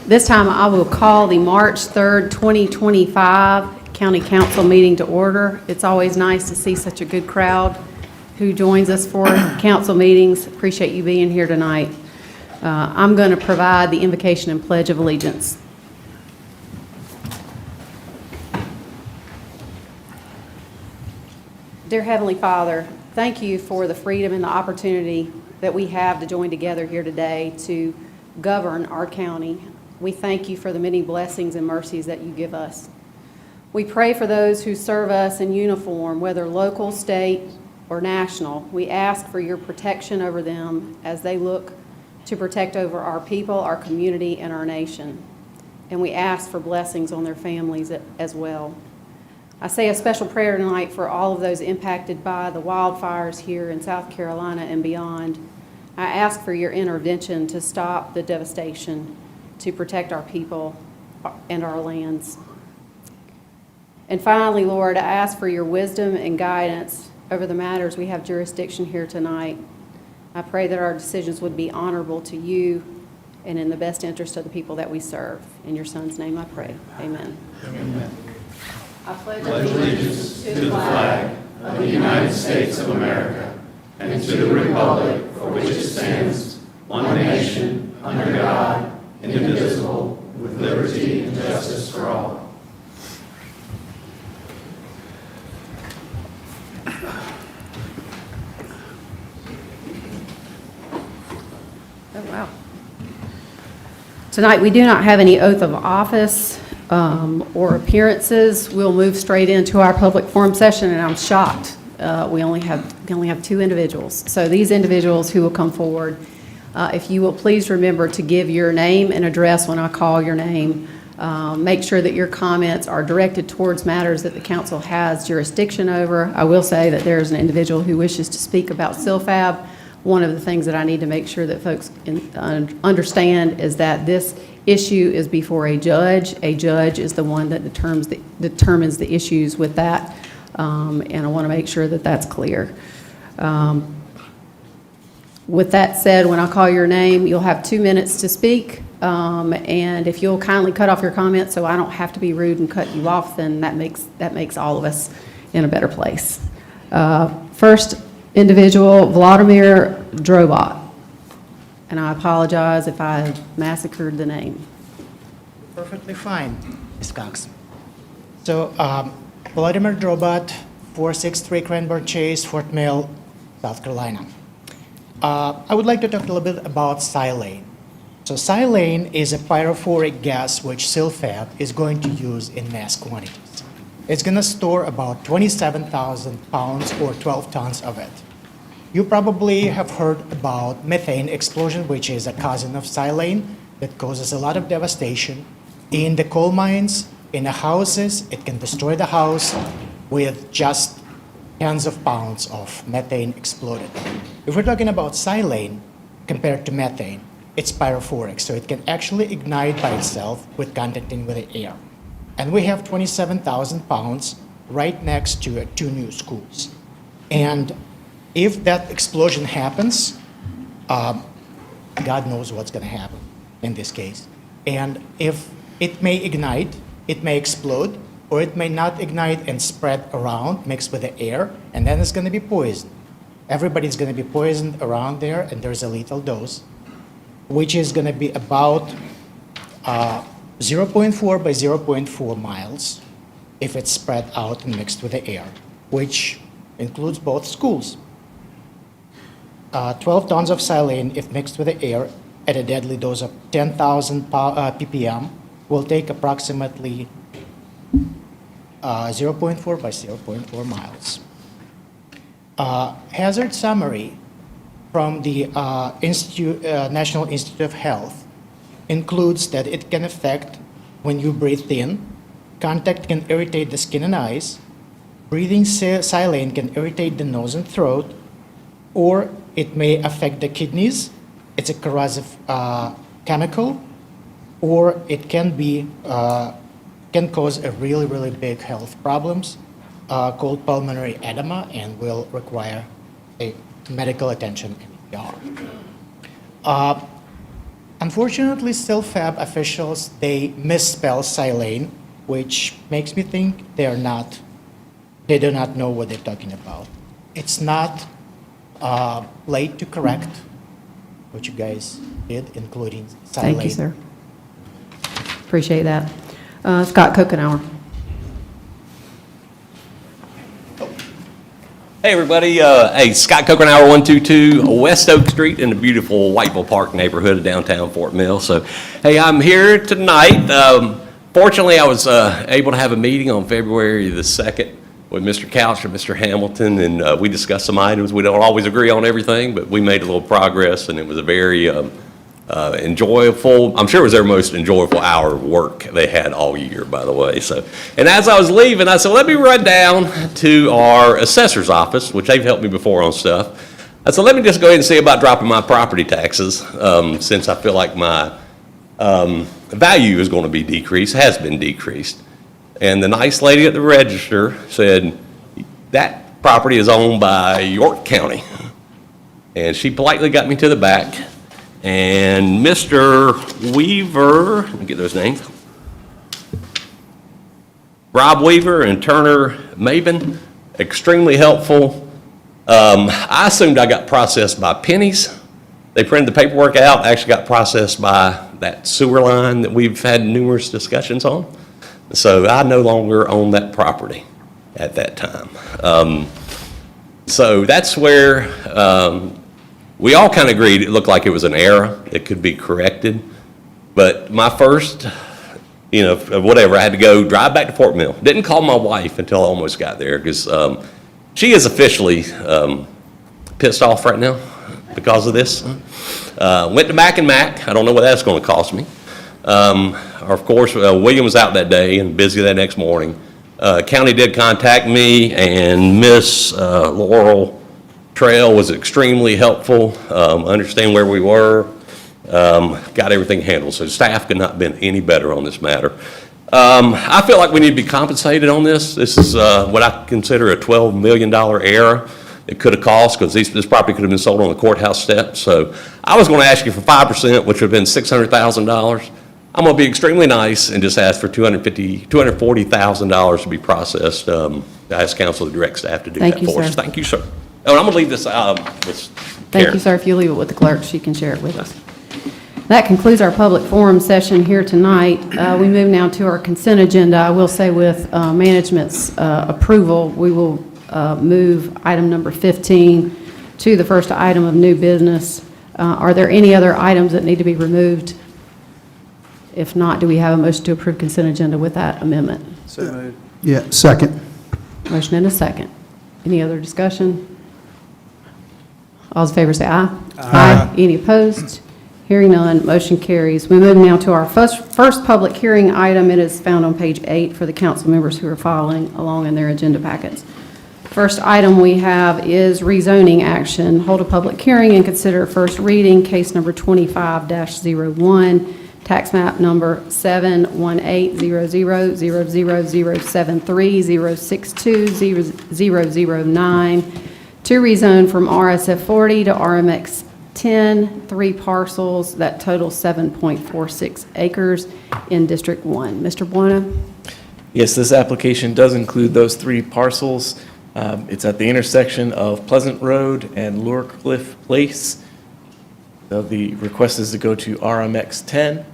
This time I will call the March 3rd, 2025 County Council meeting to order. It's always nice to see such a good crowd who joins us for council meetings. Appreciate you being here tonight. I'm going to provide the invocation and pledge of allegiance. Dear Heavenly Father, thank you for the freedom and the opportunity that we have to join together here today to govern our county. We thank you for the many blessings and mercies that you give us. We pray for those who serve us in uniform, whether local, state, or national. We ask for your protection over them as they look to protect over our people, our community, and our nation. And we ask for blessings on their families as well. I say a special prayer tonight for all of those impacted by the wildfires here in South Carolina and beyond. I ask for your intervention to stop the devastation, to protect our people and our lands. And finally, Lord, I ask for your wisdom and guidance over the matters we have jurisdiction here tonight. I pray that our decisions would be honorable to you and in the best interest of the people that we serve. In your Son's name I pray. Amen. Amen. I pledge allegiance to the flag of the United States of America and to the republic for which it stands, one nation, under God, indivisible, with liberty and justice for all. Oh, wow. Tonight, we do not have any oath of office or appearances. We'll move straight into our public forum session, and I'm shocked. We only have two individuals. So these individuals who will come forward, if you will please remember to give your name and address when I call your name. Make sure that your comments are directed towards matters that the council has jurisdiction over. I will say that there's an individual who wishes to speak about SILFAB. One of the things that I need to make sure that folks understand is that this issue is before a judge. A judge is the one that determines the issues with that, and I want to make sure that that's clear. With that said, when I call your name, you'll have 2 minutes to speak, and if you'll kindly cut off your comments so I don't have to be rude and cut you off, then that makes all of us in a better place. First individual, Vladimir Drobot, and I apologize if I massacred the name. Perfectly fine, Ms. Cox. So, Vladimir Drobot, 463 Cranbourne Chase, Fort Mill, South Carolina. I would like to talk a little bit about silane. So silane is a pyrophoric gas which SILFAB is going to use in mass quantities. It's going to store about 27,000 pounds or 12 tons of it. You probably have heard about methane explosion, which is a cousin of silane that causes a lot of devastation in the coal mines, in the houses. It can destroy the house with just tens of pounds of methane exploded. If we're talking about silane compared to methane, it's pyrophoric, so it can actually ignite by itself with contacting with the air. And we have 27,000 pounds right next to 2 new schools. And if that explosion happens, God knows what's going to happen in this case. And if it may ignite, it may explode, or it may not ignite and spread around, mixed with the air, and then it's going to be poisoned. Everybody's going to be poisoned around there, and there's a lethal dose, which is going to be about 0.4 by 0.4 miles if it's spread out and mixed with the air, which includes both schools. 12 tons of silane, if mixed with the air at a deadly dose of 10,000 ppm, will take approximately 0.4 by 0.4 miles. Hazard summary from the National Institute of Health includes that it can affect when you breathe in, contact can irritate the skin and eyes, breathing silane can irritate the nose and throat, or it may affect the kidneys. It's a corrosive chemical, or it can cause a really, really big health problems called pulmonary edema and will require a medical attention in ER. Unfortunately, still FAB officials, they misspell silane, which makes me think they do not know what they're talking about. It's not late to correct what you guys did, including silane. Thank you, sir. Appreciate that. Scott Kokenauer. Hey everybody, hey, Scott Kokenauer, 122 West Oak Street in the beautiful Whiteville Park neighborhood of downtown Fort Mill. So, hey, I'm here tonight. Fortunately, I was able to have a meeting on February the 2nd with Mr. Couch and Mr. Hamilton, and we discussed some items. We don't always agree on everything, but we made a little progress, and it was a very enjoyable, I'm sure it was their most enjoyable hour of work they had all year, by the way. So, and as I was leaving, I said, let me run down to our assessor's office, which they've helped me before on stuff. I said, let me just go ahead and see about dropping my property taxes, since I feel like my value is going to be decreased, has been decreased. And the nice lady at the register said, that property is owned by York County. And she politely got me to the back. And Mr. Weaver, let me get those names. Rob Weaver and Turner Maven, extremely helpful. I assumed I got processed by pennies. They printed the paperwork out, actually got processed by that sewer line that we've had numerous discussions on. So I no longer own that property at that time. So that's where we all kind of agreed it looked like it was an error. It could be corrected. But my first, whatever, I had to go drive back to Fort Mill. Didn't call my wife until I almost got there because she is officially pissed off right now because of this. Went to Mac and Mac. I don't know what that's going to cost me. Of course, William was out that day and busy that next morning. County did contact me, and Miss Laurel Trail was extremely helpful, understand where we were, got everything handled. So staff could not have been any better on this matter. I feel like we need to be compensated on this. This is what I consider a $12 million error it could have cost, because this property could have been sold on the courthouse steps. So I was going to ask you for 5%, which would have been $600,000. I'm going to be extremely nice and just ask for $240,000 to be processed. I ask council to direct staff to do that for us. Thank you, sir. Oh, and I'm going to leave this with Thank Karen. you, sir. If you leave it with the clerk, she can share it with us. That concludes our public forum session here tonight. We move now to our consent agenda. I will say with management's approval, we will move item number 15 to the first item of new business. Are there any other items that need to be removed? If not, do we have a motion to approve consent agenda with that amendment? So moved. Yeah, second. Motion and a second. Any other discussion? All those in favor say aye. Aye. Any opposed? Hearing none, motion carries. We move now to our first public hearing item. It is found on page 8 for the council members who are following along in their agenda packets. First item we have is rezoning action. Hold a public hearing and consider first reading, case number 25-01, tax map number 7180000730620620009, to rezone from RSF 40 to RMX 10, 3 parcels that total 7.46 acres in District 1. Mr. Buono? Yes, this application does include those 3 parcels. It's at the intersection of Pleasant Road and Lorecliff Place. So the request is to go to RMX 10.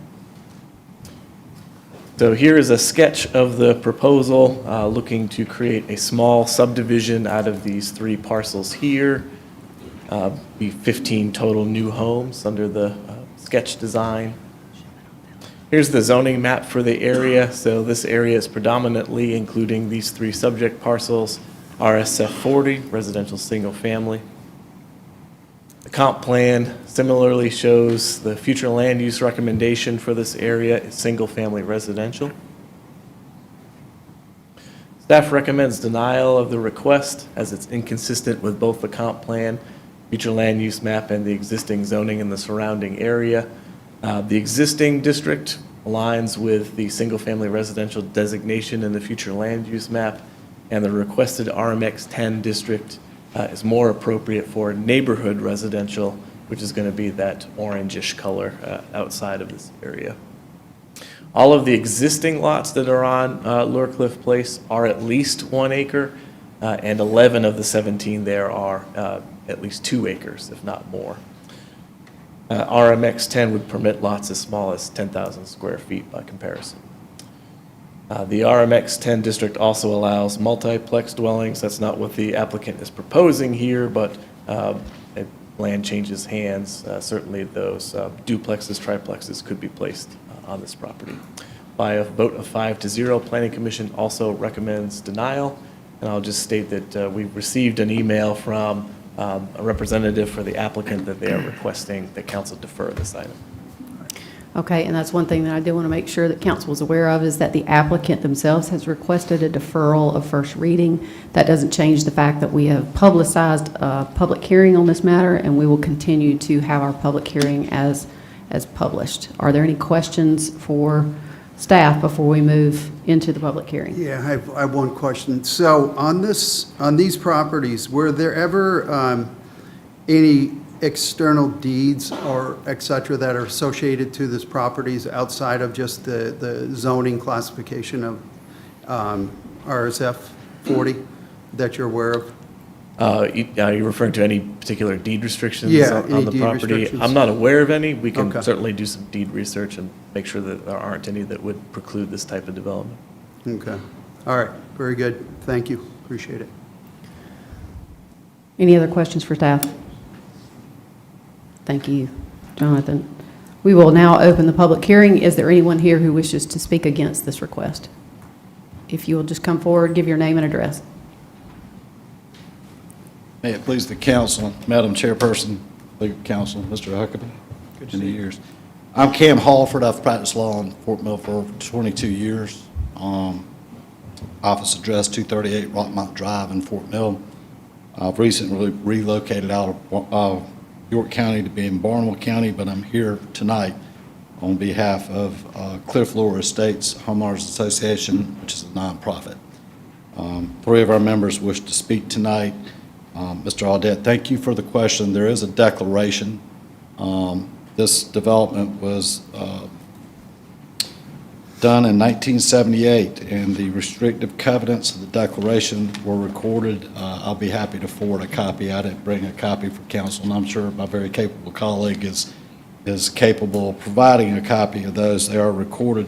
So here is a sketch of the proposal, looking to create a small subdivision out of these 3 parcels here. Be 15 total new homes under the sketch design. Here's the zoning map for the area. So this area is predominantly including these 3 subject parcels, RSF 40, residential single family. The comp plan similarly shows the future land use recommendation for this area is single family residential. Staff recommends denial of the request as it's inconsistent with both the comp plan, future land use map, and the existing zoning in the surrounding area. The existing district aligns with the single-family residential designation in the future land use map, and the requested RMX 10 district is more appropriate for neighborhood residential which is going to be that orangish color outside of this area. All of the existing lots that are on Lure Cliff Place are at least 1 acre, and 11 of the 17 there are at least 2 acres, if not more. RMX 10 would permit lots as small as 10,000 square feet by comparison. The RMX 10 district also allows multiplex dwellings. That's not what the applicant is proposing here, but if land changes hands, certainly those duplexes, triplexes could be placed on this property. By a vote of 5-0, Planning Commission also recommends denial. And I'll just state that we've received an email from a representative for the applicant that they are requesting that council defer this item. Okay, and that's one thing that I do want to make sure that council is aware of, is that the applicant themselves has requested a deferral of first reading. That doesn't change the fact that we have publicized a public hearing on this matter, and we will continue to have our public hearing as published. Are there any questions for staff before we move into the public hearing? Yeah, I have one question. So on these properties, were there ever any external deeds or et cetera that are associated to these properties outside of just the zoning classification of RSF 40 that you're aware of? Are you referring to any particular deed restrictions Yeah, on any the deed property? restrictions. I'm not aware of any. We can Okay. certainly do some deed research and make sure that there aren't any that would preclude this type of development. Okay. All right, very good. Thank you. Appreciate it. Any other questions for staff? Thank you, Jonathan. We will now open the public hearing. Is there anyone here who wishes to speak against this request? If you will just come forward, give your name and address. May it please the council, Madam Chairperson, legal counsel, Mr. Huckabee. Good to see you. Years. I'm Cam Hallford. I've practiced law in Fort Mill for over 22 years. Office address 238 Rockmont Drive in Fort Mill. I've recently relocated out of York County to be in Barnwell County, but I'm here tonight on behalf of Cliff Lure Estates Homeowners Association, which is a nonprofit. 3 of our members wish to speak tonight. Mr. Audette, thank you for the question. There is a declaration. This development was done in 1978, and the restrictive covenants of the declaration were recorded. I'll be happy to forward a copy. I didn't bring a copy for council, and I'm sure my very capable colleague is capable of providing a copy of those. They are recorded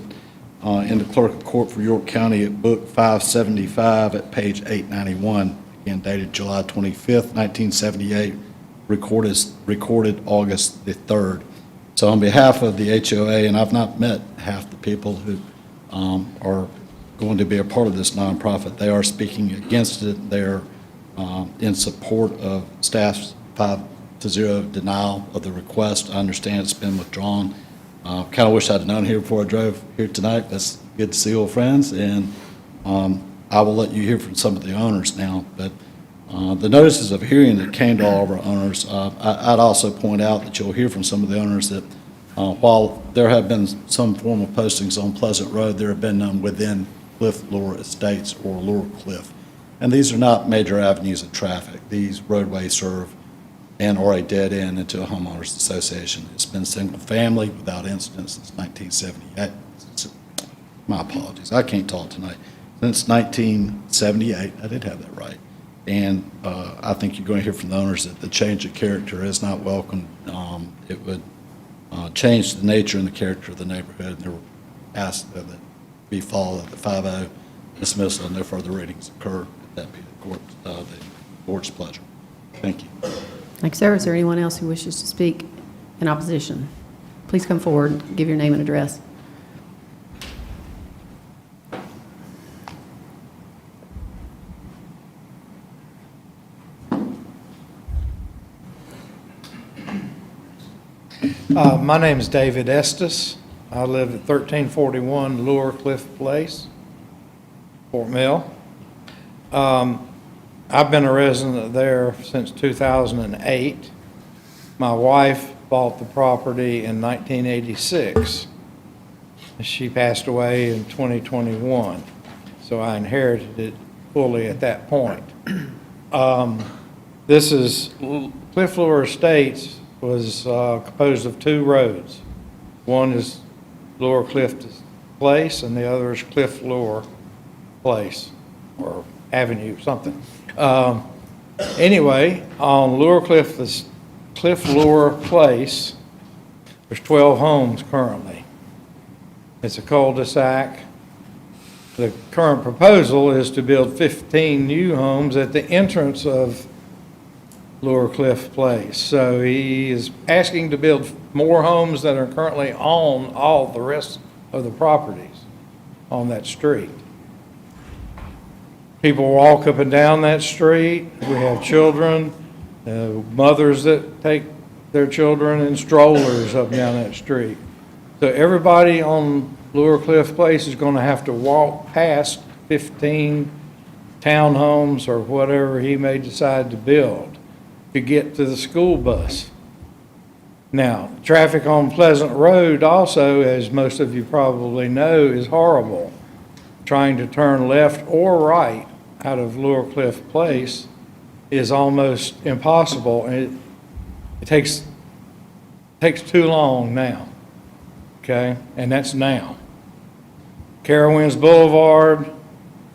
in the clerk of court for York County at book 575 at page 891. Again, dated July 25th, 1978, recorded August the 3rd. So on behalf of the HOA, and I've not met half the people who are going to be a part of this nonprofit, they are speaking against it. They're in support of staff's 5-0 denial of the request. I understand it's been withdrawn. Kind of wish I'd known here before I drove here tonight. That's good to see old friends, and I will let you hear from some of the owners now, but the notices of hearing that came to all of our owners, I'd also point out that you'll hear from some of the owners that while there have been some form of postings on Pleasant Road, there have been none within Cliff Lure Estates or Lure Cliff. And these are not major avenues of traffic. These roadways serve and are a dead end into a homeowners association. It's been single family without incidents since 1978. My apologies, I can't talk tonight. Since 1978, I did have that right. And I think you're going to hear from the owners that the change of character is not welcome. It would change the nature and the character of the neighborhood. They were asked that it be followed at the 5-0 dismissal and no further readings occur. That be the board's pleasure. Thank you. Thanks, sir. Is there anyone else who wishes to speak in opposition? Please come forward, give your name and address. My name is David Estes. I live at 1341 Lure Cliff Place, Fort Mill. I've been a resident there since 2008. My wife bought the property in 1986. She passed away in 2021, so I inherited it fully at that point. This is Cliff Lure Estates was composed of two roads. One is Lower Cliff Place, and the other is Cliff Lower Place, or Avenue, something. Anyway, on Lower Cliff, this Cliff Lower Place, there's 12 homes currently. It's a cul-de-sac. The current proposal is to build 15 new homes at the entrance of Lower Cliff Place. So he is asking to build more homes than are currently on all the rest of the properties on that street. People walk up and down that street. We have children, mothers that take their children in strollers up and down that street. So everybody on Lower Cliff Place is going to have to walk past 15 townhomes or whatever he may decide to build to get to the school bus. Now, traffic on Pleasant Road also, as most of you probably know, is horrible. Trying to turn left or right out of Lower Cliff Place is almost impossible, and it takes too long now, okay? And that's now. Carowinds Boulevard,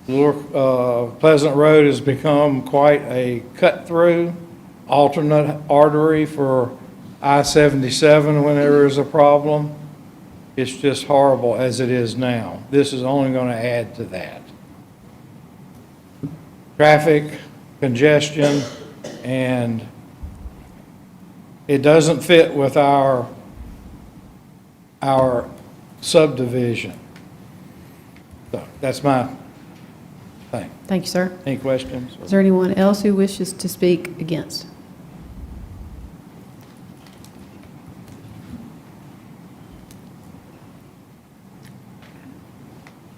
Pleasant Road has become quite a cut-through, alternate artery for I-77 when there is a problem. It's just horrible as it is now. This is only going to add to that. Traffic, congestion, and it doesn't fit with our subdivision. So that's my thing. Thank you, sir. Any questions? Is there anyone else who wishes to speak against?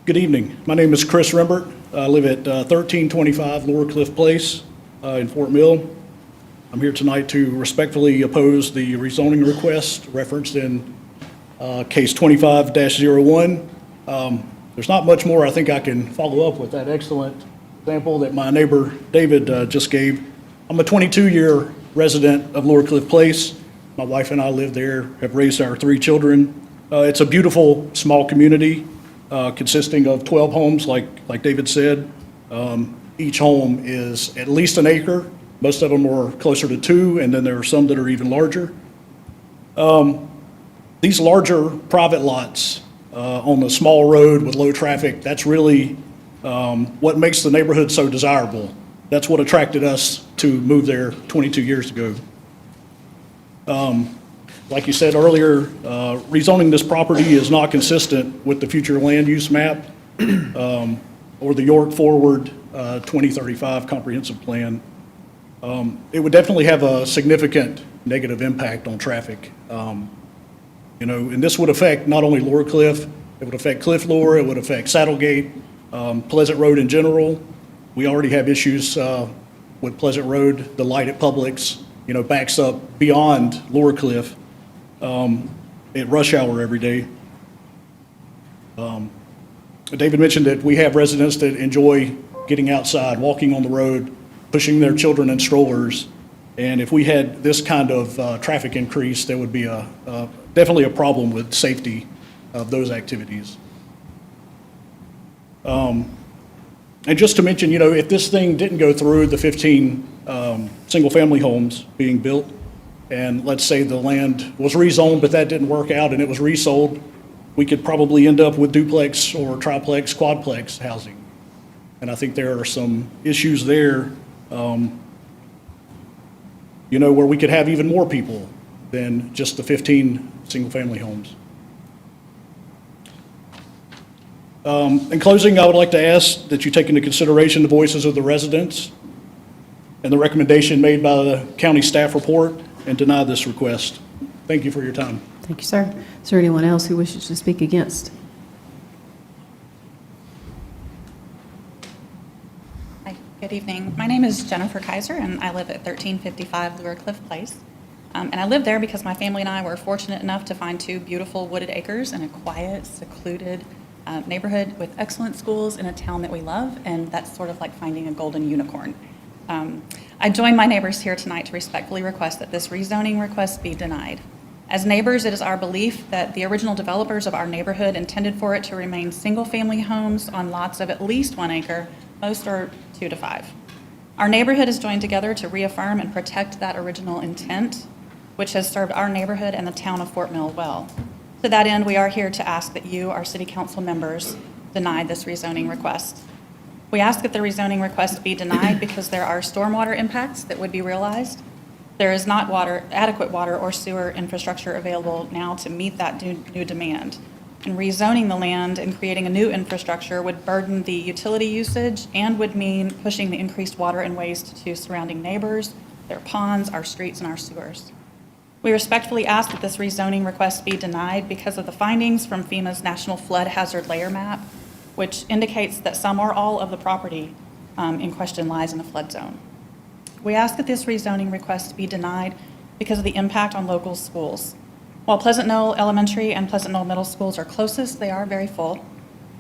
Good evening. My name is Chris Rembert. I live at 1325 Lower Cliff Place in Fort Mill. I'm here tonight to respectfully oppose the rezoning request referenced in case 25-01. There's not much more I think I can follow up with that excellent example that my neighbor David just gave. I'm a 22-year resident of Lower Cliff Place. My wife and I live there, have raised our 3 children. It's a beautiful, small community consisting of 12 homes, like David said. Each home is at least an acre. Most of them are closer to 2, and then there are some that are even larger. These larger private lots on the small road with low traffic, that's really what makes the neighborhood so desirable. That's what attracted us to move there 22 years ago. Like you said earlier, rezoning this property is not consistent with the future land use map or the York Forward 2035 comprehensive plan. It would definitely have a significant negative impact on traffic. And this would affect not only Lower Cliff, it would affect Cliff Lower, it would affect Saddlegate, Pleasant Road in general. We already have issues with Pleasant Road. The light at Publix, backs up beyond Lower Cliff at rush hour every day. David mentioned that we have residents that enjoy getting outside, walking on the road, pushing their children in strollers. And if we had this kind of traffic increase, there would be definitely a problem with safety of those activities. And just to mention, if this thing didn't go through, the 15 single-family homes being built, and let's say the land was rezoned, but that didn't work out and it was resold, we could probably end up with duplex or triplex, quadplex housing. And I think there are some issues there, where we could have even more people than just the 15 single-family homes. In closing, I would like to ask that you take into consideration the voices of the residents and the recommendation made by the county staff report and deny this request. Thank you for your time. Thank you, sir. Is there anyone else who wishes to speak against? Hi, good evening. My name is Jennifer Kaiser, and I live at 1355 Lower Cliff Place. And I live there because my family and I were fortunate enough to find 2 beautiful wooded acres in a quiet, secluded neighborhood with excellent schools in a town that we love, and that's sort of like finding a golden unicorn. I join my neighbors here tonight to respectfully request that this rezoning request be denied. As neighbors, it is our belief that the original developers of our neighborhood intended for it to remain single-family homes on lots of at least 1 acre, most are 2 to 5. Our neighborhood is joined together to reaffirm and protect that original intent, which has served our neighborhood and the town of Fort Mill well. To that end, we are here to ask that you, our city council members, deny this rezoning request. We ask that the rezoning request be denied because there are stormwater impacts that would be realized. There is not adequate water or sewer infrastructure available now to meet that new demand. And rezoning the land and creating a new infrastructure would burden the utility usage and would mean pushing the increased water and waste to surrounding neighbors, their ponds, our streets, and our sewers. We respectfully ask that this rezoning request be denied because of the findings from FEMA's National Flood Hazard Layer Map, which indicates that some or all of the property in question lies in a flood zone. We ask that this rezoning request be denied because of the impact on local schools. While Pleasant Knoll Elementary and Pleasant Knoll Middle Schools are closest, they are very full,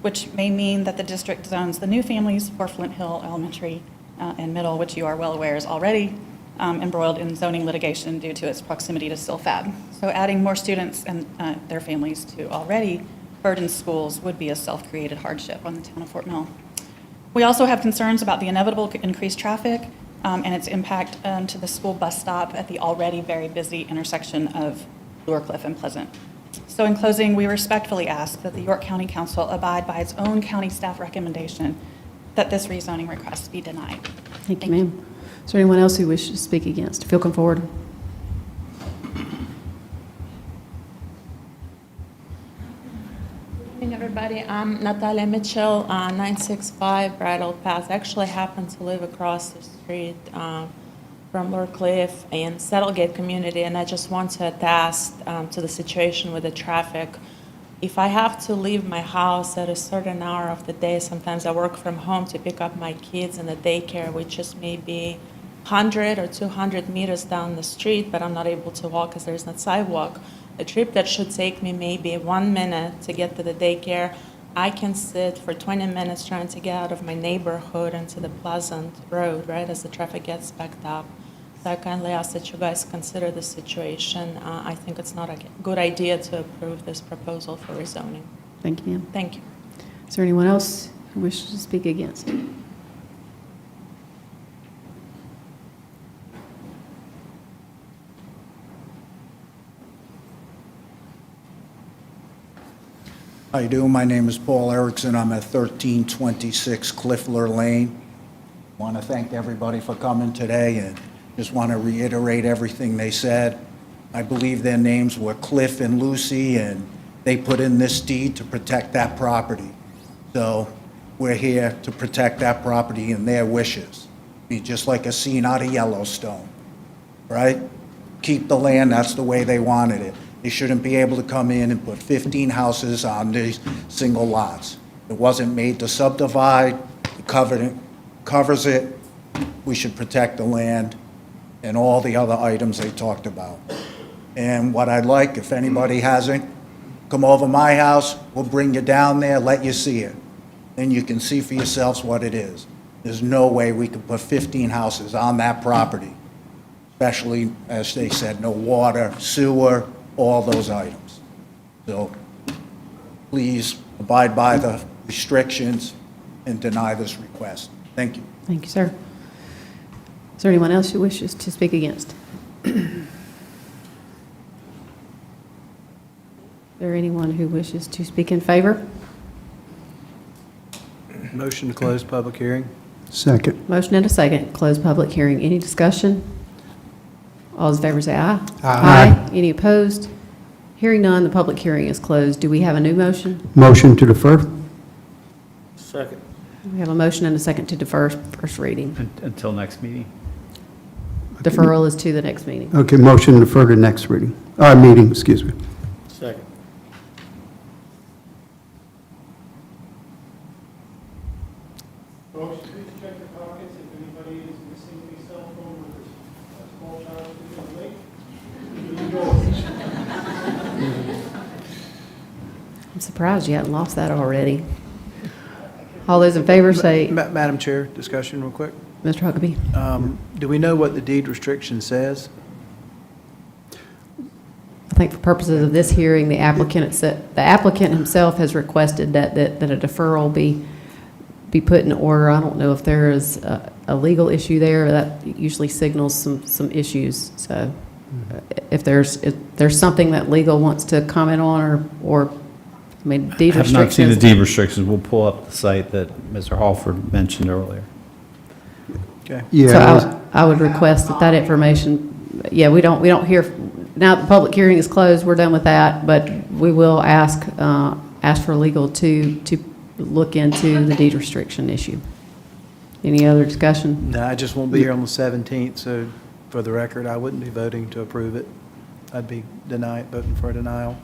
which may mean that the district zones the new families for Flint Hill Elementary and Middle, which you are well aware is already embroiled in zoning litigation due to its proximity to SILFAB. So adding more students and their families to already burdened schools would be a self-created hardship on the town of Fort Mill. We also have concerns about the inevitable increased traffic and its impact to the school bus stop at the already very busy intersection of Cliff and Pleasant. So in closing, we respectfully ask that the York County Council abide by its own county staff recommendation that this rezoning request be denied. Thank you, ma'am. Is there anyone else who wishes to speak against? If you'll come forward. Good evening, everybody. I'm Natalia Mitchell, 965 Bridle Path. I actually happen to live across the street from Lower Cliff and Settlegate community, and I just want to attest to the situation with the traffic. If I have to leave my house at a certain hour of the day, sometimes I work from home to pick up my kids in the daycare, which is maybe 100 or 200 meters down the street, but I'm not able to walk because there's no sidewalk. A trip that should take me maybe 1 minute to get to the daycare, I can sit for 20 minutes trying to get out of my neighborhood into the Pleasant Road, right, as the traffic gets backed up. So I kindly ask that you guys consider the situation. I think it's not a good idea to approve this proposal for rezoning. Thank you, ma'am. Thank you. Is there anyone else who wishes to speak against? How you doing? My name is Paul Erickson. I'm at 1326 Cliffler Lane. Want to thank everybody for coming today and just want to reiterate everything they said. I believe their names were Cliff and Lucy, and they put in this deed to protect that property. So we're here to protect that property and their wishes. Be just like a scene out of Yellowstone, right? Keep the land, that's the way they wanted it. They shouldn't be able to come in and put 15 houses on these single lots. It wasn't made to subdivide, it covers it. We should protect the land and all the other items they talked about. And what I'd like, if anybody hasn't, come over my house, we'll bring you down there, let you see it. Then you can see for yourselves what it is. There's no way we could put 15 houses on that property, especially, as they said, no water, sewer, all those items. So please abide by the restrictions and deny this request. Thank you. Thank you, sir. Is there anyone else who wishes to speak against? Is there anyone who wishes to speak in favor? Motion to close public hearing. Second. Motion and a second, close public hearing. Any discussion? All those in favor say aye. Aye. Any opposed? Hearing none, the public hearing is closed. Do we have a new motion? Motion to defer. Second. We have a motion and a second to defer first reading. Until next meeting. Deferral is to the next meeting. Okay, motion to defer to next meeting, excuse me. Second. Folks, please check your pockets if anybody is missing a cell phone with a small child sitting on the lake. I'm surprised you hadn't lost that already. All those in favor say, Madam Chair, discussion real quick. Mr. Huckabee? Do we know what the deed restriction says? I think for purposes of this hearing, the applicant himself has requested that a deferral be put in order. I don't know if there is a legal issue there. That usually signals some issues. So if there's something that legal wants to comment on or I mean, deed I have not seen the restrictions. deed restrictions. We'll pull up the site that Mr. Halford mentioned earlier. Okay. So I would request that information, yeah, we don't hear, now the public hearing is closed, we're done with that, but we will ask for legal to look into the deed restriction issue. Any other discussion? No, I just won't be here on the 17th, so for the record, I wouldn't be voting to approve it. I'd be voting for a denial.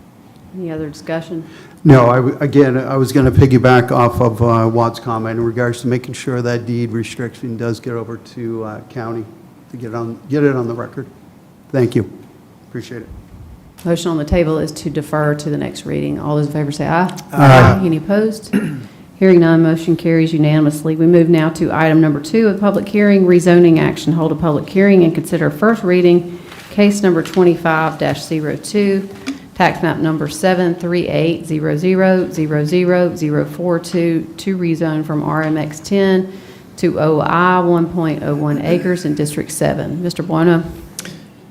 Any other discussion? No, again, I was going to piggyback off of Watt's comment in regards to making sure that deed restriction does get over to county to get it on the record. Thank you. Appreciate it. Motion on the table is to defer to the next reading. All those in favor say aye. Aye. Any opposed? Hearing none, motion carries unanimously. We move now to item number 2 of the public hearing, rezoning action. Hold a public hearing and consider first reading, case number 25-02, tax map number 738000042 to rezone from RMX 10 to OI 1.01 acres in District 7. Mr. Bueno?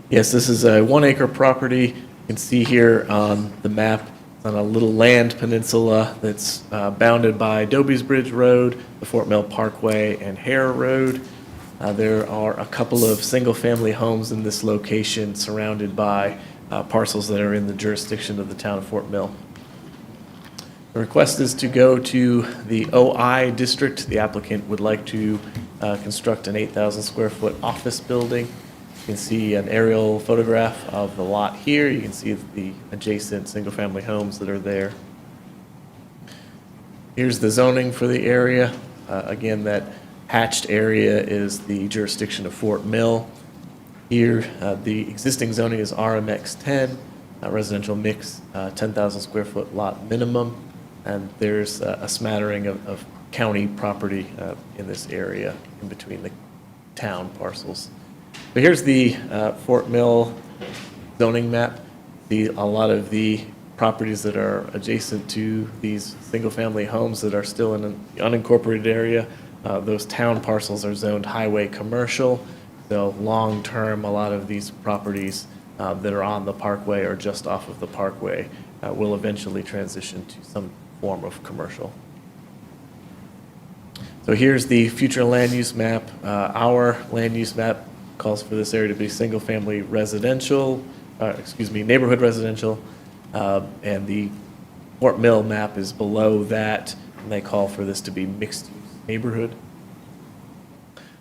Yes, this is a 1-acre property. You can see here on the map on a little land peninsula that's bounded by Doby's Bridge Road, the Fort Mill Parkway, and Hare Road. There are a couple of single-family homes in this location surrounded by parcels that are in the jurisdiction of the town of Fort Mill. The request is to go to the OI district. The applicant would like to construct an 8,000 square foot office building. You can see an aerial photograph of the lot here. You can see the adjacent single-family homes that are there. Here's the zoning for the area. Again, that hatched area is the jurisdiction of Fort Mill. Here, the existing zoning is RMX 10, residential mix, 10,000 square foot lot minimum, and there's a smattering of county property in this area in between the town parcels. But here's the Fort Mill zoning map. A lot of the properties that are adjacent to these single-family homes that are still in an unincorporated area, those town parcels are zoned highway commercial. So long-term, a lot of these properties that are on the parkway or just off of the parkway will eventually transition to some form of commercial. So here's the future land use map. Our land use map calls for this area to be single-family residential, neighborhood residential, and the Fort Mill map is below that, and they call for this to be mixed-use neighborhood.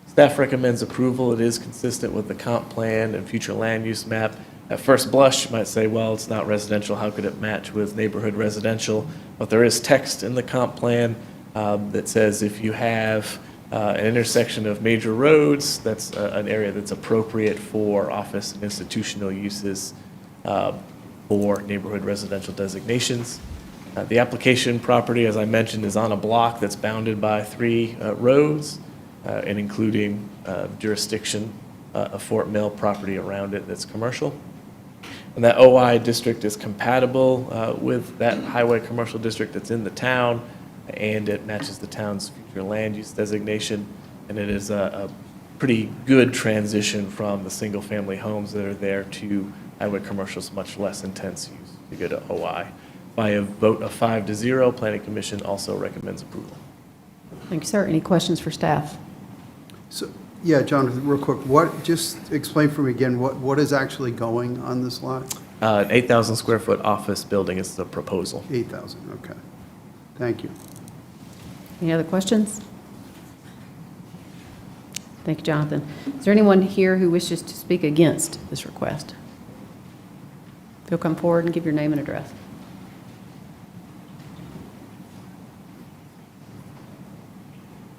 Staff recommends approval. It is consistent with the comp plan and future land use map. At first blush, you might say, well, it's not residential. How could it match with neighborhood residential? But there is text in the comp plan that says if you have an intersection of major roads, that's an area that's appropriate for office and institutional uses for neighborhood residential designations. The application property, as I mentioned, is on a block that's bounded by 3 roads, and including jurisdiction of Fort Mill property around it that's commercial. And that OI district is compatible with that highway commercial district that's in the town, and it matches the town's future land use designation, and it is a pretty good transition from the single-family homes that are there to highway commercial's much less intense use to go to OI. By a vote of 5-0, Planning Commission also recommends approval. Thank you, sir. Any questions for staff? So, yeah, Jonathan, real quick, just explain for me again, what is actually going on this lot? An 8,000 square foot office building is the proposal. 8,000, okay. Thank you. Any other questions? Thank you, Jonathan. Is there anyone here who wishes to speak against this request? If you'll come forward and give your name and address.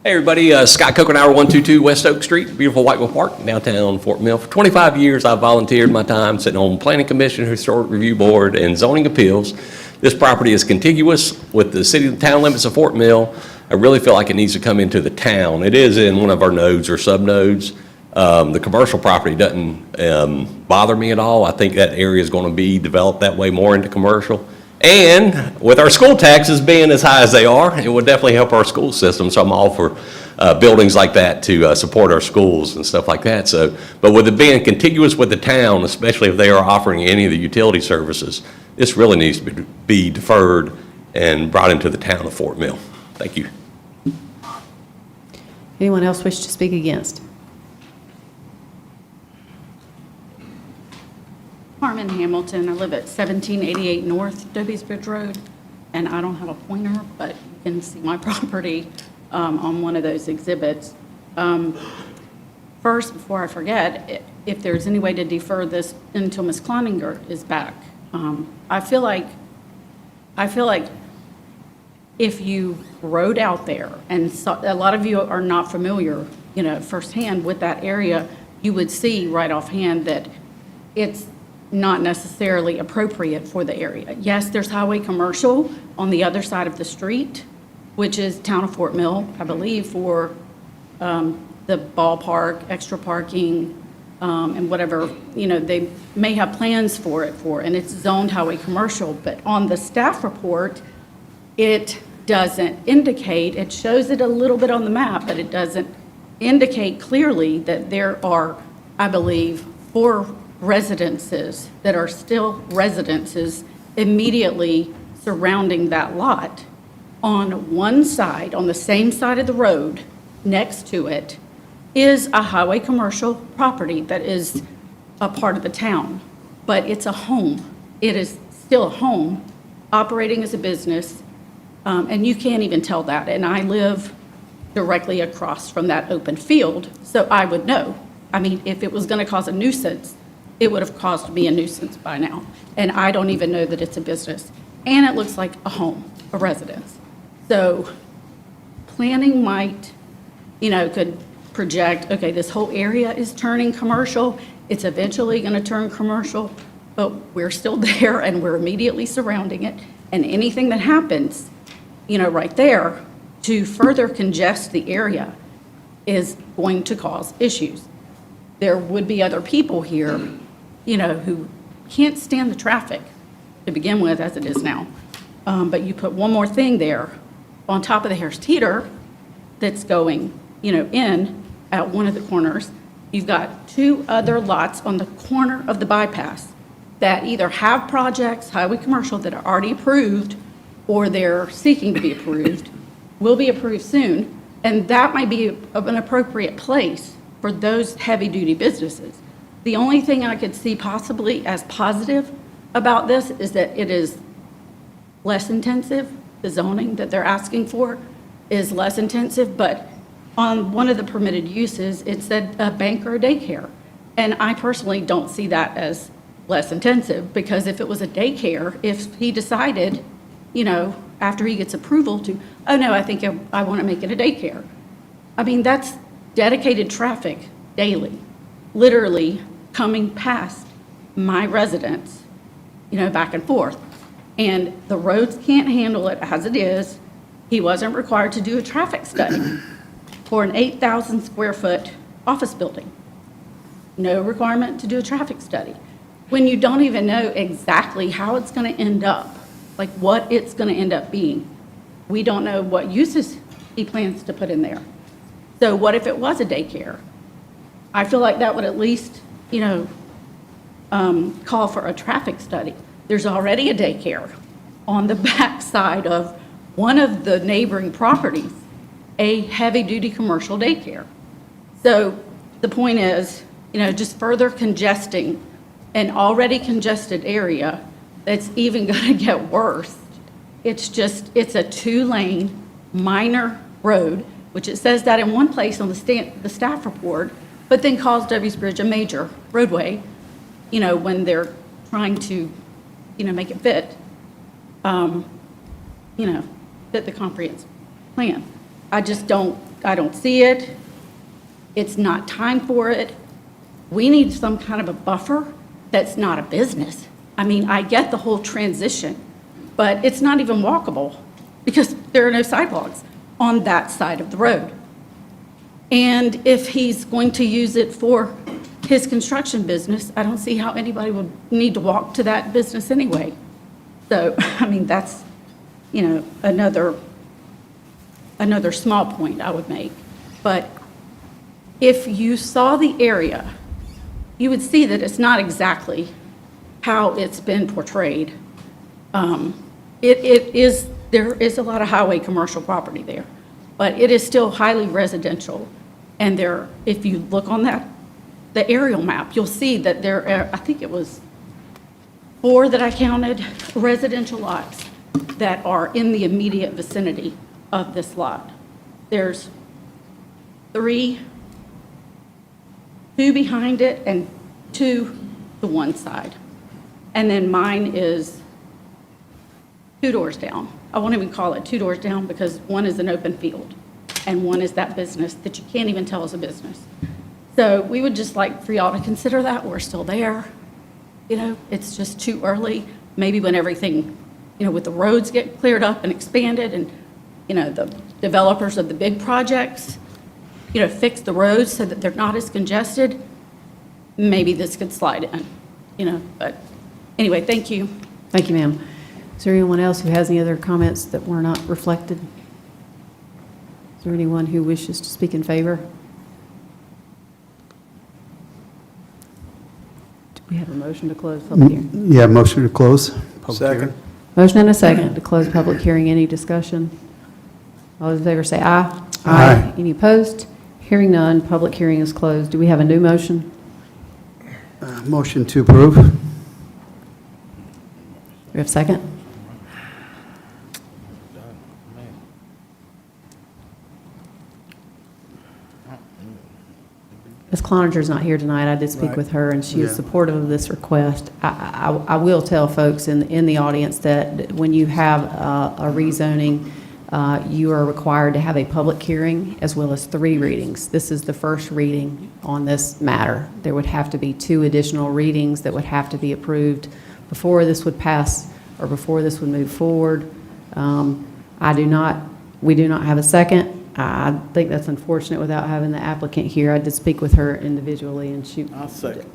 Hey everybody, Scott Coconauer, 122 West Oak Street, beautiful Whiteville Park, downtown Fort Mill. For 25 years, I've volunteered my time sitting on Planning Commission, Historic Review Board, and Zoning Appeals. This property is contiguous with the city and town limits of Fort Mill. I really feel like it needs to come into the town. It is in one of our nodes or sub-nodes. The commercial property doesn't bother me at all. I think that area is going to be developed that way more into commercial. And with our school taxes being as high as they are, it would definitely help our school system. So I'm all for buildings like that to support our schools and stuff like that. So, but with it being contiguous with the town, especially if they are offering any of the utility services, this really needs to be deferred and brought into the town of Fort Mill. Thank you. Anyone else wish to speak against? Carmen Hamilton, I live at 1788 North Doby's Bridge Road, and I don't have a pointer, but you can see my property on one of those exhibits. First, before I forget, if there's any way to defer this until Ms. Cloninger is back, I feel like if you rode out there, and a lot of you are not familiar, firsthand with that area, you would see right offhand that it's not necessarily appropriate for the area. Yes, there's highway commercial on the other side of the street, which is town of Fort Mill, I believe, for the ballpark, extra parking, and whatever, they may have plans for it and it's zoned highway commercial, but on the staff report, it doesn't indicate, it shows it a little bit on the map, but it doesn't indicate clearly that there are, I believe, 4 residences that are still residences immediately surrounding that lot. On one side, on the same side of the road, next to it, is a highway commercial property that is a part of the town, but it's a home. It is still a home operating as a business, and you can't even tell that. And I live directly across from that open field, so I would know. I mean, if it was going to cause a nuisance, it would have caused me a nuisance by now. And I don't even know that it's a business. And it looks like a home, a residence. So planning might, could project, okay, this whole area is turning commercial. It's eventually going to turn commercial, but we're still there and we're immediately surrounding it. And anything that happens, right there to further congest the area is going to cause issues. There would be other people here who can't stand the traffic to begin with, as it is now. But you put one more thing there on top of the Harris Teeter that's going, in at one of the corners. You've got 2 other lots on the corner of the bypass that either have projects, highway commercial, that are already approved, or they're seeking to be approved, will be approved soon, and that might be an appropriate place for those heavy-duty businesses. The only thing I could see possibly as positive about this is that it is less intensive. The zoning that they're asking for is less intensive, but on one of the permitted uses, it said a bank or a daycare. And I personally don't see that as less intensive, because if it was a daycare, if he decided, after he gets approval to, oh no, I think I want to make it a daycare. I mean, that's dedicated traffic daily, literally coming past my residence, back and forth. And the roads can't handle it as it is. He wasn't required to do a traffic study for an 8,000 square foot office building. No requirement to do a traffic study. When you don't even know exactly how it's going to end up, like what it's going to end up being. We don't know what uses he plans to put in there. So what if it was a daycare? I feel like that would at least, call for a traffic study. There's already a daycare on the back side of one of the neighboring properties, a heavy-duty commercial daycare. So the point is, just further congesting an already congested area that's even going to get worse. It's a 2-lane minor road, which it says that in one place on the staff report, but then calls Doby's Bridge a major roadway, when they're trying to, make it fit, fit the comprehensive plan. I don't see it. It's not time for it. We need some kind of a buffer that's not a business. I mean, I get the whole transition, but it's not even walkable because there are no sidewalks. on that side of the road. And if he's going to use it for his construction business, I don't see how anybody would need to walk to that business anyway. So, I mean, that's, you know, another small point I would make. But if you saw the area, you would see that it's not exactly how it's been portrayed. There is a lot of highway commercial property there, but it is still highly residential. And there, if you look on the aerial map, you'll see that there are, I think it was 4 that I counted, residential lots that are in the immediate vicinity of this lot. There's 3, 2 behind it and 2 to one side. And then mine is 2 doors down. I won't even call it 2 doors down because one is an open field and one is that business that you can't even tell is a business. So we would just like for y'all to consider that. We're still there. You know, it's just too early. Maybe when everything, you know, with the roads get cleared up and expanded and, you know, the developers of the big projects, you know, fix the roads so that they're not as congested, maybe this could slide in, you know, but anyway, thank you. Thank you, ma'am. Is there anyone else who has any other comments that were not reflected? Is there anyone who wishes to speak in favor? Do we have a motion to close public hearing? Yeah, motion to close. public Second. hearing. Motion and a second to close public hearing. Any discussion? All those in favor say aye. Aye. Any opposed? Hearing none, public hearing is closed. Do we have a new motion? Motion to approve. Do we have a second? Ms. Cloninger's not here tonight. I did speak Right. with her, and she is Yeah. supportive of this request. I will tell folks in the audience that when you have a rezoning, you are required to have a public hearing as well as 3 readings. This is the first reading on this matter. There would have to be 2 additional readings that would have to be approved before this would pass or before this would move forward. We do not have a second. I think that's unfortunate without having the applicant here. I did speak with her individually, and she... I'll second.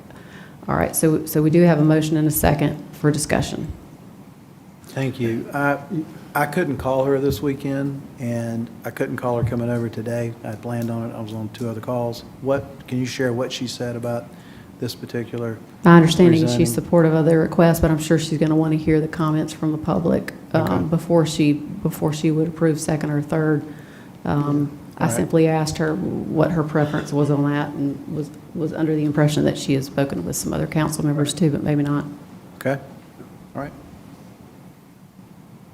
All right, so we do have a motion and a second for discussion. Thank you. I couldn't call her this weekend, and I couldn't call her coming over today. I planned on it. I was on 2 other calls. Can you share what she said about this particular My understanding is she's rezoning? supportive of the request, but I'm sure she's going to want to hear the comments from the public before she would approve second or third. I simply asked her what her preference was on that and was under the impression that she has spoken with some other council members too, but maybe not. Okay. All right.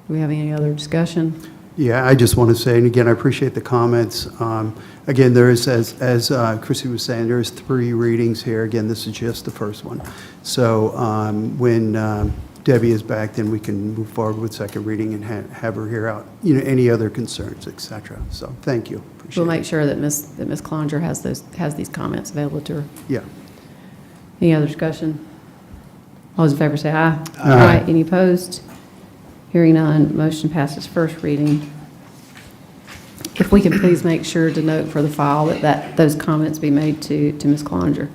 Do we have any other discussion? Yeah, I just want to say, and again, I appreciate the comments. Again, there is, as Chrissy was saying, there's 3 readings here. Again, this is just the first one. So when Debbie is back, then we can move forward with second reading and have her hear out, you know, any other concerns, et cetera. So thank you. Appreciate We'll make it. sure that Ms. Cloninger has these comments available to her. Yeah. Any other discussion? All those in favor say aye. Aye. Any opposed? Hearing none, motion passes first reading. If we can please make sure to note for the file that those comments be made to Ms. Cloninger.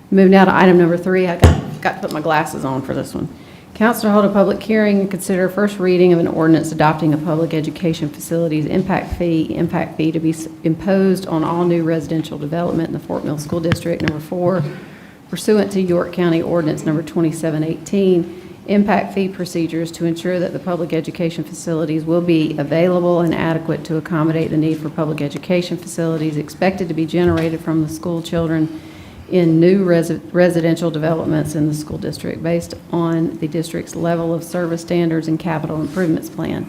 Move now to item number 3. I got to put my glasses on for this one. Council to hold a public hearing and consider first reading of an ordinance adopting a public education facilities impact fee to be imposed on all new residential development in the Fort Mill School District. Number 4, pursuant to York County Ordinance Number 2718, impact fee procedures to ensure that the public education facilities will be available and adequate to accommodate the need for public education facilities expected to be generated from the school children in new residential developments in the school district based on the district's level of service standards and capital improvements plan.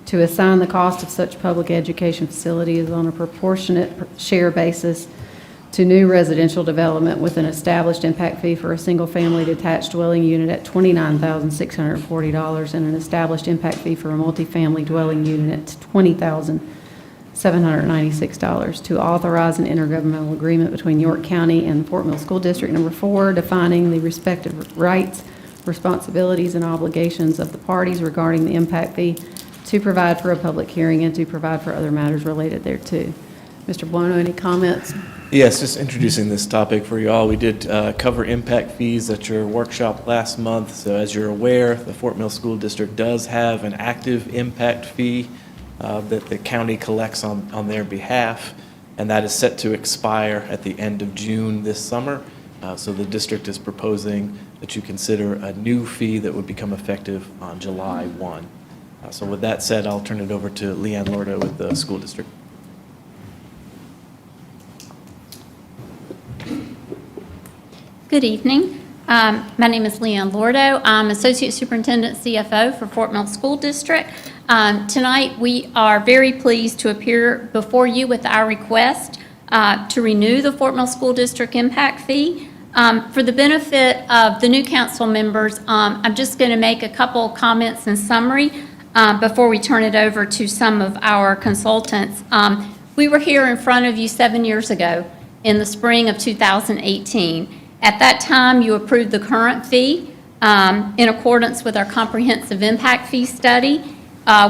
To assign the cost of such public education facilities on a proportionate share basis to new residential development with an established impact fee for a single-family detached dwelling unit at $29,640 and an established impact fee for a multifamily dwelling unit at $20,796. To authorize an intergovernmental agreement between York County and Fort Mill School District. Number 4, defining the respective rights, responsibilities, and obligations of the parties regarding the impact fee to provide for a public hearing and to provide for other matters related thereto. Mr. Buono, any comments? Yes, just introducing this topic for you all. We did cover impact fees at your workshop last month. So as you're aware, the Fort Mill School District does have an active impact fee that the county collects on their behalf, and that is set to expire at the end of June this summer. So the district is proposing that you consider a new fee that would become effective on July 1. So with that said, I'll turn it over to Leanne Lordo with the school district. Good evening. My name is Leanne Lordo. I'm Associate Superintendent CFO for Fort Mill School District. Tonight, we are very pleased to appear before you with our request to renew the Fort Mill School District impact fee. For the benefit of the new council members, I'm just going to make a couple comments in summary before we turn it over to some of our consultants. We were here in front of you 7 years ago in the spring of 2018. At that time, you approved the current fee in accordance with our comprehensive impact fee study,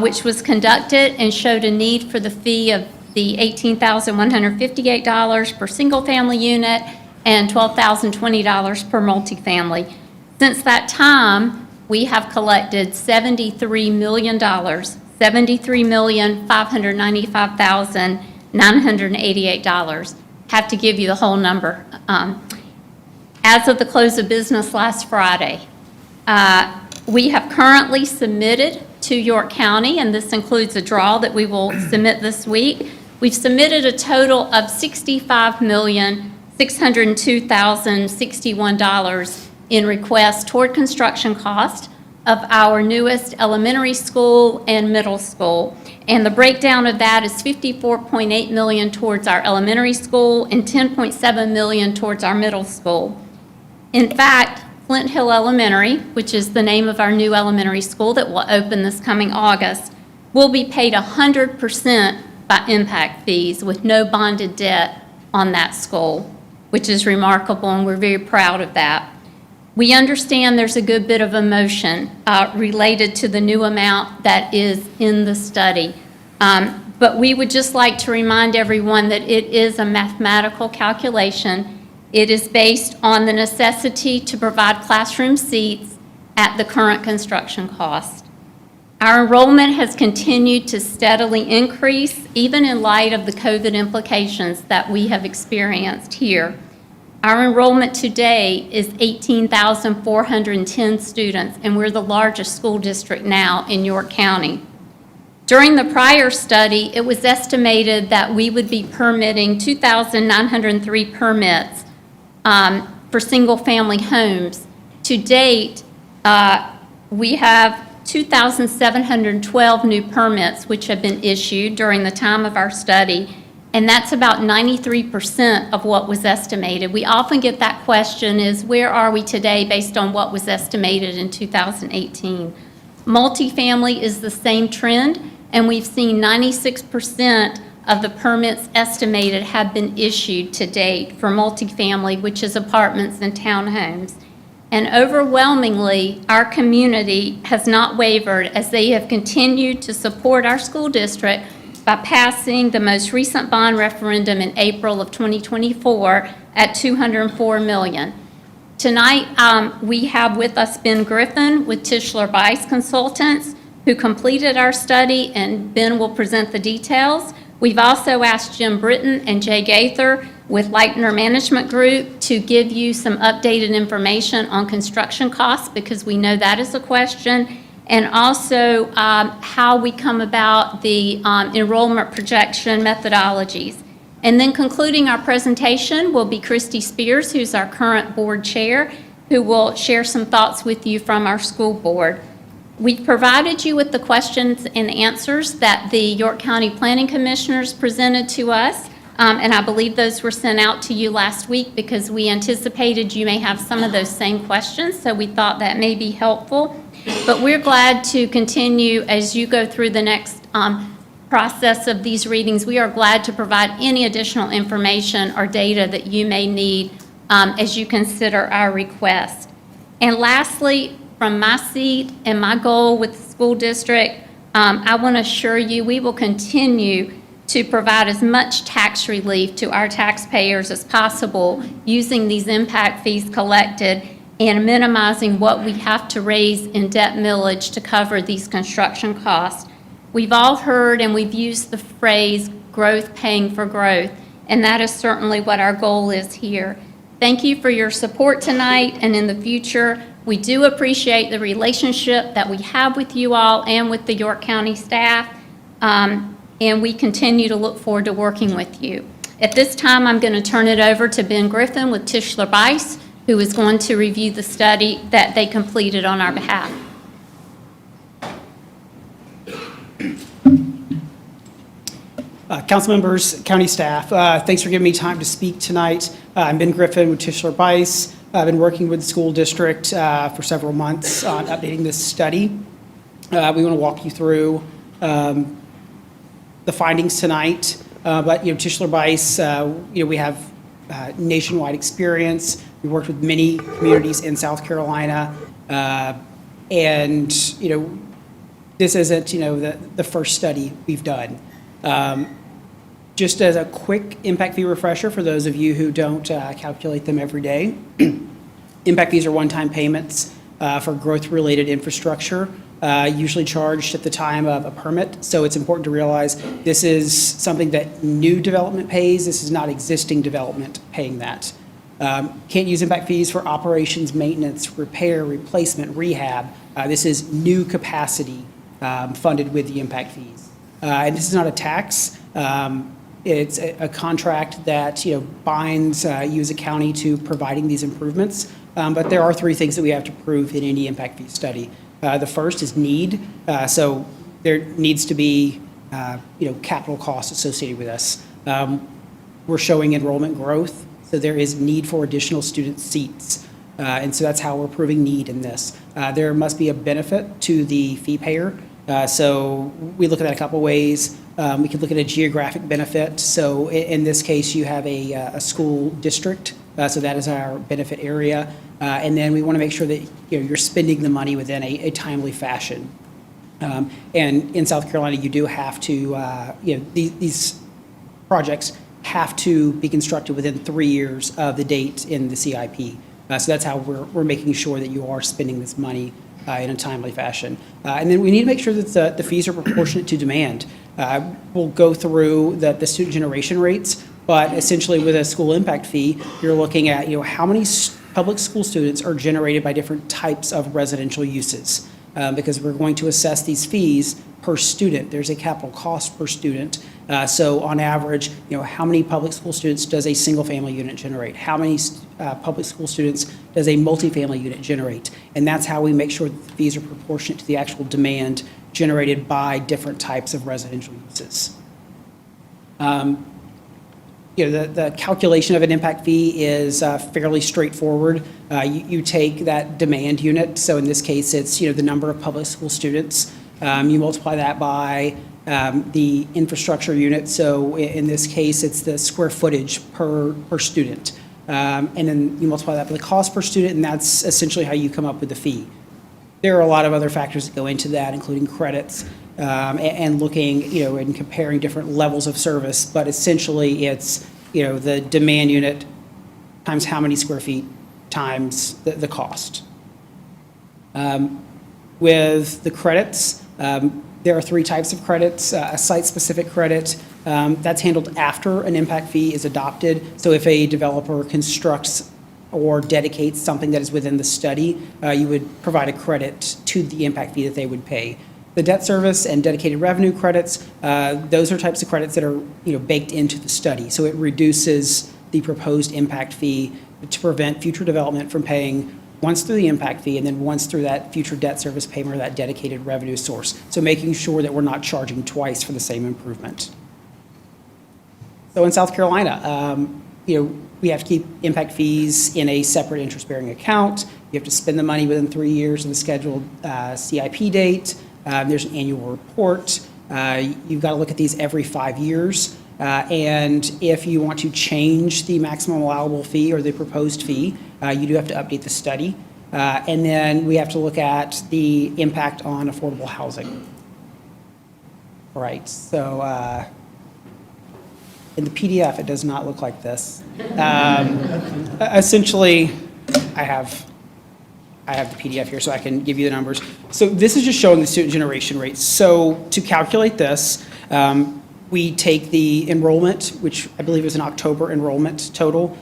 which was conducted and showed a need for the fee of the $18,158 per single-family unit and $12,020 per multifamily. Since that time, we have collected $73 million, $73,595,988. Have to give you the whole number. As of the close of business last Friday, we have currently submitted to York County, and this includes a draw that we will submit this week. We've submitted a total of $65,602,061 in requests toward construction cost of our newest elementary school and middle school. And the breakdown of that is $54.8 million towards our elementary school and $10.7 million towards our middle school. In fact, Flint Hill Elementary, which is the name of our new elementary school that will open this coming August, will be paid 100% by impact fees with no bonded debt on that school, which is remarkable, and we're very proud of that. We understand there's a good bit of emotion related to the new amount that is in the study, but we would just like to remind everyone that it is a mathematical calculation. It is based on the necessity to provide classroom seats at the current construction cost. Our enrollment has continued to steadily increase, even in light of the COVID implications that we have experienced here. Our enrollment today is 18,410 students, and we're the largest school district now in York County. During the prior study, it was estimated that we would be permitting 2,903 permits for single-family homes. To date, we have 2,712 new permits which have been issued during the time of our study, and that's about 93% of what was estimated. We often get that question is, where are we today based on what was estimated in 2018? Multifamily is the same trend, and we've seen 96% of the permits estimated have been issued to date for multifamily, which is apartments and townhomes. And overwhelmingly, our community has not wavered as they have continued to support our school district by passing the most recent bond referendum in April of 2024 at $204 million. Tonight, we have with us Ben Griffin with Tischler Bice Consultants, who completed our study, and Ben will present the details. We've also asked Jim Britton and Jay Gaither with Leitner Management Group to give you some updated information on construction costs, because we know that is a question, and also how we come about the enrollment projection methodologies. And then concluding our presentation will be Christy Spears, who's our current board chair, who will share some thoughts with you from our school board. We've provided you with the questions and answers that the York County Planning Commissioners presented to us, and I believe those were sent out to you last week because we anticipated you may have some of those same questions, so we thought that may be helpful. But we're glad to continue as you go through the next process of these readings. We are glad to provide any additional information or data that you may need as you consider our request. And lastly, from my seat and my goal with the school district, I want to assure you, we will continue to provide as much tax relief to our taxpayers as possible using these impact fees collected and minimizing what we have to raise in debt millage to cover these construction costs. We've all heard and we've used the phrase growth paying for growth, and that is certainly what our goal is here. Thank you for your support tonight and in the future. We do appreciate the relationship that we have with you all and with the York County staff, and we continue to look forward to working with you. At this time, I'm going to turn it over to Ben Griffin with Tischler Bice, who is going to review the study that they completed on our behalf. Council members, county staff, thanks for giving me time to speak tonight. I'm Ben Griffin with Tischler Bice. I've been working with the school district for several months on updating this study. We want to walk you through the findings tonight, but Tischler Bice, we have nationwide experience. We worked with many communities in South Carolina, and this isn't the first study we've done. Just as a quick impact fee refresher for those of you who don't calculate them every day, impact fees are one-time payments for growth-related infrastructure, usually charged at the time of a permit. So it's important to realize this is something that new development pays. This is not existing development paying that. Can't use impact fees for operations, maintenance, repair, replacement, rehab. This is new capacity funded with the impact fees. And this is not a tax. It's a contract that binds you as a county to providing these improvements. But there are three things that we have to prove in any impact fee study. The first is need. So there needs to be capital costs associated with this. We're showing enrollment growth, so there is need for additional student seats. And so that's how we're proving need in this. There must be a benefit to the fee payer. So we look at that a couple ways. We could look at a geographic benefit. So in this case, you have a school district. So that is our benefit area. And then we want to make sure that you're spending the money within a timely fashion. And in South Carolina, you do have to, these projects have to be constructed within 3 years of the date in the CIP. So that's how we're making sure that you are spending this money in a timely fashion. And then we need to make sure that the fees are proportionate to demand. We'll go through the student generation rates, but essentially with a school impact fee, you're looking at how many public school students are generated by different types of residential uses. Because we're going to assess these fees per student. There's a capital cost per student. So on average, how many public school students does a single family unit generate? How many public school students does a multifamily unit generate? And that's how we make sure that the fees are proportionate to the actual demand generated by different types of residential uses. The calculation of an impact fee is fairly straightforward. You take that demand unit, so in this case, it's the number of public school students. You multiply that by the infrastructure unit, so in this case, it's the square footage per student. And then you multiply that by the cost per student, and that's essentially how you come up with the fee. There are a lot of other factors that go into that, including credits, and looking, and comparing different levels of service, but essentially it's, the demand unit times how many square feet times the cost. With the credits, there are three types of credits. A site-specific credit, that's handled after an impact fee is adopted. So if a developer constructs or dedicates something that is within the study, you would provide a credit to the impact fee that they would pay. The debt service and dedicated revenue credits, those are types of credits that are baked into the study. So it reduces the proposed impact fee to prevent future development from paying once through the impact fee and then once through that future debt service payment or that dedicated revenue source. So making sure that we're not charging twice for the same improvement. So in South Carolina, we have to keep impact fees in a separate interest-bearing account. You have to spend the money within 3 years of the scheduled CIP date. There's an annual report. You've got to look at these every 5 years. And if you want to change the maximum allowable fee or the proposed fee, you do have to update the study. And then we have to look at the impact on affordable housing. Right, so in the PDF, it does not look like this. Essentially, I have the PDF here, so I can give you the numbers. So this is just showing the student generation rates. So to calculate this, we take the enrollment, which I believe is an October enrollment total,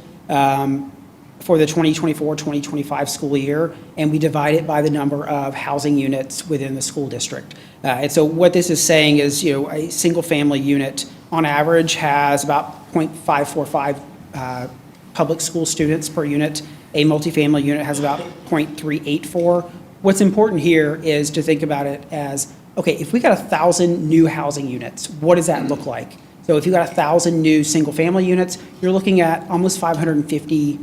for the 2024-2025 school year, and we divide it by the number of housing units within the school district. And so what this is saying is, a single-family unit on average has about 0.545 public school students per unit. A multifamily unit has about 0.384. What's important here is to think about it as, okay, if we got 1,000 new housing units, what does that look like? So if you got 1,000 new single-family units, you're looking at almost 550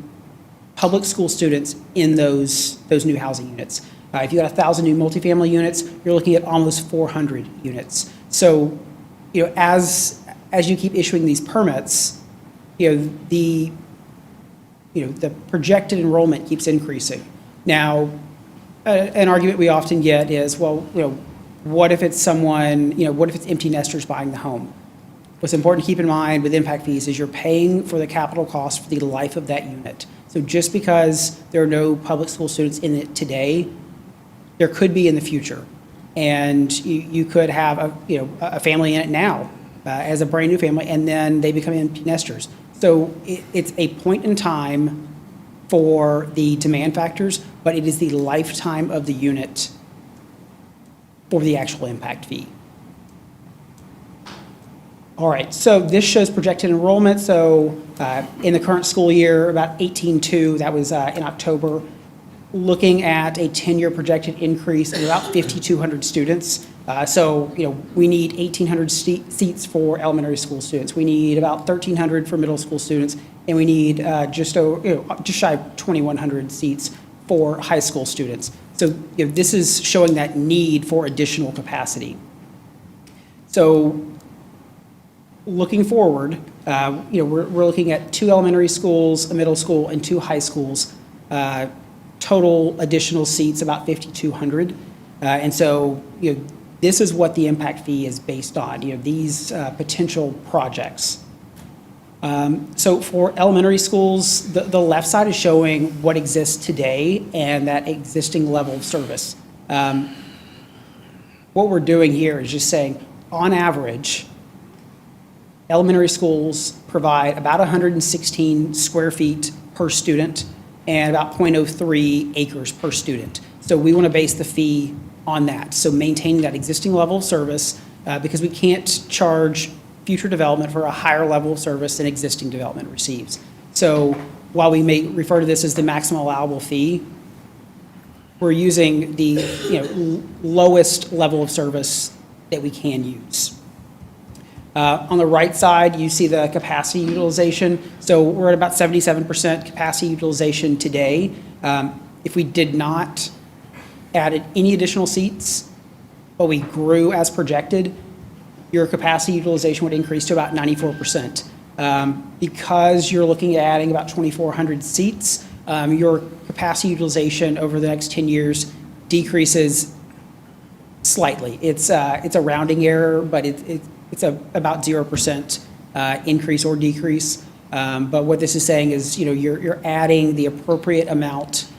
public school students in those new housing units. If you got 1,000 new multifamily units, you're looking at almost 400 units. So, as you keep issuing these permits, the projected enrollment keeps increasing. Now, an argument we often get is, well, what if it's someone, what if it's empty nesters buying the home? What's important to keep in mind with impact fees is you're paying for the capital cost for the life of that unit. So just because there are no public school students in it today, there could be in the future. And you could have a family in it now as a brand new family, and then they become empty nesters. So it's a point in time for the demand factors, but it is the lifetime of the unit for the actual impact fee. All right, so this shows projected enrollment. So in the current school year, about 18.2, that was in October, looking at a 10-year projected increase of about 5,200 students. So, we need 1,800 seats for elementary school students. We need about 1,300 for middle school students, and we need just shy of 2,100 seats for high school students. So, this is showing that need for additional capacity. So, looking forward, we're looking at 2 elementary schools, a middle school, and 2 high schools. Total additional seats about 5,200, and so this is what the impact fee is based on. These potential projects. So for elementary schools, the left side is showing what exists today and that existing level of service. What we're doing here is just saying, on average, elementary schools provide about 116 square feet per student and about 0.03 acres per student. So we want to base the fee on that. So maintaining that existing level of service, because we can't charge future development for a higher level of service than existing development receives. So while we may refer to this as the maximum allowable fee, we're using the lowest level of service that we can use. On the right side, you see the capacity utilization. So we're at about 77% capacity utilization today. If we did not add any additional seats, but we grew as projected, your capacity utilization would increase to about 94%. Because you're looking at adding about 2,400 seats, your capacity utilization over the next 10 years decreases slightly. It's a rounding error, but it's about 0% increase or decrease. But what this is saying is, you're adding the appropriate amount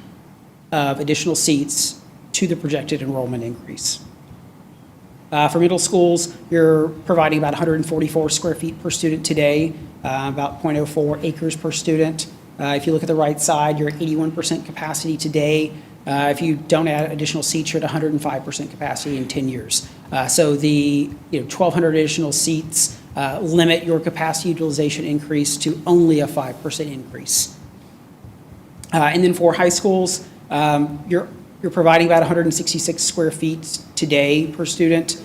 of additional seats to the projected enrollment increase. For middle schools, you're providing about 144 square feet per student today, about 0.04 acres per student. If you look at the right side, you're at 81% capacity today. If you don't add additional seats, you're at 105% capacity in 10 years. So the 1,200 additional seats limit your capacity utilization increase to only a 5% increase. And then for high schools, you're providing about 166 square feet today per student.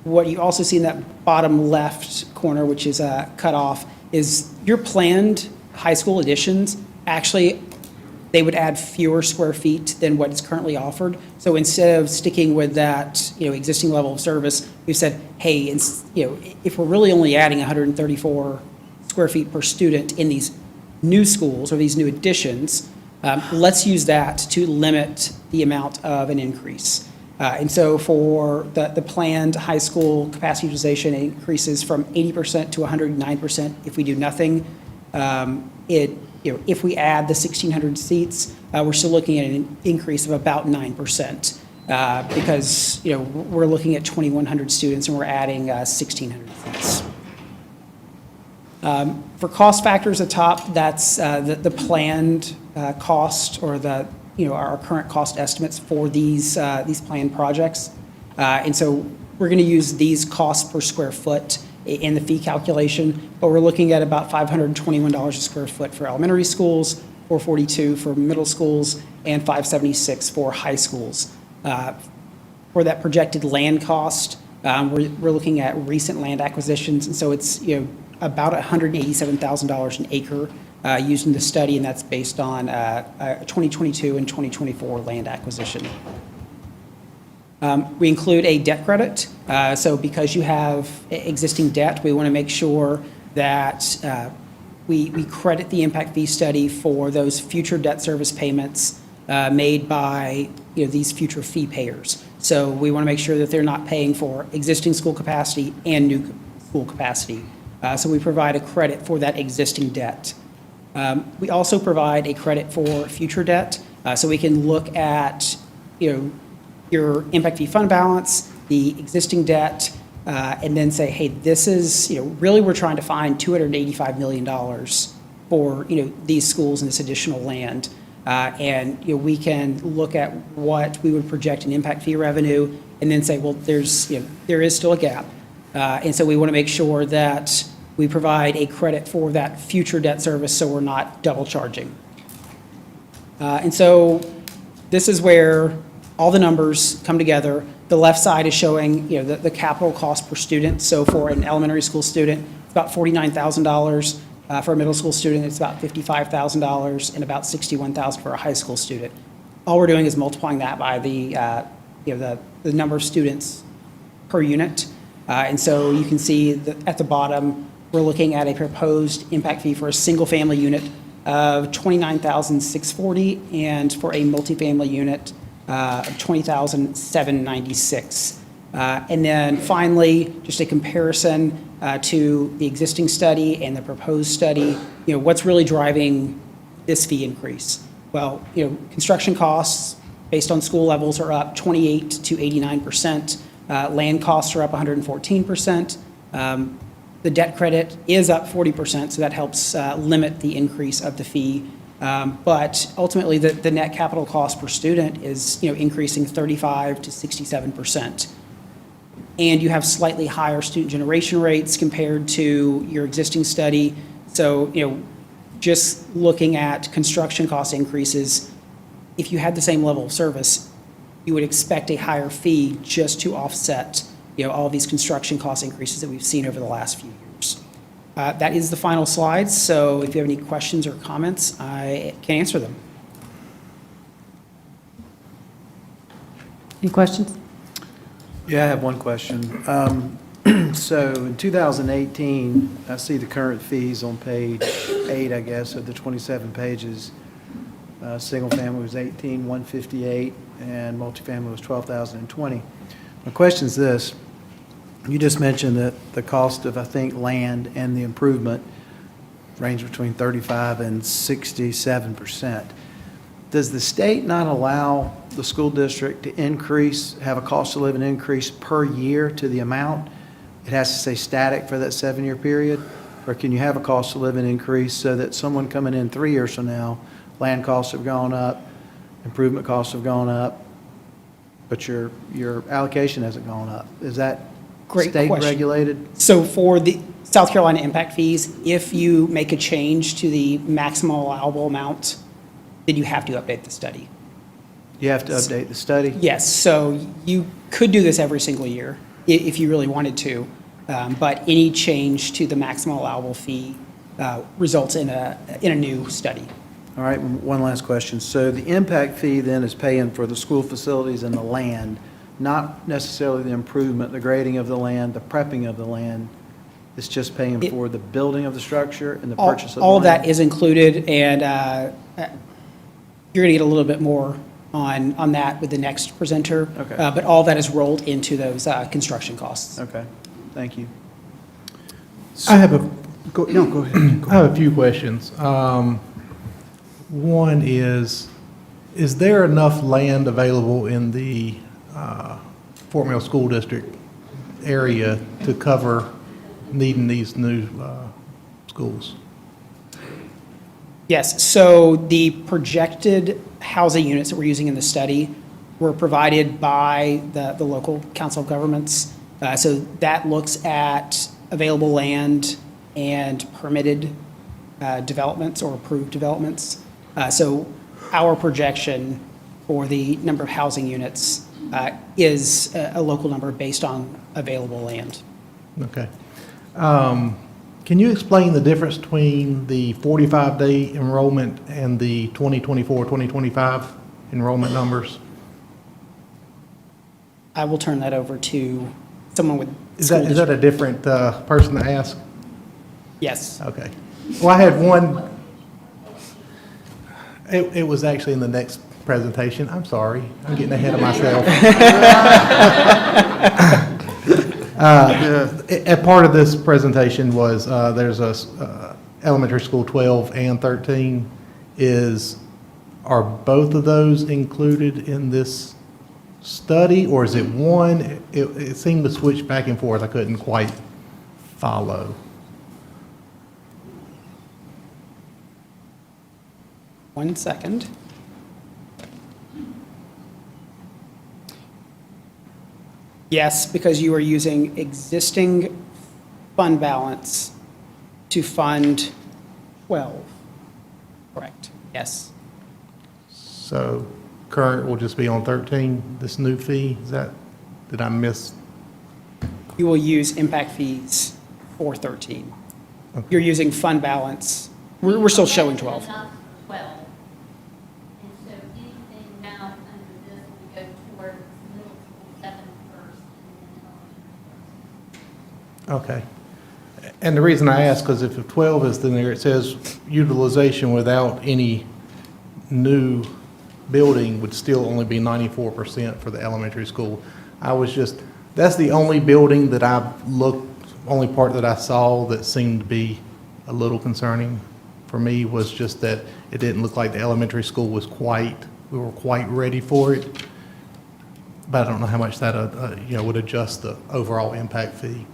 What you also see in that bottom left corner, which is cut off, is your planned high school additions. Actually, they would add fewer square feet than what is currently offered. So instead of sticking with that, existing level of service, we've said, hey, if we're really only adding 134 square feet per student in these new schools or these new additions, let's use that to limit the amount of an increase. And so for the planned high school capacity utilization, it increases from 80% to 109% if we do nothing. If we add the 1,600 seats, we're still looking at an increase of about 9%, because, we're looking at 2,100 students and we're adding 1,600 seats. For cost factors at top, that's the planned cost, or our current cost estimates for these planned projects. And so we're going to use these costs per square foot in the fee calculation, but we're looking at about $521 a square foot for elementary schools, $442 for middle schools, and $576 for high schools. For that projected land cost, we're looking at recent land acquisitions, and so it's about $187,000 an acre used in the study, and that's based on 2022 and 2024 land acquisition. We include a debt credit. So because you have existing debt, we want to make sure that we credit the impact fee study for those future debt service payments made by these future fee payers. So we want to make sure that they're not paying for existing school capacity and new school capacity. So we provide a credit for that existing debt. We also provide a credit for future debt. So we can look at your impact fee fund balance, the existing debt, and then say, hey, this is, really we're trying to find $285 million for, these schools and this additional land. And, we can look at what we would project in impact fee revenue and then say, well, there is still a gap. And so we want to make sure that we provide a credit for that future debt service so we're not double charging. And so this is where all the numbers come together. The left side is showing, the capital cost per student. So for an elementary school student, it's about $49,000. For a middle school student, it's about $55,000, and about $61,000 for a high school student. All we're doing is multiplying that by the number of students per unit. And so you can see that at the bottom, we're looking at a proposed impact fee for a single-family unit of $29,640, and for a multifamily unit of $20,796. And then finally, just a comparison to the existing study and the proposed study. What's really driving this fee increase? Well, construction costs based on school levels are up 28 to 89%. Land costs are up 114%. The debt credit is up 40%, so that helps limit the increase of the fee. But ultimately, the net capital cost per student is increasing 35 to 67%. And you have slightly higher student generation rates compared to your existing study. So, just looking at construction cost increases, if you had the same level of service, you would expect a higher fee just to offset all these construction cost increases that we've seen over the last few years. That is the final slide, so if you have any questions or comments, I can answer them. Any questions? Yeah, I have one question. So in 2018, I see the current fees on page 8, I guess, of the 27 pages. Single family was $18,158, and multifamily was $12,020. My question is this: you just mentioned that the cost of, I think, land and the improvement range between 35 and 67%. Does the state not allow the school district to have a cost of living increase per year to the amount? It has to stay static for that 7-year period? Or can you have a cost of living increase so that someone coming in 3 years from now, land costs have gone up, improvement costs have gone up, but your allocation hasn't gone up? Is that Great state question. regulated? So for the South Carolina impact fees, if you make a change to the maximum allowable amount, then you have to update the study. You have to update the study? Yes, so you could do this every single year if you really wanted to, but any change to the maximum allowable fee results in a new study. All right, one last question. So the impact fee then is paying for the school facilities and the land, not necessarily the improvement, the grading of the land, the prepping of the land. It's just paying for the building of the structure and the purchase of the land? All of that is included, and you're going to get a little bit more on that with the next presenter. Okay. But all that is rolled into those construction costs. Okay, thank you. I have Go ahead. I have a few questions. One is there enough land available in the Fort Mill School District area to cover needing these new schools? Yes, so the projected housing units that we're using in the study were provided by the local council of governments. So that looks at available land and permitted developments or approved developments. So our projection for the number of housing units is a local number based on available land. Okay. Can you explain the difference between the 45-day enrollment and the 2024, 2025 enrollment numbers? I will turn that over to someone with. Is that a different person to ask? Yes. Okay. Well, I had one. It was actually in the next presentation. I'm sorry. I'm getting ahead of myself. A part of this presentation was there's a elementary school 12 and 13. Are both of those included in this study, or is it one? It seemed to switch back and forth. I couldn't quite follow. One second. Yes, because you are using existing fund balance to fund 12. Correct, yes. So current will just be on 13, this new fee? Did I miss? You will use impact fees for 13. You're using fund balance. We're still showing 12. Enough 12. And so anything now under this will go towards middle school 7 first and then elementary first. Okay. And the reason I ask, because if 12 is in there, it says utilization without any new building would still only be 94% for the elementary school. That's the only building that only part that I saw that seemed to be a little concerning for me was just that it didn't look like the elementary school we were quite ready for it. But I don't know how much that, would adjust the overall impact fee.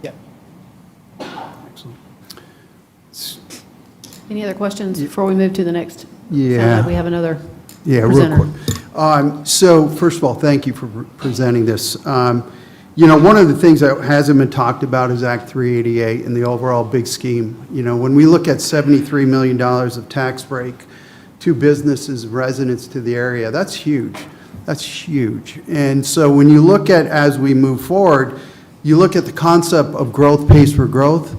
Yep. Any other questions before we move to the next? Yeah. Sounds like we have another Yeah, presenter. real quick. So first of all, thank you for presenting this. One of the things that hasn't been talked about is Act 388 and the overall big scheme. When we look at $73 million of tax break to businesses, residents to the area, that's huge. That's huge. And so when you look at, as we move forward, you look at the concept of growth pays for growth.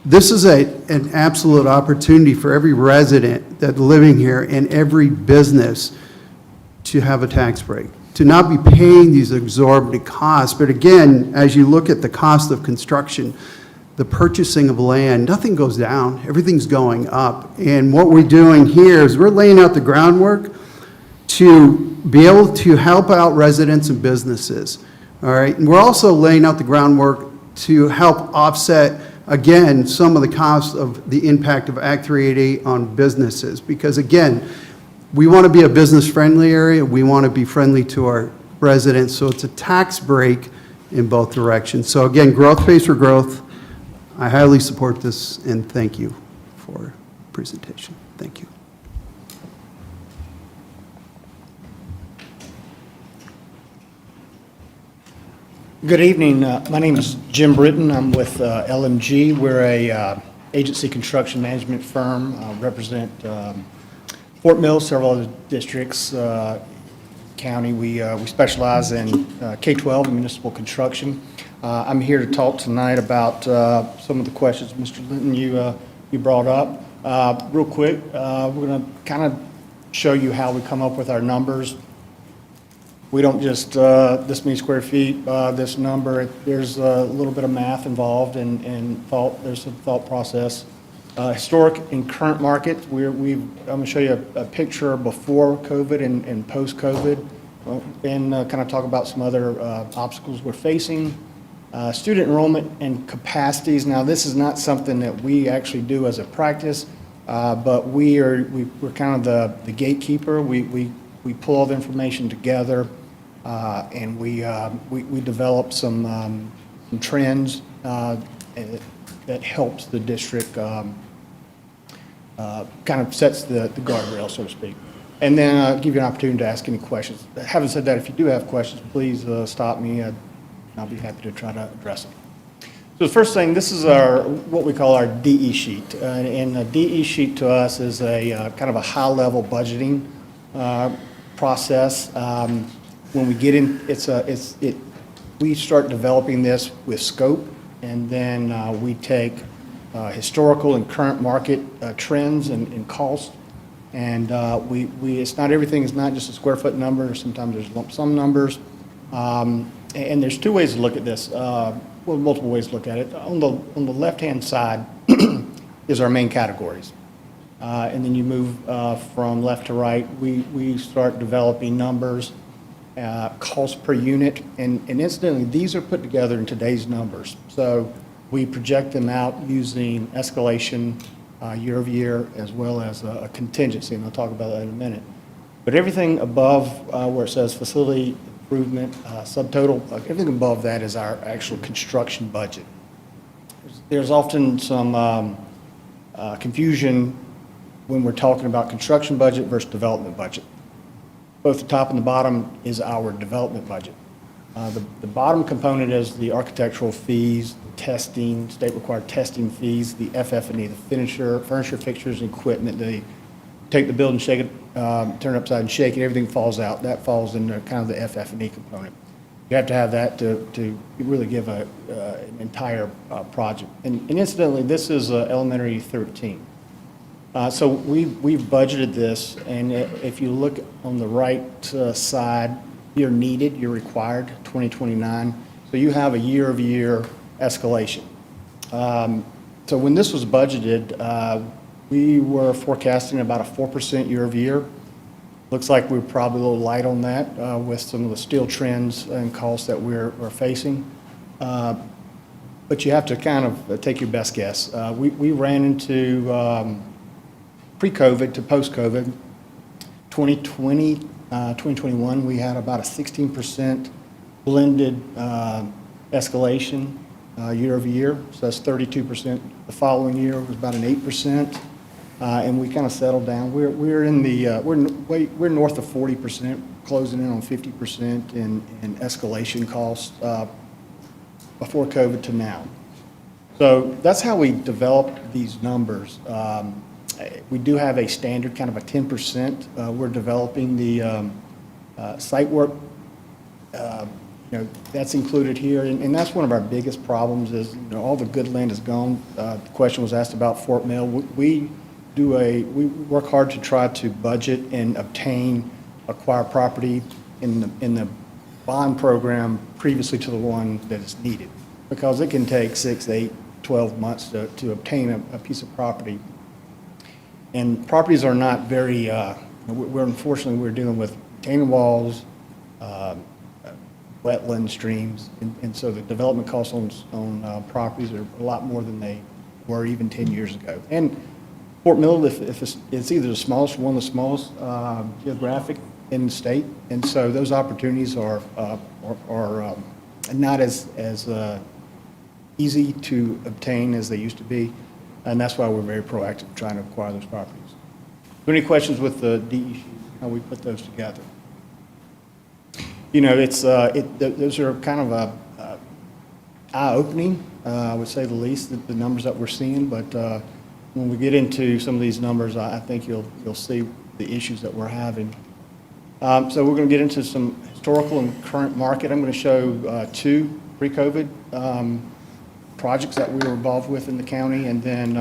This is an absolute opportunity for every resident that's living here and every business to have a tax break, to not be paying these exorbitant costs. But again, as you look at the cost of construction, the purchasing of land, nothing goes down, everything's going up. And what we're doing here is we're laying out the groundwork to be able to help out residents and businesses, all right? And we're also laying out the groundwork to help offset, again, some of the costs of the impact of Act 388 on businesses. Because again, we want to be a business-friendly area. We want to be friendly to our residents. So it's a tax break in both directions. So again, growth pays for growth. I highly support this, and thank you for the presentation. Thank you. Good evening. My name is Jim Britton. I'm with LMG. We're a agency construction management firm. Represent Fort Mill, several other districts, county. We specialize in K-12 and municipal construction. I'm here to talk tonight about some of the questions, Mr. Linton, you brought up. Real quick, we're going to kind of show you how we come up with our numbers. We don't just, this many square feet, this number. There's a little bit of math involved and thought. There's some thought process Historic and current market, I'm going to show you a picture before COVID and post-COVID, and kind of talk about some other obstacles we're facing. Student enrollment and capacities. Now, this is not something that we actually do as a practice, but we're kind of the gatekeeper. We pull all the information together, and we develop some trends that helps the district, kind of sets the guardrail, so to speak. And then give you an opportunity to ask any questions. Having said that, if you do have questions, please stop me. I'll be happy to try to address them. So the first thing, this is what we call our DE sheet. And the DE sheet to us is a kind of a high-level budgeting process. When we get in, we start developing this with scope, and then we take historical and current market trends and costs. And it's not everything is not just a square foot number. Sometimes there's lump sum numbers. And there's two ways to look at this. Well, multiple ways to look at it. On the left-hand side is our main categories. And then you move from left to right. We start developing numbers, cost per unit. And incidentally, these are put together in today's numbers. So we project them out using escalation year over year, as well as a contingency, and I'll talk about that in a minute. But everything above where it says facility improvement, subtotal, everything above that is our actual construction budget. There's often some confusion when we're talking about construction budget versus development budget. Both the top and the bottom is our development budget. The bottom component is the architectural fees, testing, state-required testing fees, the FF&E, the furniture, fixtures, and equipment. They take the building, shake it, turn it upside and shake it, everything falls out. That falls into kind of the FF&E component. You have to have that to really give an entire project. And incidentally, this is elementary 13. So we've budgeted this, and if you look on the right side, you're needed, you're required, 2029. So you have a year-over-year escalation. So when this was budgeted, we were forecasting about a 4% year-over-year. Looks like we're probably a little light on that with some of the steel trends and costs that we're facing. But you have to kind of take your best guess. We ran into pre-COVID to post-COVID, 2020, 2021, we had about a 16% blended escalation year over year. So that's 32%. The following year was about an 8%, and we kind of settled down. We're in the we're north of 40%, closing in on 50% in escalation costs before COVID to now. So that's how we developed these numbers. We do have a standard, kind of a 10%. We're developing the site work. That's included here, and that's one of our biggest problems is, all the good land is gone. The question was asked about Fort Mill. We work hard to try to budget and acquire property in the bond program previously to the one that is needed, because it can take 6, 8, 12 months to obtain a piece of property. And properties are not very, unfortunately, we're dealing with retaining walls, wetland streams, and so the development costs on properties are a lot more than they were even 10 years ago. And Fort Mill, if it's either the smallest, one of the smallest geographic in the state, and so those opportunities are not as easy to obtain as they used to be. And that's why we're very proactive trying to acquire those properties. Any questions with the DE sheet, how we put those together? Those are kind of eye-opening, I would say the least, the numbers that we're seeing. But when we get into some of these numbers, I think you'll see the issues that we're having. So we're going to get into some historical and current market. I'm going to show 2 pre-COVID projects that we were involved with in the county, and then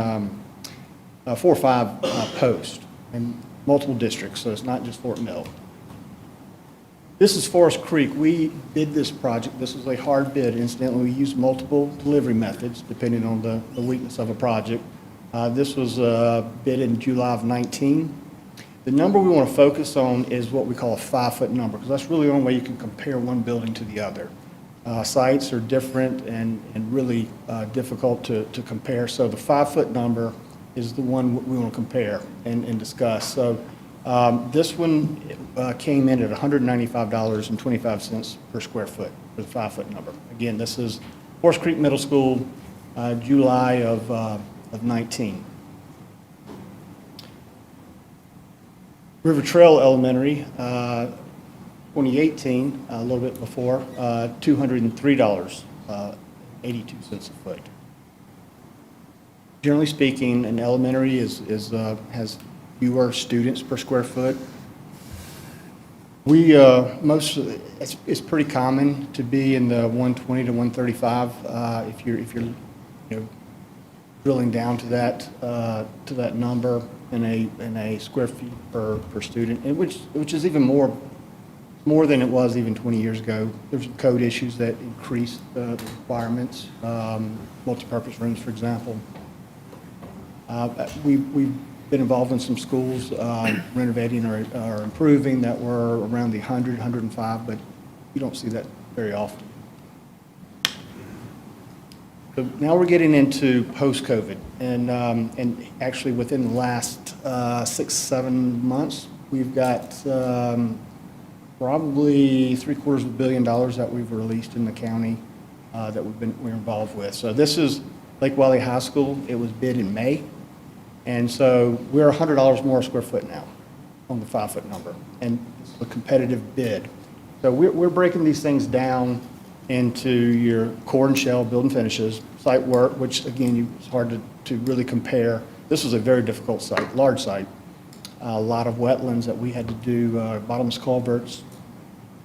4 or 5 post in multiple districts, so it's not just Fort Mill. This is Forest Creek. We bid this project. This was a hard bid. Incidentally, we used multiple delivery methods depending on the weakness of a project. This was bid in July of 19. The number we want to focus on is what we call a 5-foot number, because that's really the only way you can compare one building to the other. Sites are different and really difficult to compare, so the 5-foot number is the one we want to compare and discuss. So this one came in at $195.25 per square foot for the 5-foot number. Again, this is Horse Creek Middle School, July of 19. River Trail Elementary, 2018, a little bit before, $203.82 a foot. Generally speaking, an elementary has fewer students per square foot. It's pretty common to be in the 120 to 135 if you're drilling down to that number in a square feet per student, and which is even more than it was even 20 years ago. There's code issues that increased the requirements, multipurpose rooms, for example. We've been involved in some schools renovating or improving that were around the 100, 105, but you don't see that very often. So now we're getting into post-COVID, and actually within the last 6-7 months, we've got probably $750 million that we've released in the county that we're involved with. So this is Lake Wiley High School. It was bid in May, and so we're $100 more a square foot now on the 5-foot number, and it's a competitive bid. So we're breaking these things down into your core and shell building finishes, site work, which again, it's hard to really compare. This was a very difficult site, large site. A lot of wetlands that we had to do, bottomless culverts.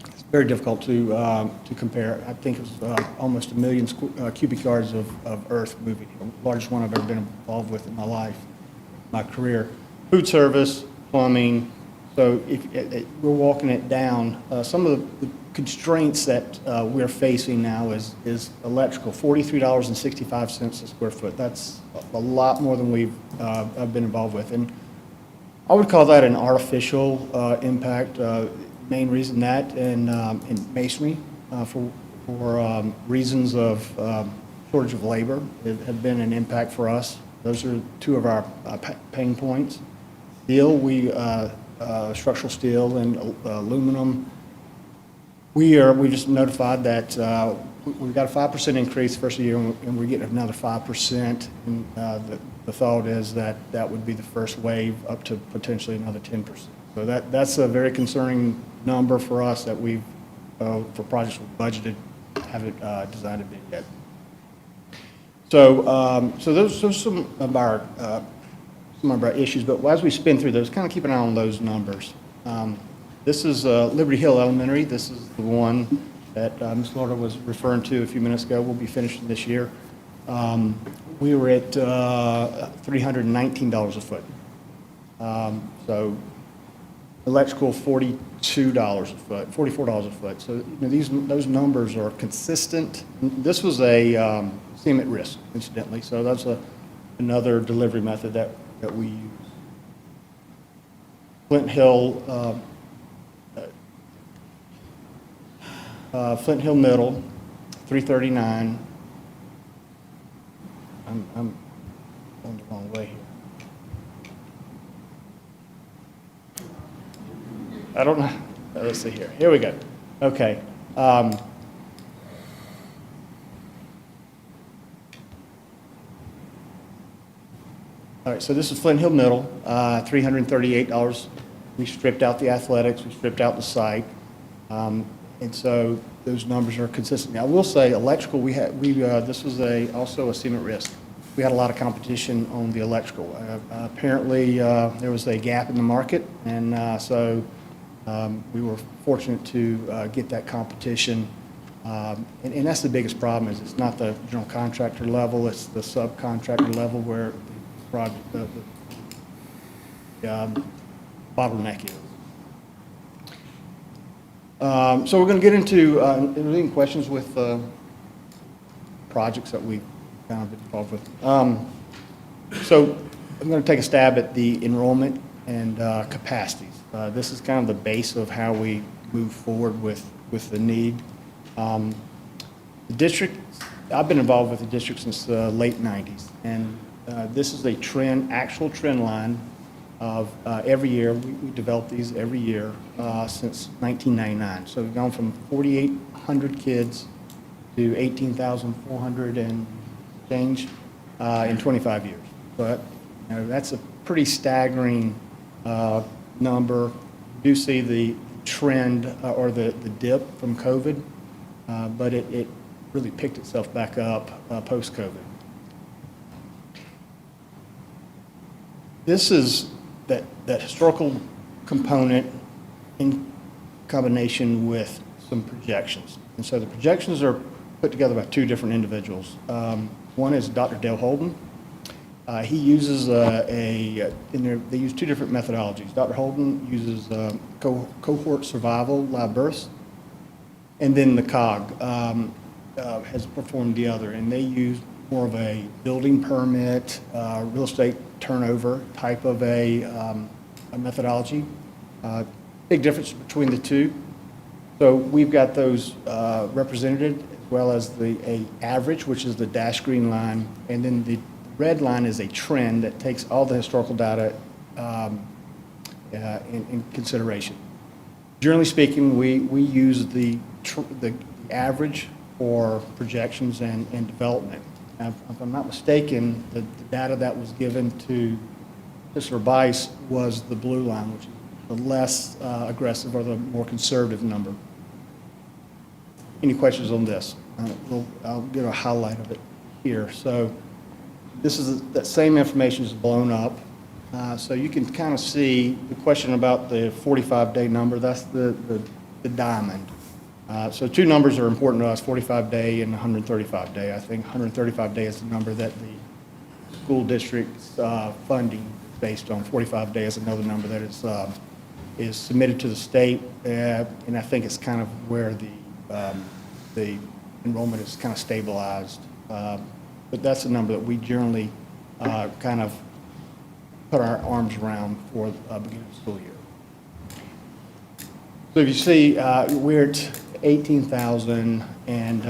It's very difficult to compare. I think it was almost 1 million cubic yards of earth moving, the largest one I've ever been involved with in my life, my career. Food service, plumbing. So if we're walking it down, some of the constraints that we're facing now is electrical, $43.65 a square foot. That's a lot more than I've been involved with. And I would call that an artificial impact. Main reason that in masonry for reasons of shortage of labor have been an impact for us. Those are two of our pain points. Steel, structural steel and aluminum. We just notified that we've got a 5% increase first year, and we're getting another 5%. And the thought is that would be the first wave up to potentially another 10%. So that's a very concerning number for us that we've, for projects we've budgeted, haven't designed a bid yet. So those are some of our issues, but as we spin through those, kind of keep an eye on those numbers. This is Liberty Hill Elementary. This is the one that Ms. Lauder was referring to a few minutes ago. We'll be finishing this year. We were at $319 a foot. So electrical, $42 a foot, $44 a foot. So those numbers are consistent. This was a cement risk, incidentally. So that's another delivery method that we use. Flint Hill Middle, $339. I'm going the wrong way here. I don't know. Let's see here. Here we go. Okay. All right, so this is Flint Hill Middle, $338. We stripped out the athletics, we stripped out the site, and so those numbers are consistent. Now, I will say electrical, this was also a cement risk. We had a lot of competition on the electrical. Apparently, there was a gap in the market, and so we were fortunate to get that competition. And that's the biggest problem, is it's not the general contractor level, it's the subcontractor level where the bottleneck is. So we're going to get into any questions with projects that we've kind of been involved with. So I'm going to take a stab at the enrollment and capacities. This is kind of the base of how we move forward with the need. The district, I've been involved with the district since the late 90s, and this is a trend, actual trend line of every year. We develop these every year since 1999. So we've gone from 4,800 kids to 18,400 and change in 25 years. But that's a pretty staggering number. You do see the trend or the dip from COVID, but it really picked itself back up post-COVID. This is that historical component in combination with some projections. And so the projections are put together by two different individuals. One is Dr. Dale Holden. He uses they use two different methodologies. Dr. Holden uses cohort survival, live births, and then the COG has performed the other, and they use more of a building permit, real estate turnover type of a methodology. Big difference between the two. So we've got those represented, as well as a average, which is the dash green line, and then the red line is a trend that takes all the historical data in consideration. Generally speaking, we use the average for projections and development. Now, if I'm not mistaken, the data that was given to Mr. Bice was the blue line, which is the less aggressive or the more conservative number. Any questions on this? I'll get a highlight of it here. So this is that same information is blown up. So you can kind of see the question about the 45-day number. That's the diamond. So two numbers are important to us, 45-day and 135-day. I think 135-day is the number that the school district's funding is based on. 45-day is another number that is submitted to the state, and I think it's kind of where the enrollment is kind of stabilized. But that's the number that we generally kind of put our arms around for the beginning of the school year. So if you see, we're at 18,000, and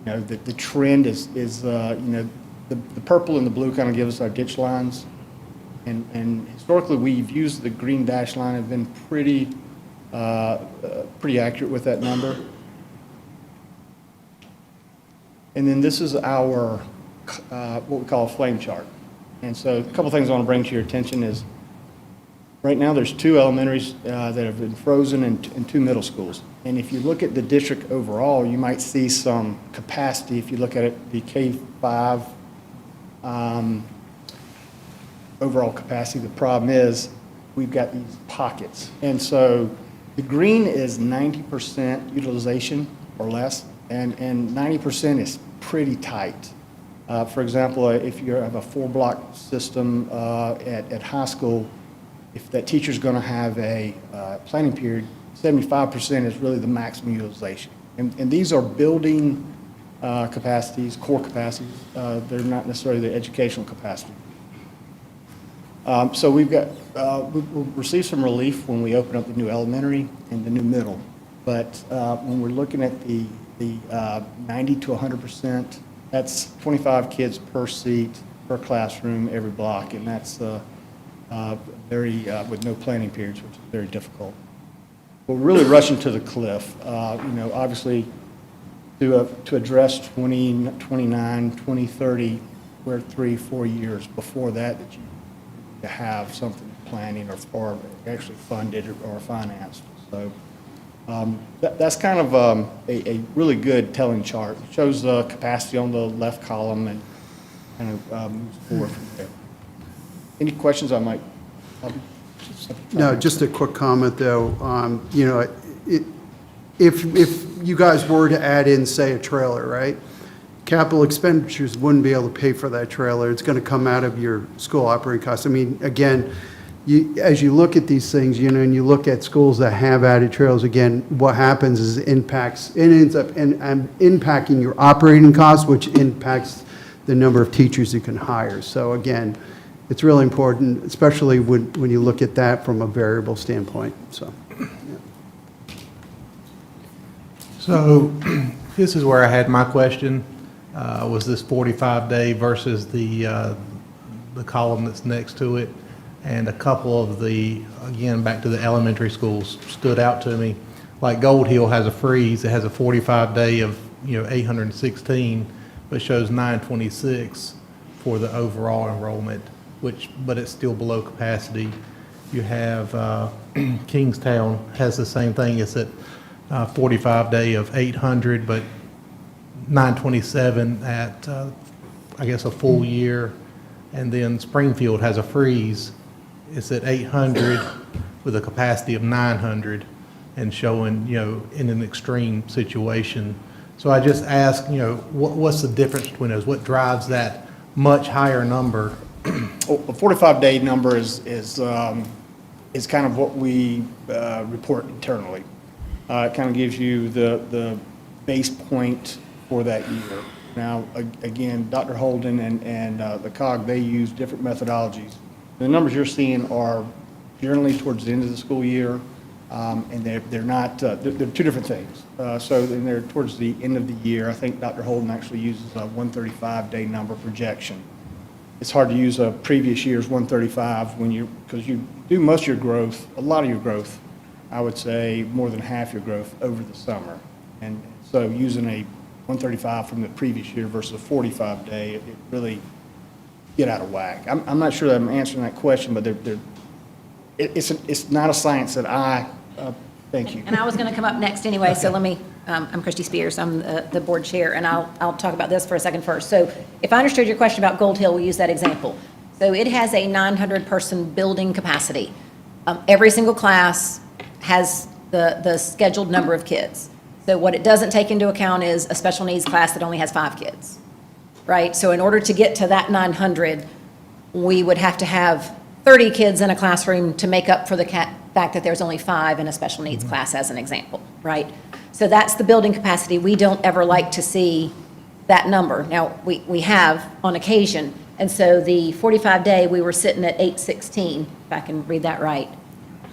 the trend is the purple and the blue kind of give us our ditch lines, and historically we've used the green dash line, have been pretty accurate with that number. And then this is our what we call a flame chart. And so a couple things I want to bring to your attention is right now there's two elementaries that have been frozen and two middle schools. And if you look at the district overall, you might see some capacity. If you look at it, the K-5 overall capacity, the problem is we've got these pockets. And so the green is 90% utilization or less, and 90% is pretty tight. For example, if you have a 4-block system at high school, if that teacher's going to have a planning period, 75% is really the maximum utilization. And these are building capacities, core capacities. They're not necessarily the educational capacity. So we'll receive some relief when we open up the new elementary and the new middle. But when we're looking at the 90 to 100%, that's 25 kids per seat, per classroom, every block, and that's very with no planning periods, which is very difficult. We're really rushing to the cliff. Obviously, to address 2029, 2030, we're 3-4 years before that you to have something planning or actually funded or financed. So that's kind of a really good telling chart. It shows the capacity on the left column and kind of moves forward from there. Any questions I might? No, just a quick comment, though. If you guys were to add in, say, a trailer, right? Capital expenditures wouldn't be able to pay for that trailer. It's going to come out of your school operating costs. I mean, again, as you look at these things, and you look at schools that have added trailers, again, what happens is it ends up impacting your operating costs, which impacts the number of teachers you can hire. So again, it's really important, especially when you look at that from a variable standpoint, so. So this is where I had my question, was this 45-day versus the column that's next to it? And a couple of again, back to the elementary schools stood out to me. Like Gold Hill has a freeze, it has a 45-day of, 816, but shows 926 for the overall enrollment, but it's still below capacity. You have Kingstown has the same thing, it's at 45-day of 800, but 927 at, I guess, a full year. And then Springfield has a freeze, it's at 800 with a capacity of 900 and showing, in an extreme situation. So I just ask, what's the difference between those? What drives that much higher number? Well, a 45-day number is kind of what we report internally. It kind of gives you the base point for that year. Now, again, Dr. Holden and the COG, they use different methodologies. The numbers you're seeing are generally towards the end of the school year, and they're not, they're two different things. So then they're towards the end of the year. I think Dr. Holden actually uses a 135-day number projection. It's hard to use a previous year's 135 because you do most of your growth, a lot of your growth, I would say more than half your growth over the summer. And so using a 135 from the previous year versus a 45-day, it really get out of whack. I'm not sure that I'm answering that question, but it's not a science that thank you. And I was going to come up next anyway, so let me, I'm Christy Spears, I'm the board chair, and I'll talk about this for a second first. So if I understood your question about Gold Hill, we'll use that example. So it has a 900-person building capacity. Every single class has the scheduled number of kids. So what it doesn't take into account is a special needs class that only has 5 kids, right? So in order to get to that 900, we would have to have 30 kids in a classroom to make up for the fact that there's only 5 in a special needs class, as an example, right? So that's the building capacity. We don't ever like to see that number. Now, we have on occasion, and so the 45-day, we were sitting at 816, if I can read that right.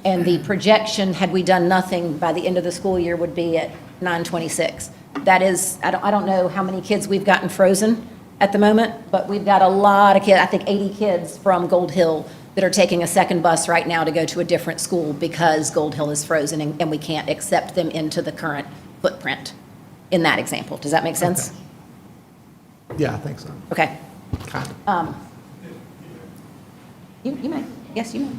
And the projection, had we done nothing by the end of the school year, would be at 926. That is, I don't know how many kids we've gotten frozen at the moment, but we've got a lot of kids, I think 80 kids from Gold Hill that are taking a second bus right now to go to a different school because Gold Hill is frozen and we can't accept them into the current footprint in that example. Does that make sense? Okay. Yeah, I think so. Okay. Kind of. You may. Yes, you may.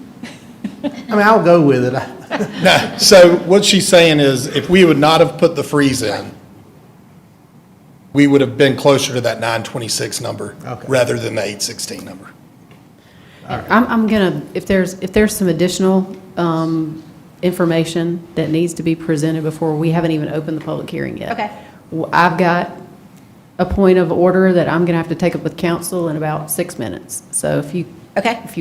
I mean, I'll go with it. No, so what she's saying is if we would not have put the freeze in, we would have been closer to that 926 number rather than the 816 number. I'm gonna, if there's some additional information that needs to be presented before, we haven't even opened the public hearing yet. Okay. I've got a point of order that I'm gonna have to take up with council in about 6 minutes. So if you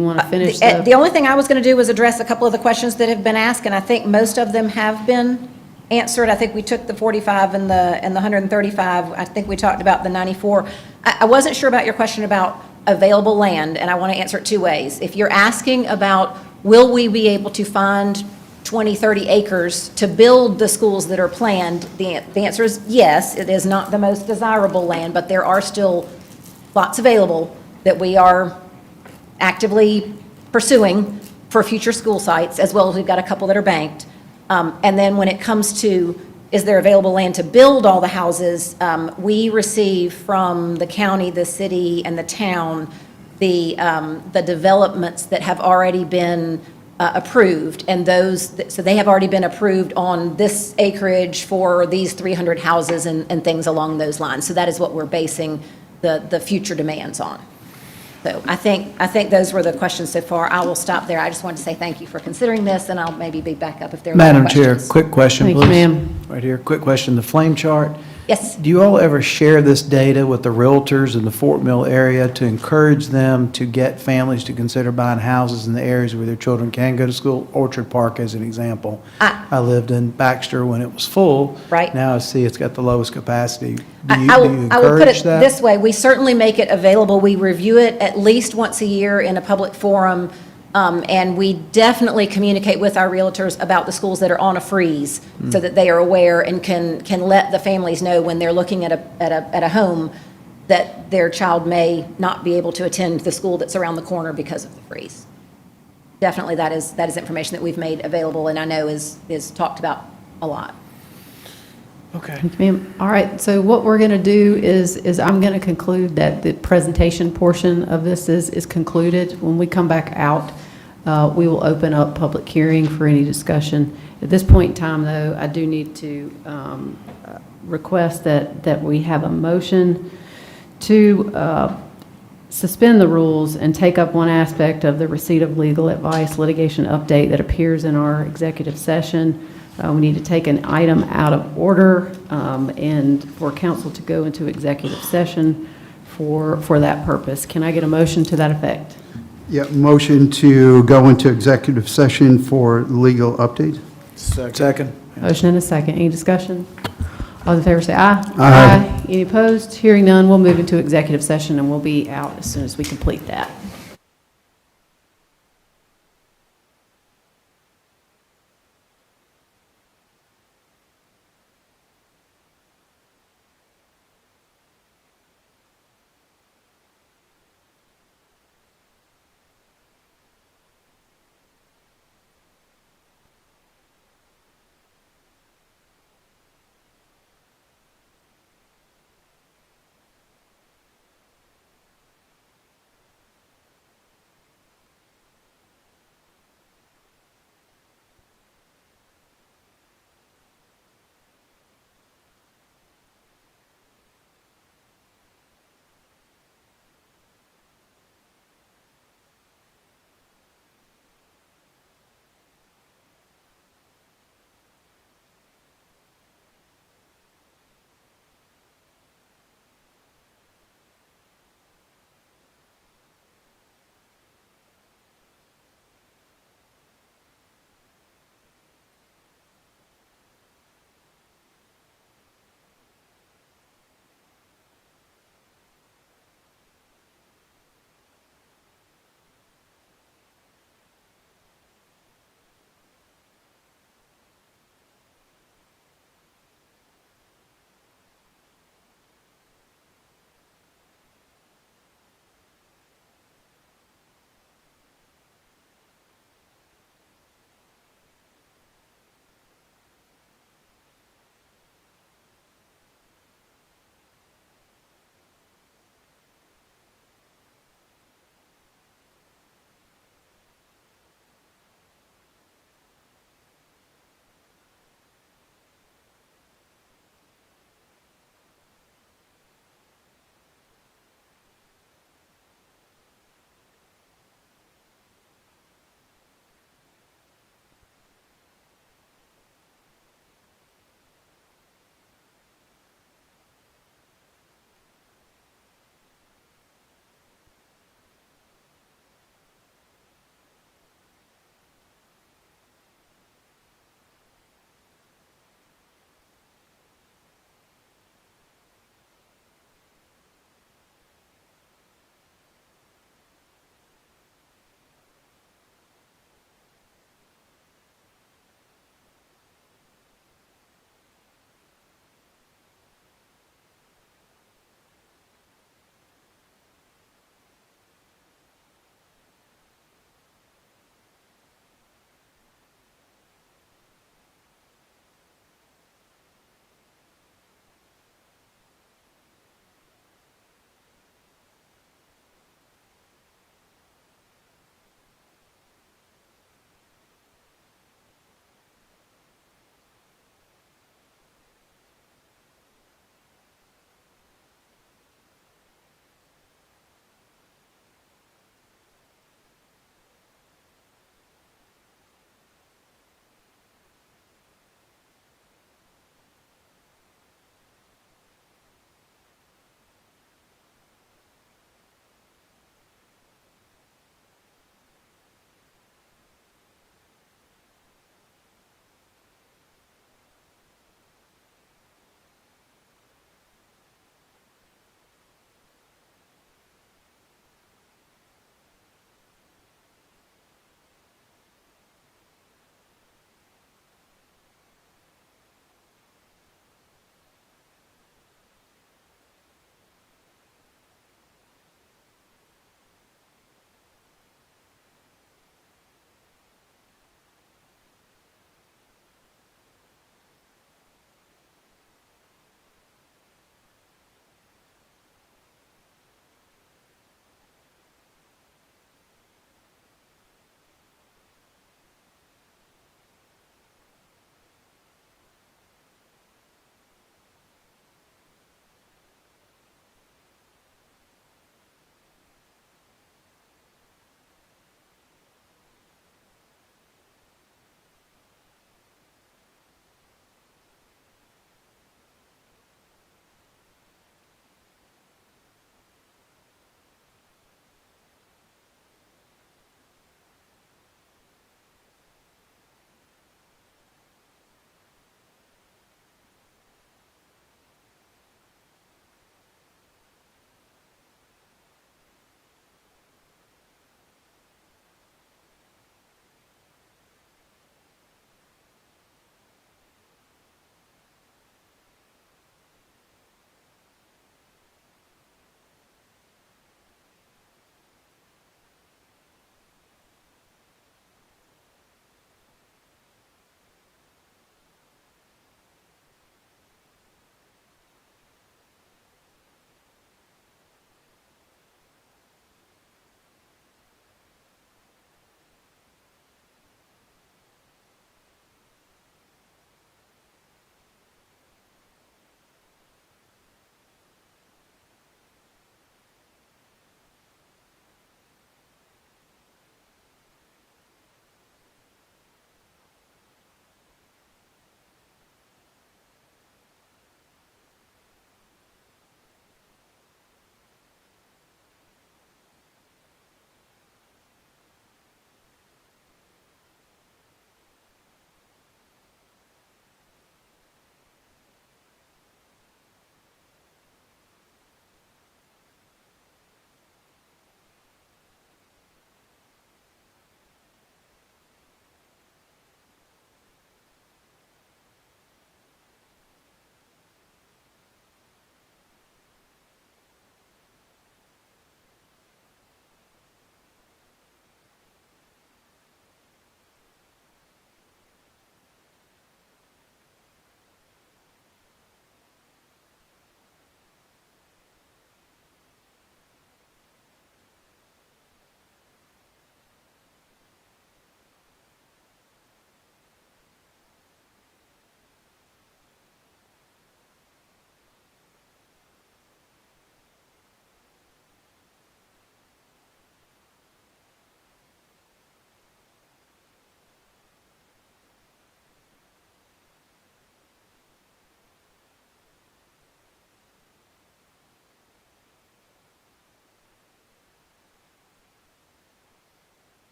want to finish The only thing I was going to do was address a couple of the questions that have been asked, and I think most of them have been answered. I think we took the 45 and the 135. I think we talked about the 94. I wasn't sure about your question about available land, and I want to answer it 2 ways. If you're asking about will we be able to find 20, 30 acres to build the schools that are planned, the answer is yes. It is not the most desirable land, but there are still lots available that we are actively pursuing for future school sites, as well as we've got a couple that are banked. And then when it comes to, is there available land to build all the houses, we receive from the county, the city, and the town, the developments that have already been approved, and so they have already been approved on this acreage for these 300 houses and things along those lines. So that is what we're basing the future demands on. So I think those were the questions so far. I will stop there. I just wanted to say thank you for considering this, and I'll maybe be back up if there are Madam questions. Chair, quick question, Thank please. you, ma'am. Right here, quick question. The flame chart, Yes. Do you all ever share this data with the realtors in the Fort Mill area to encourage them to get families to consider buying houses in the areas where their children can go to school? Orchard Park as an example. I lived in Baxter when it was full. Right. Now I see it's got the lowest capacity. Do I you will put encourage it that? this way, we certainly make it available. We review it at least once a year in a public forum, and we definitely communicate with our realtors about the schools that are on a freeze, so that they are aware and can let the families know when they're looking at a home that their child may not be able to attend the school that's around the corner because of the freeze. Definitely, that is information that we've made available, and I know is talked about a lot. Okay. Ma'am, all right, so what we're going to do is I'm going to conclude that the presentation portion of this is concluded. When we come back out, we will open up public hearing for any discussion. At this point in time, though, I do need to request that we have a motion to suspend the rules and take up one aspect of the receipt of legal advice litigation update that appears in our executive session. We need to take an item out of order and for council to go into executive session for that purpose. Can I get a motion to that effect? Yeah, motion to go into executive session for legal update. Second. Motion and a second. Any discussion? All in favor say aye. Aye. Any opposed? Hearing none, we'll move into executive session and we'll be out as soon as we complete that.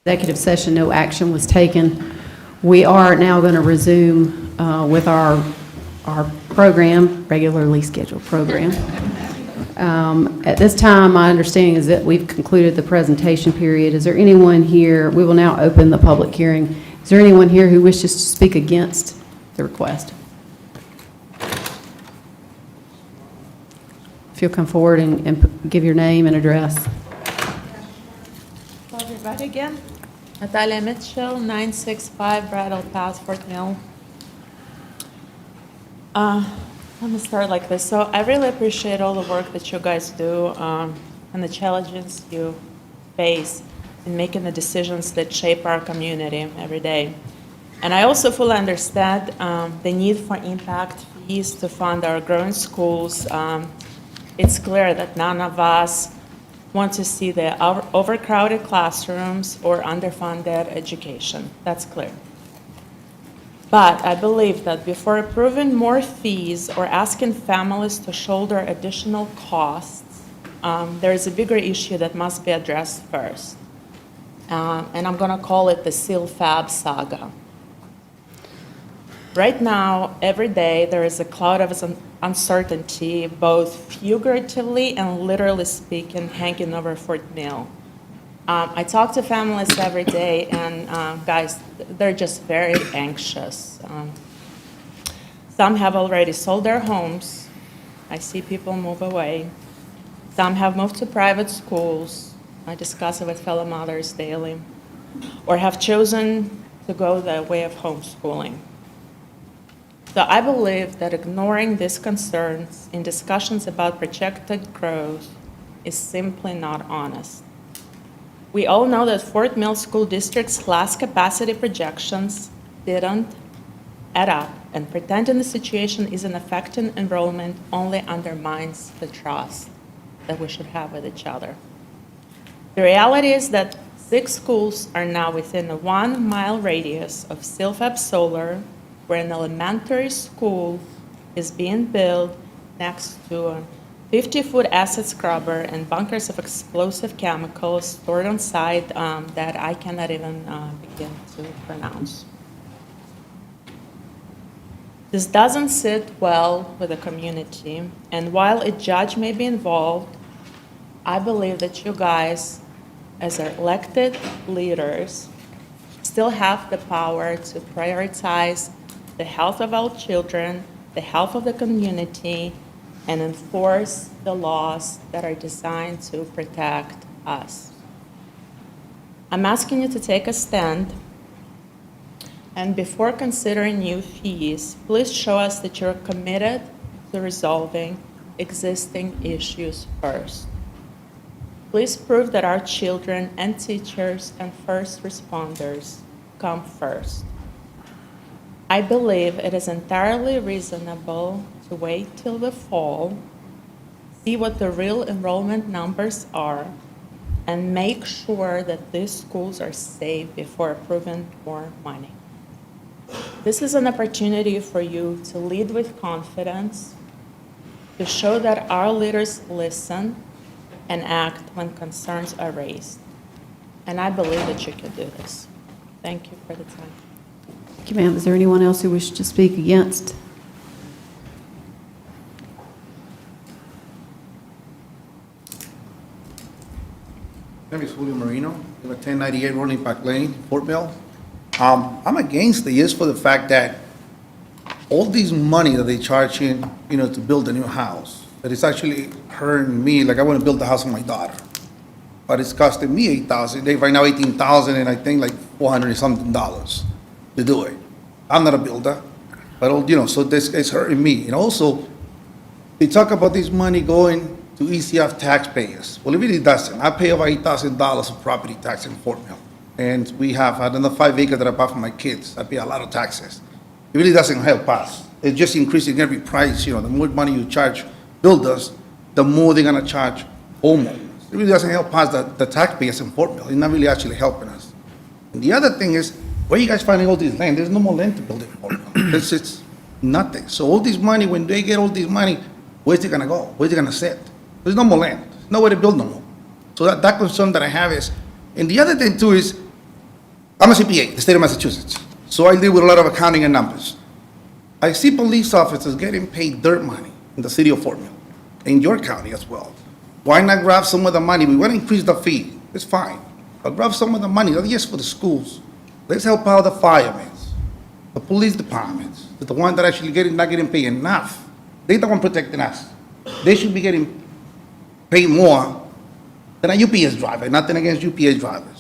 Executive session, no action was taken. We are now going to resume with our program, regularly scheduled program. At this time, my understanding is that we've concluded the presentation period. Is there anyone here? We will now open the public hearing. Is there anyone here who wishes to speak against the request? If you'll come forward and give your name and address. Hello, everybody again. Natalia Mitchell, 965 Brattle Path, Fort Mill. Let me start like this. So I really appreciate all the work that you guys do and the challenges you face in making the decisions that shape our community every day. And I also fully understand the need for impact fees to fund our growing schools. It's clear that none of us want to see the overcrowded classrooms or underfunded education. That's clear. But I believe that before approving more fees or asking families to shoulder additional costs, there is a bigger issue that must be addressed first. And I'm going to call it the CILFAB saga. Right now, every day, there is a cloud of uncertainty, both figuratively and literally speaking, hanging over Fort Mill. I talk to families every day, and guys, they're just very anxious. Some have already sold their homes. I see people move away. Some have moved to private schools. I discuss it with fellow mothers daily, or have chosen to go the way of homeschooling. So I believe that ignoring these concerns in discussions about projected growth is simply not honest. We all know that Fort Mill School District's last capacity projections didn't add up, and pretending the situation isn't affecting enrollment only undermines the trust that we should have with each other. The reality is that 6 schools are now within a 1-mile radius of CILFAB Solar, where an elementary school is being built next to a 50-foot acid scrubber and bunkers of explosive chemicals stored on site that I cannot even begin to pronounce. This doesn't sit well with the community, and while a judge may be involved, I believe that you guys, as our elected leaders, still have the power to prioritize the health of our children, the health of the community, and enforce the laws that are designed to protect us. I'm asking you to take a stand, and before considering new fees, please show us that you're committed to resolving existing issues first. Please prove that our children and teachers and first responders come first. I believe it is entirely reasonable to wait till the fall, see what the real enrollment numbers are, and make sure that these schools are safe before approving more money. This is an opportunity for you to lead with confidence, to show that our leaders listen and act when concerns are raised. And I believe that you can do this. Thank you for the time. Thank you, ma'am. Is there anyone else who wishes to speak against? My name is Julio Marino, I live at 1098 Rolling Park Lane, Fort Mill. I'm against this for the fact that all this money that they charge in, to build a new house, that it's actually hurting me, like I want to build the house for my daughter. But it's costing me $8,000, right now $18,000, and I think like $400 and something to do it. I'm not a builder, but so this is hurting me. And also, they talk about this money going to ECF taxpayers. Well, it really doesn't. I pay over $8,000 of property tax in Fort Mill. And we have another 5 acres that I bought for my kids. I pay a lot of taxes. It really doesn't help us. It's just increasing every price. The more money you charge builders, the more they're gonna charge homeowners. It really doesn't help us, the taxpayers in Fort Mill. It's not really actually helping us. And the other thing is, where are you guys finding all this land? There's no more land to build in Fort Mill. It's nothing. So all this money, when they get all this money, where's it gonna go? Where's it gonna sit? There's no more land. There's nowhere to build no more. So that concern that I have is, and the other thing too is, I'm a CPA, the state of Massachusetts, so I deal with a lot of accounting and numbers. I see police officers getting paid dirt money in the city of Fort Mill, in your county as well. Why not grab some of the money? We want to increase the fee, it's fine, but grab some of the money, not just for the schools. Let's help out the firemen, the police departments, the one that actually not getting paid enough. They're the one protecting us. They should be getting paid more than a UPS driver, nothing against UPS drivers.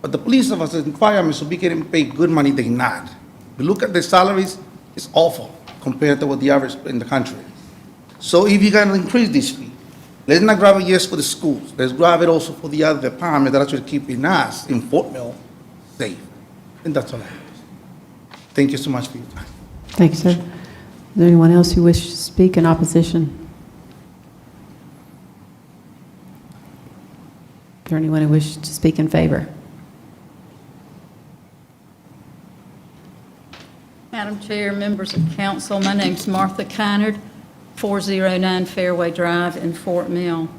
But the police officers and firemen should be getting paid good money, they're not. We look at their salaries, it's awful compared to what the average in the country. So if you're gonna increase this fee, let's not grab it just for the schools, let's grab it also for the other departments that are actually keeping us in Fort Mill safe. And that's all I have. Thank you so much for your time. Thank you, sir. Is there anyone else who wishes to speak in opposition? Is there anyone who wishes to speak in favor? Madam Chair, members of council, my name's Martha Kynard, 409 Fairway Drive in Fort Mill.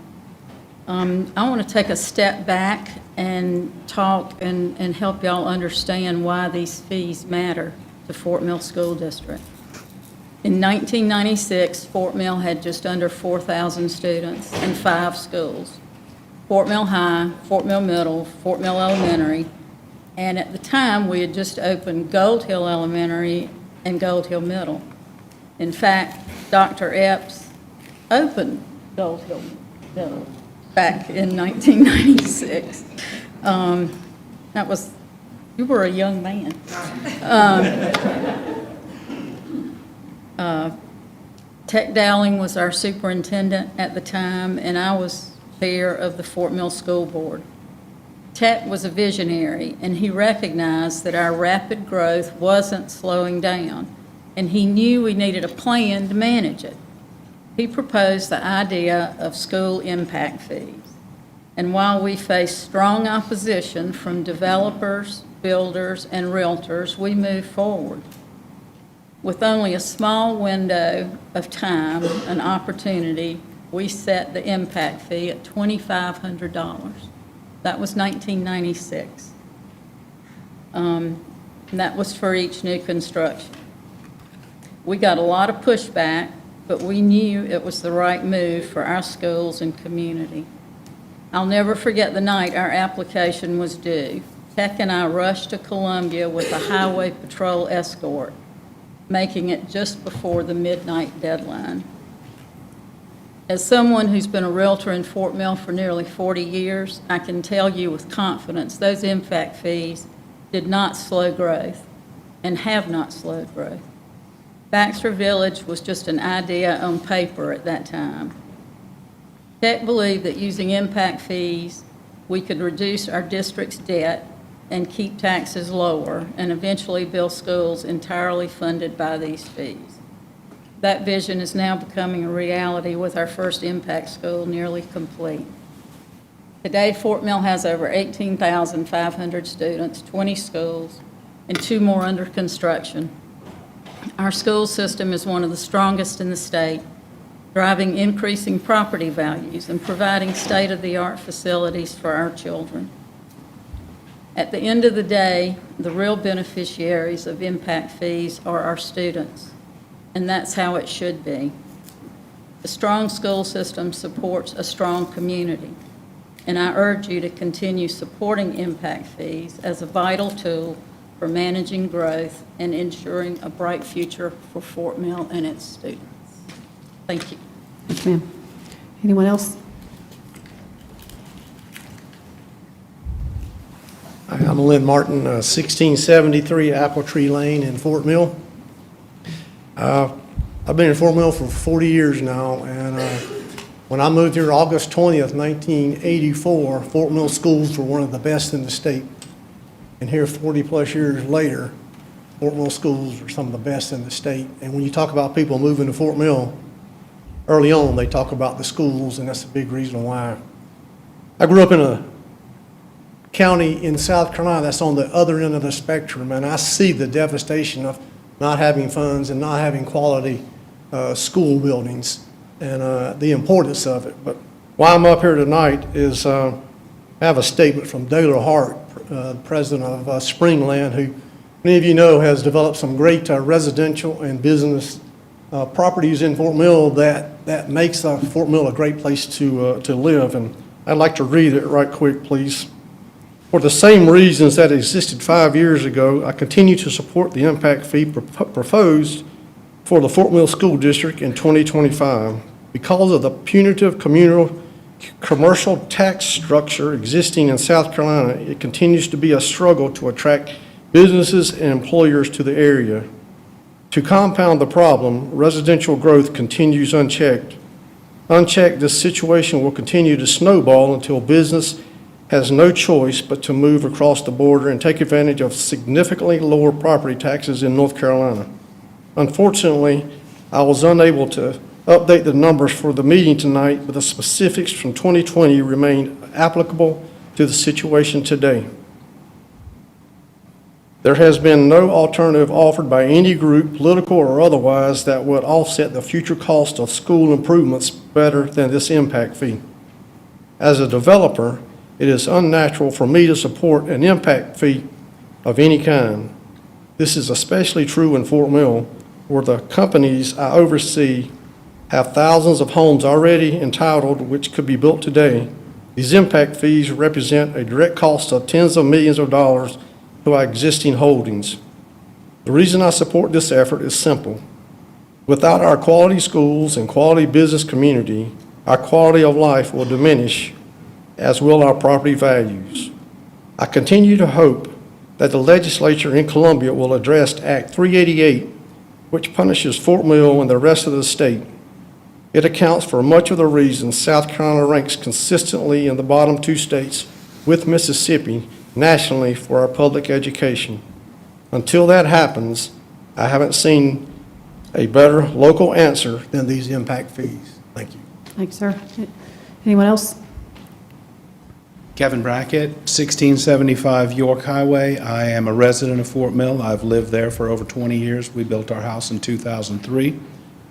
I want to take a step back and talk and help y'all understand why these fees matter to Fort Mill School District. In 1996, Fort Mill had just under 4,000 students and 5 schools: Fort Mill High, Fort Mill Middle, Fort Mill Elementary, and at the time, we had just opened Gold Hill Elementary and Gold Hill Middle. In fact, Dr. Epps opened Gold Hill Middle back in 1996. You were a young man. Tech Dowling was our superintendent at the time, and I was chair of the Fort Mill School Board. Tech was a visionary, and he recognized that our rapid growth wasn't slowing down, and he knew we needed a plan to manage it. He proposed the idea of school impact fees. And while we faced strong opposition from developers, builders, and realtors, we moved forward. With only a small window of time and opportunity, we set the impact fee at $2,500. That was 1996. That was for each new construction. We got a lot of pushback, but we knew it was the right move for our schools and community. I'll never forget the night our application was due. Tech and I rushed to Columbia with a highway patrol escort, making it just before the midnight deadline. As someone who's been a realtor in Fort Mill for nearly 40 years, I can tell you with confidence those impact fees did not slow growth and have not slowed growth. Baxter Village was just an idea on paper at that time. Tech believed that using impact fees, we could reduce our district's debt and keep taxes lower and eventually build schools entirely funded by these fees. That vision is now becoming a reality with our first impact school nearly complete. Today, Fort Mill has over 18,500 students, 20 schools, and 2 more under construction. Our school system is one of the strongest in the state, driving increasing property values and providing state-of-the-art facilities for our children. At the end of the day, the real beneficiaries of impact fees are our students, and that's how it should be. A strong school system supports a strong community, and I urge you to continue supporting impact fees as a vital tool for managing growth and ensuring a bright future for Fort Mill and its students. Thank you. Yes, ma'am. Anyone else? Hi, I'm Lynn Martin, 1673 Apple Tree Lane in Fort Mill. I've been in Fort Mill for 40 years now, and when I moved here August 20th, 1984, Fort Mill schools were one of the best in the state. And here 40-plus years later, Fort Mill schools are some of the best in the state. And when you talk about people moving to Fort Mill, early on, they talk about the schools, and that's a big reason why. I grew up in a county in South Carolina that's on the other end of the spectrum, and I see the devastation of not having funds and not having quality school buildings and the importance of it. But why I'm up here tonight is I have a statement from Daylor Hart, president of Springland, who many of you know has developed some great residential and business properties in Fort Mill that makes Fort Mill a great place to live. And I'd like to read it right quick, please. For the same reasons that existed 5 years ago, I continue to support the impact fee proposed for the Fort Mill School District in 2025. Because of the punitive commercial tax structure existing in South Carolina, it continues to be a struggle to attract businesses and employers to the area. To compound the problem, residential growth continues unchecked. Unchecked, this situation will continue to snowball until business has no choice but to move across the border and take advantage of significantly lower property taxes in North Carolina. Unfortunately, I was unable to update the numbers for the meeting tonight, but the specifics from 2020 remain applicable to the situation today. There has been no alternative offered by any group, political or otherwise, that would offset the future cost of school improvements better than this impact fee. As a developer, it is unnatural for me to support an impact fee of any kind. This is especially true in Fort Mill, where the companies I oversee have thousands of homes already entitled which could be built today. These impact fees represent a direct cost of tens of millions of dollars to our existing holdings. The reason I support this effort is simple. Without our quality schools and quality business community, our quality of life will diminish, as will our property values. I continue to hope that the legislature in Columbia will address Act 388, which punishes Fort Mill and the rest of the state. It accounts for much of the reason South Carolina ranks consistently in the bottom 2 states with Mississippi nationally for our public education. Until that happens, I haven't seen a better local answer than these impact fees. Thank you. Thanks, sir. Anyone else? Kevin Brackett, 1675 York Highway. I am a resident of Fort Mill. I've lived there for over 20 years. We built our house in 2003.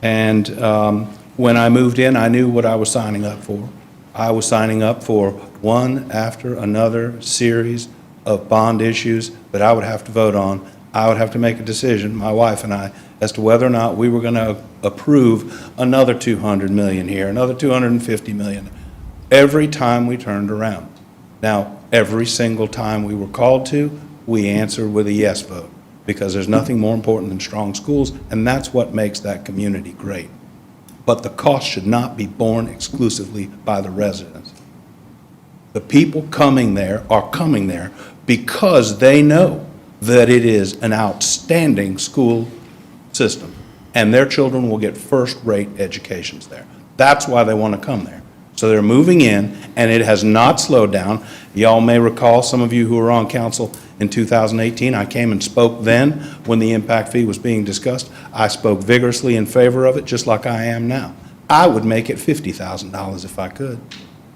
And when I moved in, I knew what I was signing up for. I was signing up for one after another series of bond issues that I would have to vote on. I would have to make a decision, my wife and I, as to whether or not we were going to approve another $200 million here, another $250 million, every time we turned around. Now, every single time we were called to, we answered with a yes vote, because there's nothing more important than strong schools, and that's what makes that community great. But the cost should not be borne exclusively by the residents. The people coming there are coming there because they know that it is an outstanding school system, and their children will get first-rate educations there. That's why they want to come there. So they're moving in, and it has not slowed down. Y'all may recall, some of you who were on council in 2018, I came and spoke then when the impact fee was being discussed. I spoke vigorously in favor of it, just like I am now. I would make it $50,000 if I could,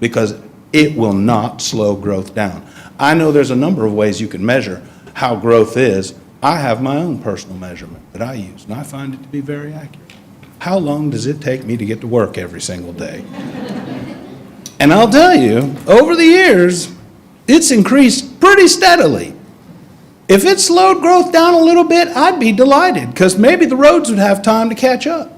because it will not slow growth down. I know there's a number of ways you can measure how growth is. I have my own personal measurement that I use, and I find it to be very accurate. How long does it take me to get to work every single day? And I'll tell you, over the years, it's increased pretty steadily. If it slowed growth down a little bit, I'd be delighted, because maybe the roads would have time to catch up.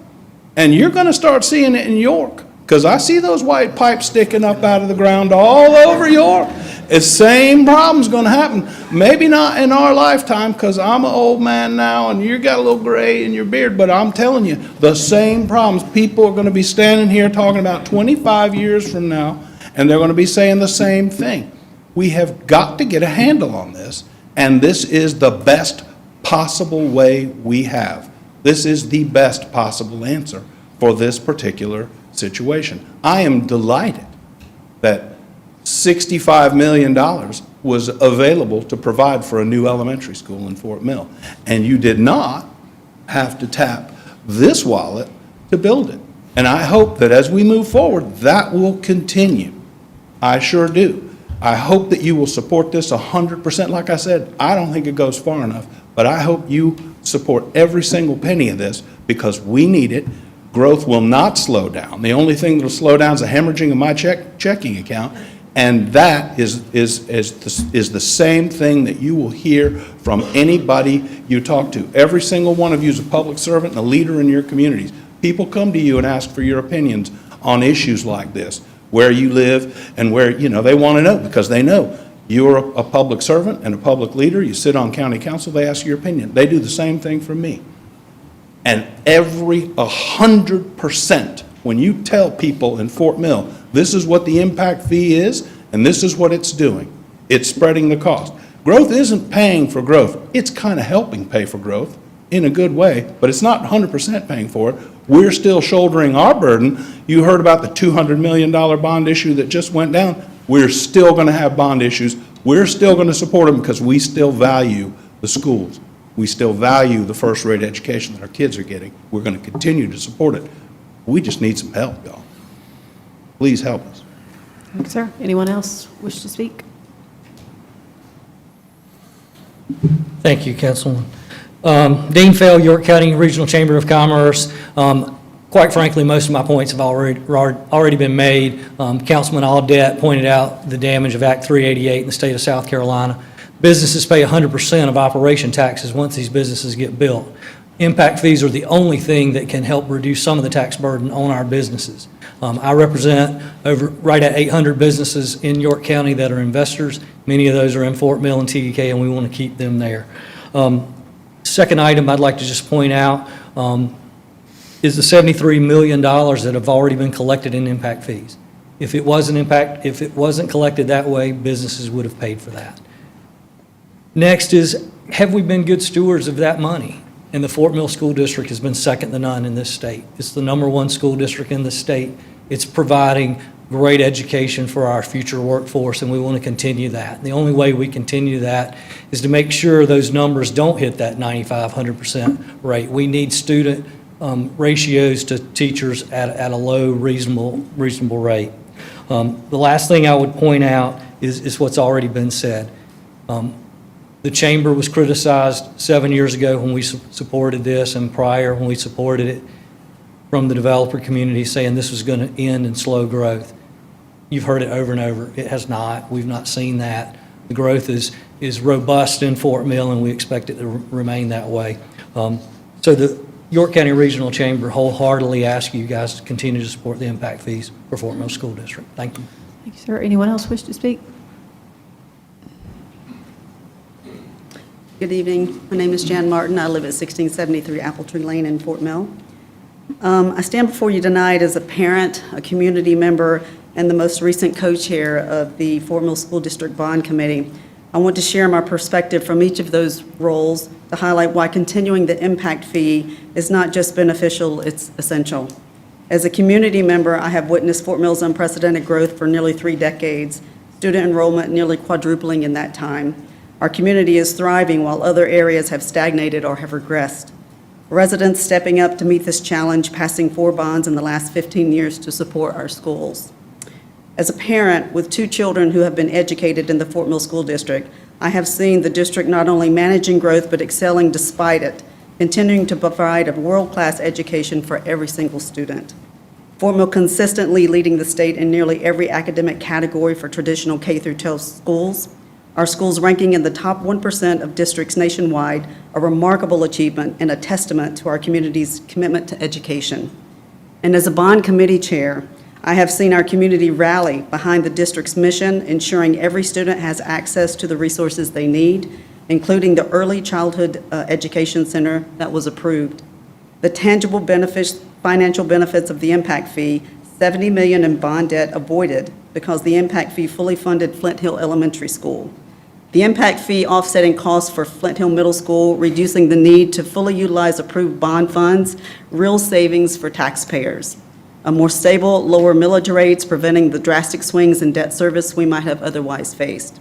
And you're going to start seeing it in York, because I see those white pipes sticking up out of the ground all over York. The same problem's going to happen. Maybe not in our lifetime, because I'm an old man now and you got a little gray in your beard, but I'm telling you, the same problems. People are going to be standing here talking about 25 years from now, and they're going to be saying the same thing. We have got to get a handle on this, and this is the best possible way we have. This is the best possible answer for this particular situation. I am delighted that $65 million was available to provide for a new elementary school in Fort Mill. And you did not have to tap this wallet to build it. And I hope that as we move forward, that will continue. I sure do. I hope that you will support this 100%. Like I said, I don't think it goes far enough, but I hope you support every single penny of this, because we need it. Growth will not slow down. The only thing that will slow down is the hemorrhaging of my checking account. And that is the same thing that you will hear from anybody you talk to. Every single one of you is a public servant and a leader in your communities. People come to you and ask for your opinions on issues like this, where you live and where, they want to know because they know you're a public servant and a public leader. You sit on county council, they ask your opinion. They do the same thing for me. And 100%, when you tell people in Fort Mill, this is what the impact fee is, and this is what it's doing. It's spreading the cost. Growth isn't paying for growth. It's kind of helping pay for growth in a good way, but it's not 100% paying for it. We're still shouldering our burden. You heard about the $200 million bond issue that just went down. We're still going to have bond issues. We're still going to support them because we still value the schools. We still value the first-rate education that our kids are getting. We're going to continue to support it. We just need some help, y'all. Please help us. Thank you, sir. Anyone else wish to speak? Thank you, Councilman. Dean Fell, York County Regional Chamber of Commerce. Quite frankly, most of my points have already been made. Councilman Audette pointed out the damage of Act 388 in the state of South Carolina. Businesses pay 100% of operation taxes once these businesses get built. Impact fees are the only thing that can help reduce some of the tax burden on our businesses. I represent right at 800 businesses in York County that are investors. Many of those are in Fort Mill and TDK, and we want to keep them there. Second item I'd like to just point out is the $73 million that have already been collected in impact fees. If it wasn't collected that way, businesses would have paid for that. Next is, have we been good stewards of that money? And the Fort Mill School District has been second to none in this state. It's the #1 school district in the state. It's providing great education for our future workforce, and we want to continue that. The only way we continue that is to make sure those numbers don't hit that 95-100% rate. We need student ratios to teachers at a low, reasonable rate. The last thing I would point out is what's already been said. The chamber was criticized 7 years ago when we supported this, and prior when we supported it, from the developer community saying this was going to end in slow growth. You've heard it over and over. It has not. We've not seen that. The growth is robust in Fort Mill, and we expect it to remain that way. So the York County Regional Chamber wholeheartedly asks you guys to continue to support the impact fees for Fort Mill School District. Thank you. Thank you, sir. Anyone else wish to speak? Good evening. My name is Jan Martin. I live at 1673 Apple Tree Lane in Fort Mill. I stand before you tonight as a parent, a community member, and the most recent co-chair of the Fort Mill School District Bond Committee. I want to share my perspective from each of those roles to highlight why continuing the impact fee is not just beneficial, it's essential. As a community member, I have witnessed Fort Mill's unprecedented growth for nearly 3 decades, student enrollment nearly quadrupling in that time. Our community is thriving while other areas have stagnated or have regressed. Residents stepping up to meet this challenge, passing 4 bonds in the last 15 years to support our schools. As a parent with 2 children who have been educated in the Fort Mill School District, I have seen the district not only managing growth but excelling despite it, continuing to provide a world-class education for every single student. Fort Mill consistently leading the state in nearly every academic category for traditional K-12 schools. Our schools ranking in the top 1% of districts nationwide, a remarkable achievement and a testament to our community's commitment to education. And as a bond committee chair, I have seen our community rally behind the district's mission, ensuring every student has access to the resources they need, including the Early Childhood Education Center that was approved. The tangible benefits, financial benefits of the impact fee, $70 million in bond debt avoided because the impact fee fully funded Flint Hill Elementary School. The impact fee offsetting costs for Flint Hill Middle School, reducing the need to fully utilize approved bond funds, real savings for taxpayers. A more stable, lower millage rates, preventing the drastic swings in debt service we might have otherwise faced.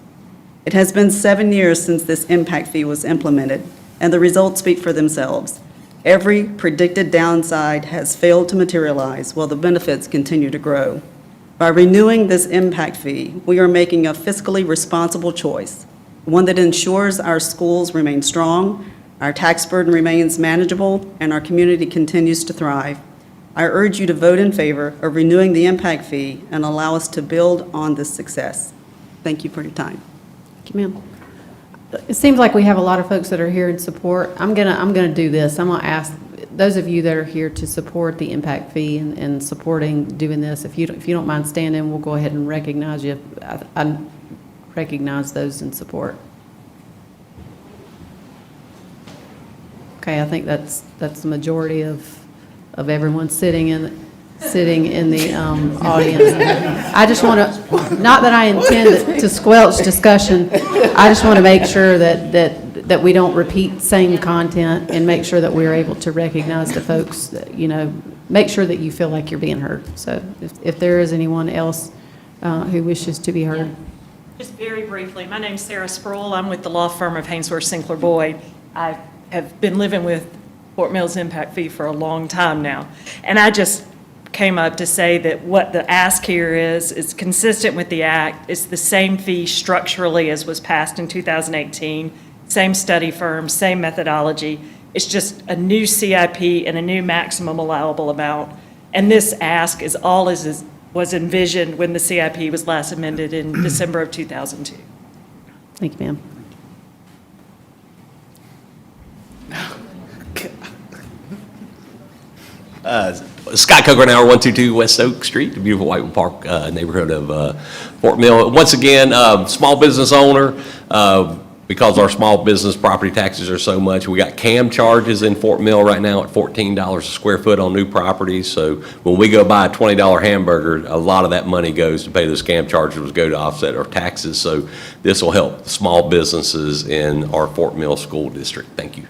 It has been 7 years since this impact fee was implemented, and the results speak for themselves. Every predicted downside has failed to materialize while the benefits continue to grow. By renewing this impact fee, we are making a fiscally responsible choice, one that ensures our schools remain strong, our tax burden remains manageable, and our community continues to thrive. I urge you to vote in favor of renewing the impact fee and allow us to build on this success. Thank you for your time. Thank you, ma'am. It seems like we have a lot of folks that are here in support. I'm gonna do this. I'm gonna ask those of you that are here to support the impact fee and supporting doing this. If you don't mind standing, we'll go ahead and recognize you. I recognize those in support. Okay, I think that's the majority of everyone sitting in the audience. I just want to, not that I intend to squelch discussion, I just want to make sure that we don't repeat same content and make sure that we're able to recognize the folks, that, make sure that you feel like you're being heard. So if there is anyone else who wishes to be heard. Just very briefly, my name's Sarah Sproul. I'm with the law firm of Hainsworth Sinclair Boyd. I have been living with Fort Mill's impact fee for a long time now. And I just came up to say that what the ask here is consistent with the act. It's the same fee structurally as was passed in 2018, same study firm, same methodology. It's just a new CIP and a new maximum allowable amount. And this ask is all as was envisioned when the CIP was last amended in December of 2002. Thank you, ma'am. Scott Cochranauer, 122 West Oak Street, the beautiful Whitewood Park neighborhood of Fort Mill. Once again, small business owner, because our small business property taxes are so much, we got CAM charges in Fort Mill right now at $14 a square foot on new properties. So when we go buy a $20 hamburger, a lot of that money goes to pay those CAM charges, go to offset our taxes. So this will help small businesses in our Fort Mill school district. Thank you.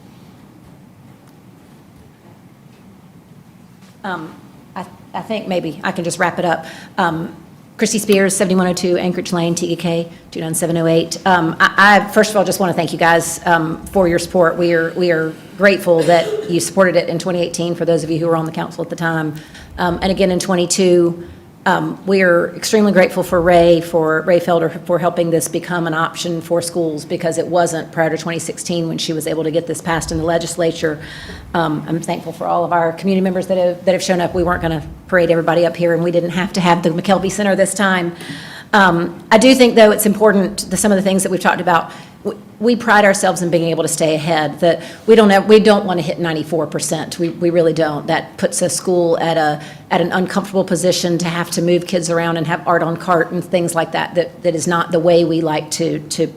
I think maybe I can just wrap it up. Christy Spears, 7102 Anchorage Lane, TEK 29708. I first of all just want to thank you guys for your support. We are grateful that you supported it in 2018 for those of you who were on the council at the time. And again in 22, we are extremely grateful for Ray Felder for helping this become an option for schools, because it wasn't prior to 2016 when she was able to get this passed in the legislature. I'm thankful for all of our community members that have shown up. We weren't going to parade everybody up here, and we didn't have to have the McKelvey Center this time. I do think, though, it's important, some of the things that we've talked about, we pride ourselves in being able to stay ahead, that we don't want to hit 94%. We really don't. That puts a school at an uncomfortable position to have to move kids around and have art on cart and things like that. That is not the way we like to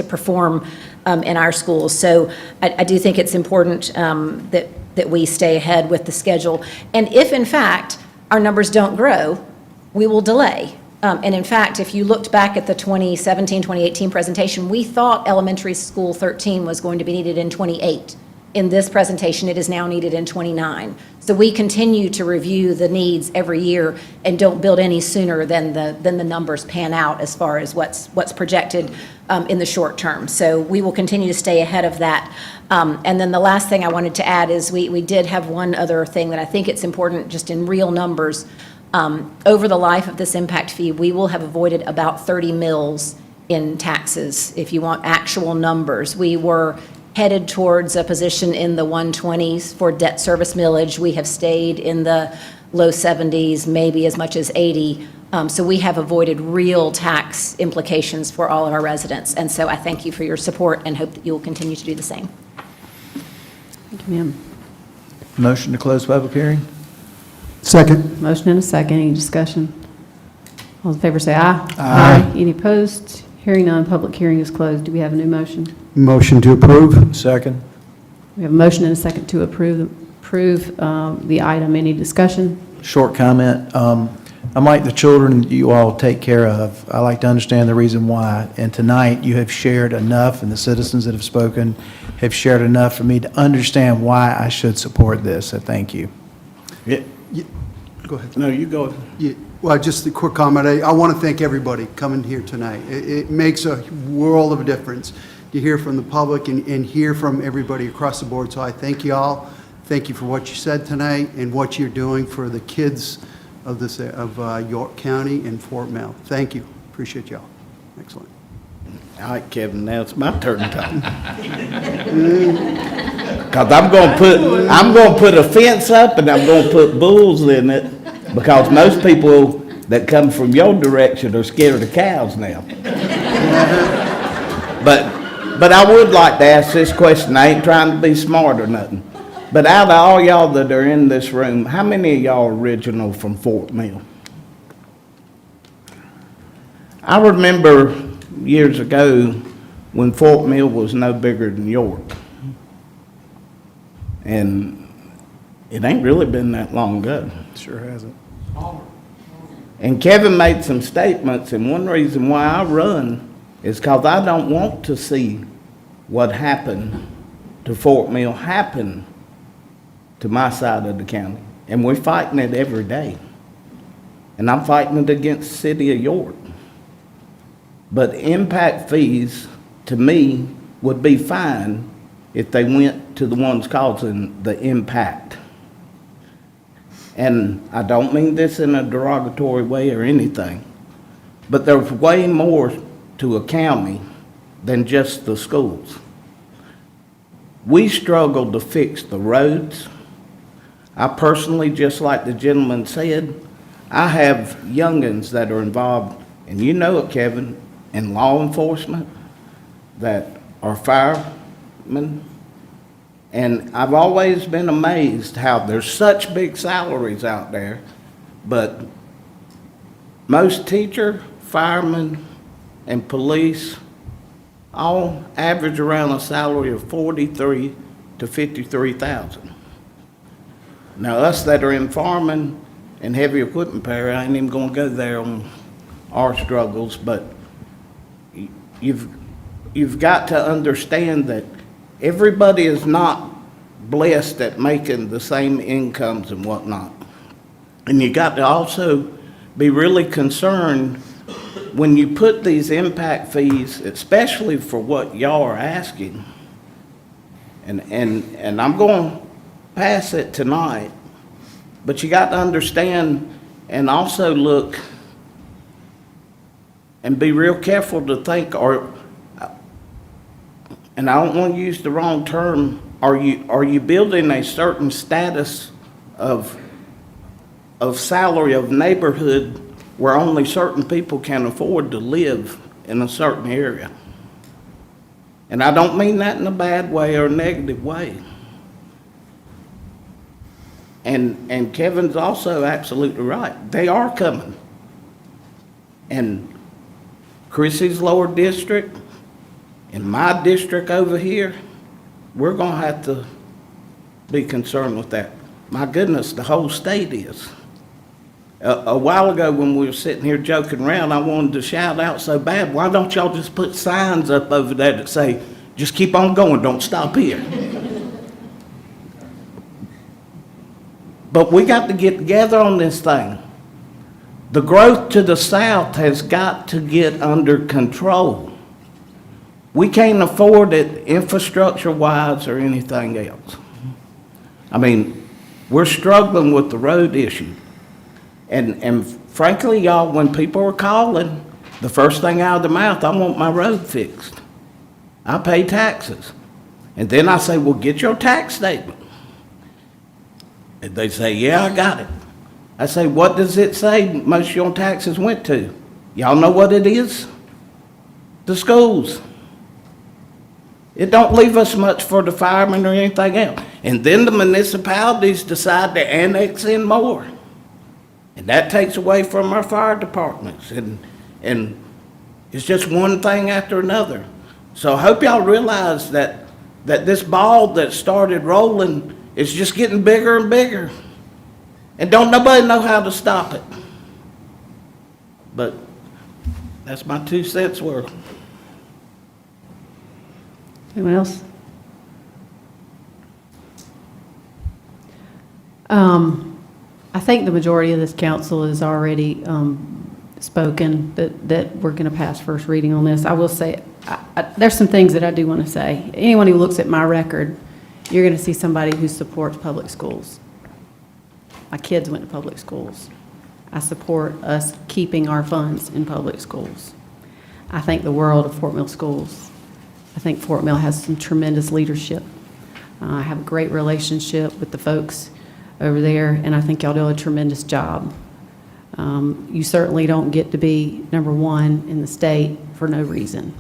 perform in our schools. So I do think it's important that we stay ahead with the schedule. And if, in fact, our numbers don't grow, we will delay. And in fact, if you looked back at the 2017, 2018 presentation, we thought elementary school 13 was going to be needed in 28. In this presentation, it is now needed in 29. So we continue to review the needs every year and don't build any sooner than the numbers pan out as far as what's projected in the short term. So we will continue to stay ahead of that. And then the last thing I wanted to add is we did have one other thing that I think it's important, just in real numbers. Over the life of this impact fee, we will have avoided about 30 mills in taxes, if you want actual numbers. We were headed towards a position in the 120s for debt service millage. We have stayed in the low 70s, maybe as much as 80. So we have avoided real tax implications for all of our residents. And so I thank you for your support and hope that you will continue to do the same. Thank you, ma'am. Motion to close public hearing? Second. Motion and a second. Any discussion? All in favor say aye. Aye. Any opposed? Hearing none, public hearing is closed. Do we have a new motion? Motion to approve. Second. We have a motion and a second to approve the item. Any discussion? Short comment. I'm like the children you all take care of. I like to understand the reason why. And tonight, you have shared enough, and the citizens that have spoken have shared enough for me to understand why I should support this. So thank you. Go ahead. No, you go. Well, just a quick comment. I want to thank everybody coming here tonight. It makes a world of a difference to hear from the public and hear from everybody across the board. So I thank you all. Thank you for what you said tonight and what you're doing for the kids of York County and Fort Mill. Thank you. Appreciate y'all. Excellent. All right, Kevin, now it's my turn to talk. Because I'm gonna put a fence up and I'm gonna put bulls in it, because most people that come from your direction are scared of cows now. But I would like to ask this question. I ain't trying to be smart or nothing. But out of all y'all that are in this room, how many of y'all are original from Fort Mill? I remember years ago when Fort Mill was no bigger than York. And it ain't really been that long ago. Sure hasn't. And Kevin made some statements, and one reason why I run is because I don't want to see what happened to Fort Mill happen to my side of the county. And we're fighting it every day. And I'm fighting it against the city of York. But impact fees, to me, would be fine if they went to the ones causing the impact. And I don't mean this in a derogatory way or anything, but there's way more to a county than just the schools. We struggle to fix the roads. I personally, just like the gentleman said, I have youngins that are involved, and you know it, Kevin, in law enforcement, that are firemen. And I've always been amazed how there's such big salaries out there, but most teacher, firemen, and police all average around a salary of $43,000 to $53,000. Now, us that are in farming and heavy equipment repair, I ain't even gonna go there on our struggles, but you've got to understand that everybody is not blessed at making the same incomes and whatnot. And you got to also be really concerned when you put these impact fees, especially for what y'all are asking. And I'm going to pass it tonight, but you got to understand and also look and be real careful to think, and I don't want to use the wrong term, are you building a certain status of salary of neighborhood where only certain people can afford to live in a certain area? And I don't mean that in a bad way or a negative way. And Kevin's also absolutely right. They are coming. And Chrissy's lower district, in my district over here, we're going to have to be concerned with that. My goodness, the whole state is. A while ago when we were sitting here joking around, I wanted to shout out so bad, why don't y'all just put signs up over there that say, just keep on going, don't stop here. But we got to get together on this thing. The growth to the south has got to get under control. We can't afford it infrastructure-wise or anything else. I mean, we're struggling with the road issue. And frankly, y'all, when people are calling, the first thing out of their mouth, I want my road fixed. I pay taxes. And then I say, well, get your tax statement. And they say, yeah, I got it. I say, what does it say most of your taxes went to? Y'all know what it is? The schools. It don't leave us much for the firemen or anything else. And then the municipalities decide to annex in more. And that takes away from our fire departments. And it's just one thing after another. So I hope y'all realize that this ball that started rolling is just getting bigger and bigger. And don't nobody know how to stop it. But that's my 2 cents worth. Anyone else? I think the majority of this council has already spoken that we're going to pass first reading on this. I will say, there's some things that I do want to say. Anyone who looks at my record, you're going to see somebody who supports public schools. My kids went to public schools. I support us keeping our funds in public schools. I think the world of Fort Mill schools. I think Fort Mill has some tremendous leadership. I have a great relationship with the folks over there, and I think y'all do a tremendous job. You certainly don't get to be number one in the state for no reason.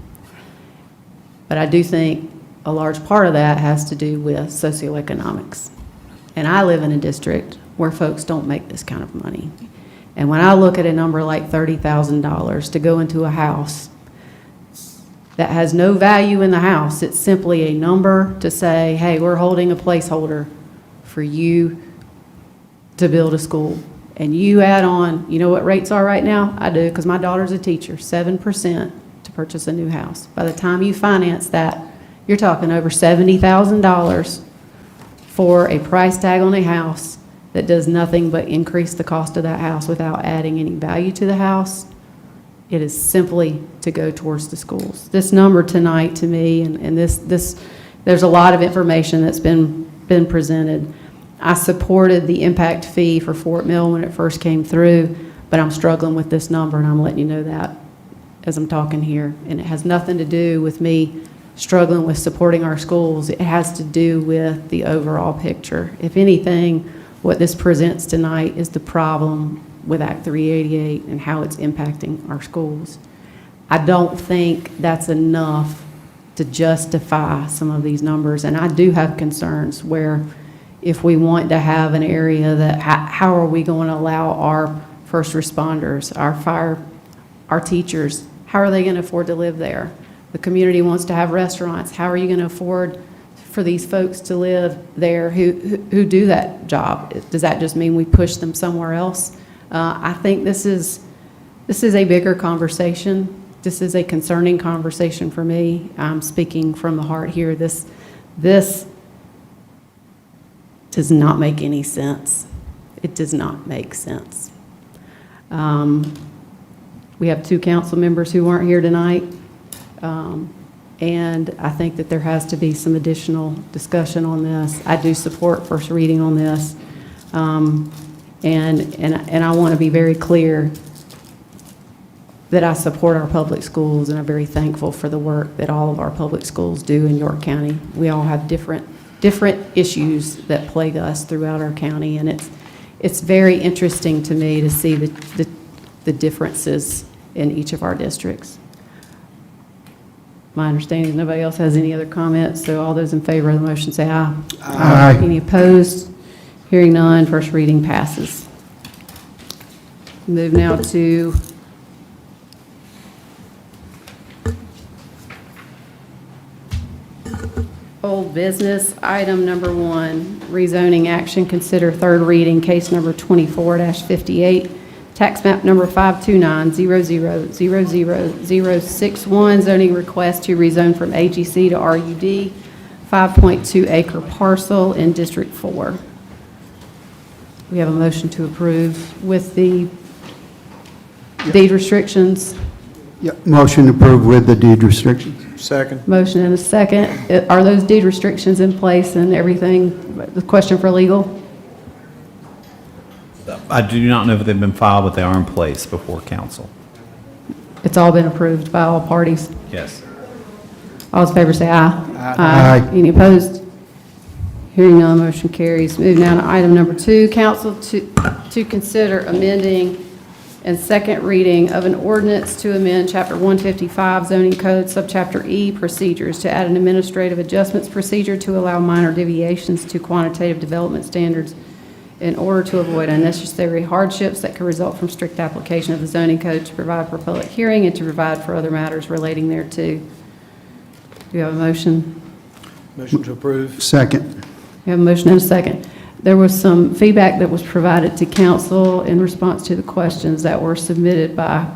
But I do think a large part of that has to do with socioeconomics. And I live in a district where folks don't make this kind of money. And when I look at a number like $30,000 to go into a house that has no value in the house, it's simply a number to say, hey, we're holding a placeholder for you to build a school. And you add on, you know what rates are right now? I do, because my daughter's a teacher, 7% to purchase a new house. By the time you finance that, you're talking over $70,000 for a price tag on a house that does nothing but increase the cost of that house without adding any value to the house. It is simply to go towards the schools. This number tonight to me, and this, there's a lot of information that's been presented. I supported the impact fee for Fort Mill when it first came through, but I'm struggling with this number, and I'm letting you know that as I'm talking here. And it has nothing to do with me struggling with supporting our schools. It has to do with the overall picture. If anything, what this presents tonight is the problem with Act 388 and how it's impacting our schools. I don't think that's enough to justify some of these numbers, and I do have concerns where if we want to have an area that, how are we going to allow our first responders, our fire, our teachers, how are they going to afford to live there? The community wants to have restaurants. How are you going to afford for these folks to live there who do that job? Does that just mean we push them somewhere else? I think this is a bigger conversation. This is a concerning conversation for me. I'm speaking from the heart here. This does not make any sense. It does not make sense. We have 2 council members who aren't here tonight, and I think that there has to be some additional discussion on this. I do support first reading on this, and I want to be very clear that I support our public schools, and I'm very thankful for the work that all of our public schools do in York County. We all have different issues that plague us throughout our county, and it's very interesting to me to see the differences in each of our districts. My understanding is nobody else has any other comments, so all those in favor of the motion say aye. Aye. Any opposed? Hearing none, first reading passes. Move now to old business, item number 1, rezoning action, consider third reading, case number 24-58, tax map number 529-0000061, zoning request to rezone from AGC to RUD, 5.2 acre parcel in District 4. We have a motion to approve with the deed restrictions. Yep, motion approved with the deed restrictions. Second. Motion and a second. Are those deed restrictions in place and everything? The question for legal? I do not know if they've been filed, but they are in place before council. It's all been approved by all parties. Yes. All in favor say aye. Aye. Any opposed? Hearing none, motion carries. Move now to item number 2, council to consider amending and second reading of an ordinance to amend Chapter 155 zoning code, subchapter E, procedures, to add an administrative adjustments procedure to allow minor deviations to quantitative development standards in order to avoid unnecessary hardships that could result from strict application of the zoning code, to provide for public hearing and to provide for other matters relating thereto. Do you have a motion? Motion to approve. Second. We have a motion and a second. There was some feedback that was provided to council in response to the questions that were submitted by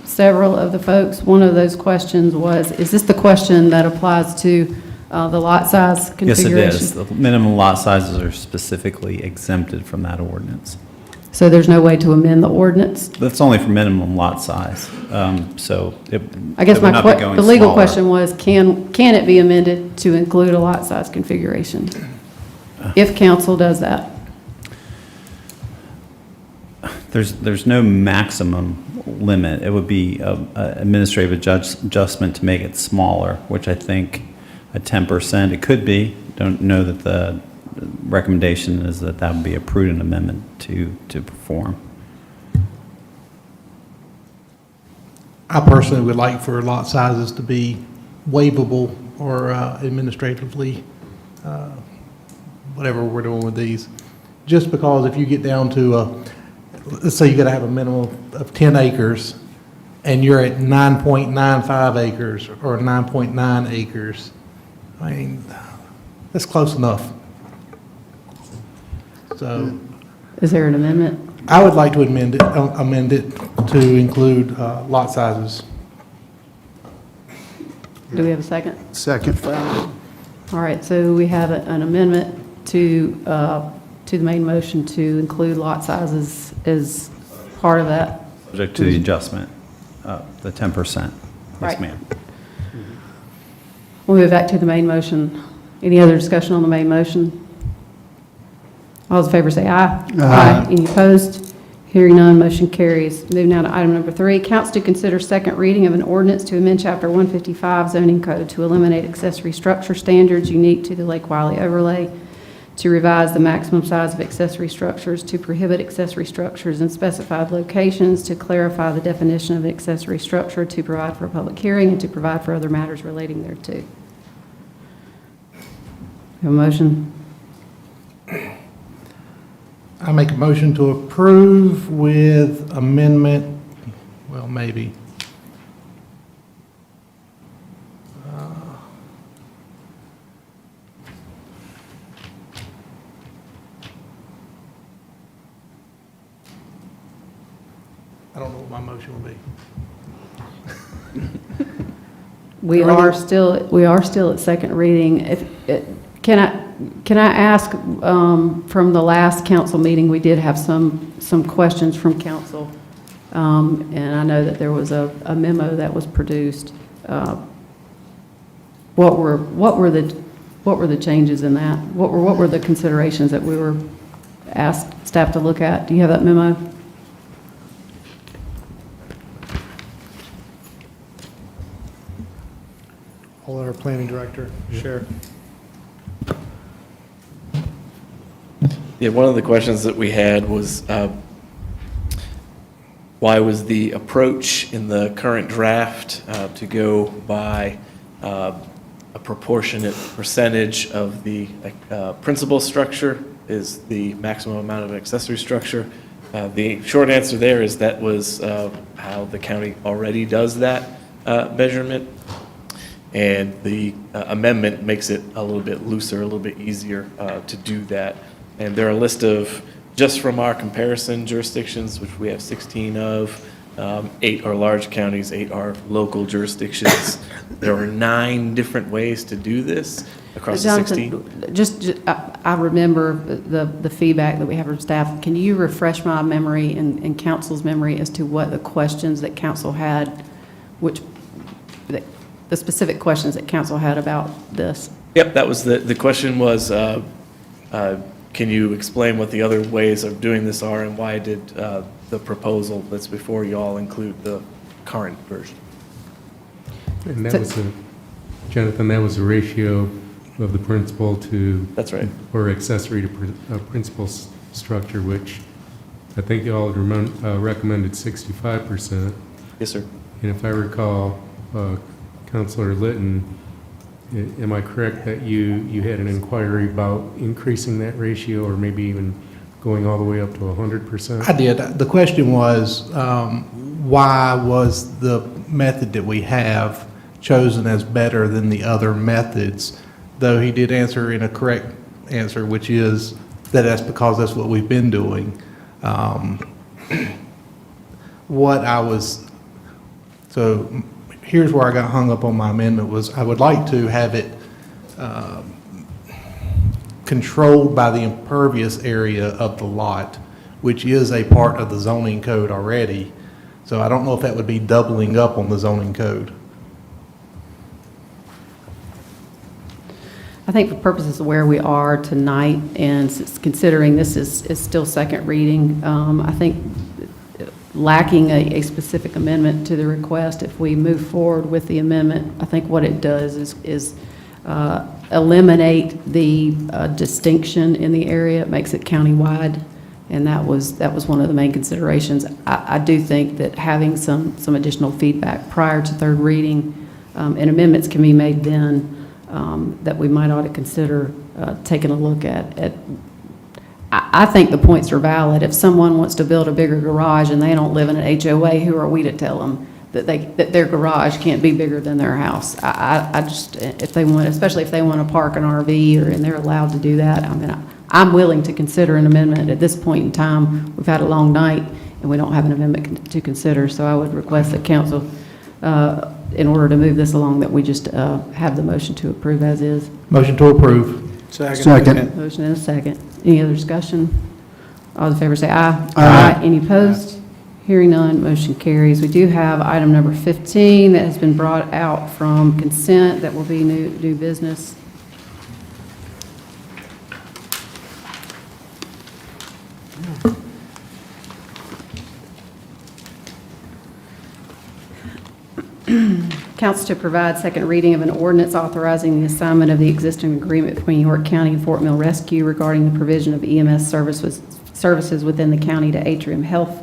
several of the folks. One of those questions was, is this the question that applies to the lot size configuration? Yes, it is. The minimum lot sizes are specifically exempted from that ordinance. So there's no way to amend the ordinance? That's only for minimum lot size. So I guess it would not be going the legal smaller. question was, can it be amended to include a lot size configuration? If council does that? There's no maximum limit. It would be an administrative adjustment to make it smaller, which I think at 10%, it could be, don't know that the recommendation is that that would be a prudent amendment to perform. I personally would like for lot sizes to be waivable or administratively, whatever we're doing with these. Just because if you get down to let's say you got to have a minimum of 10 acres and you're at 9.95 acres or 9.9 acres, I mean, that's close enough. So Is there an amendment? I would like to amend it to include lot sizes. Do we have a second? Second. All right, so we have an amendment to the main motion to include lot sizes as part of that. Subject to the adjustment, the 10%. Right. Yes, ma'am. We'll move back to the main motion. Any other discussion on the main motion? All those in favor say aye. Aye. Any opposed? Hearing none, motion carries. Moving now to item number 3, council to consider second reading of an ordinance to amend Chapter 155 zoning code to eliminate accessory structure standards unique to the Lake Wiley overlay, to revise the maximum size of accessory structures, to prohibit accessory structures in specified locations, to clarify the definition of accessory structure, to provide for a public hearing, and to provide for other matters relating thereto. Have a motion? I make a motion to approve with amendment, well, maybe. I don't know what my motion will be. We are still at second reading. Can I ask, from the last council meeting, we did have some questions from council, and I know that there was a memo that was produced. What were the changes in that? What were the considerations that we were asked staff to look at? Do you have that memo? I'll let our planning director share. Yeah, one of the questions that we had was, why was the approach in the current draft to go by a proportionate percentage of the principal structure is the maximum amount of accessory structure? The short answer there is that was how the county already does that measurement. And the amendment makes it a little bit looser, a little bit easier to do that. And there are a list of, just from our comparison jurisdictions, which we have 16 of, 8 are large counties, 8 are local jurisdictions. There are 9 different ways to do this across the 16. Jonathan, I remember the feedback that we have from staff. Can you refresh my memory and council's memory as to what the questions that council had, the specific questions that council had about this? Yep, that was the question was, can you explain what the other ways of doing this are, and why did the proposal that's before you all include the current version? And that was Jonathan, that was a ratio of the principal to. That's right. Or accessory to principal structure, which I think you all recommended 65%. Yes, sir. And if I recall, Councilor Litton, am I correct that you had an inquiry about increasing that ratio or maybe even going all the way up to 100%? I did. The question was, why was the method that we have chosen as better than the other methods? Though he did answer in a correct answer, which is that that's because that's what we've been doing. So here's where I got hung up on my amendment was I would like to have it controlled by the impervious area of the lot, which is a part of the zoning code already. So I don't know if that would be doubling up on the zoning code. I think for purposes of where we are tonight, and considering this is still second reading, I think lacking a specific amendment to the request, if we move forward with the amendment, I think what it does is eliminate the distinction in the area. It makes it countywide, and that was one of the main considerations. I do think that having some additional feedback prior to third reading, and amendments can be made then, that we might ought to consider taking a look at. I think the points are valid. If someone wants to build a bigger garage and they don't live in an HOA, who are we to tell them that their garage can't be bigger than their house? I just, if they want, especially if they want to park an RV and they're allowed to do that, I mean, I'm willing to consider an amendment. At this point in time, we've had a long night and we don't have an amendment to consider, so I would request that council, in order to move this along, that we just have the motion to approve as is. Motion to approve. Second. Motion and a second. Any other discussion? All in favor say aye. Aye. Any opposed? Hearing none, motion carries. We do have item number 15 that has been brought out from consent that will be new business. Council to provide second reading of an ordinance authorizing the assignment of the existing agreement between York County and Fort Mill Rescue regarding the provision of EMS services within the county to Atrium Health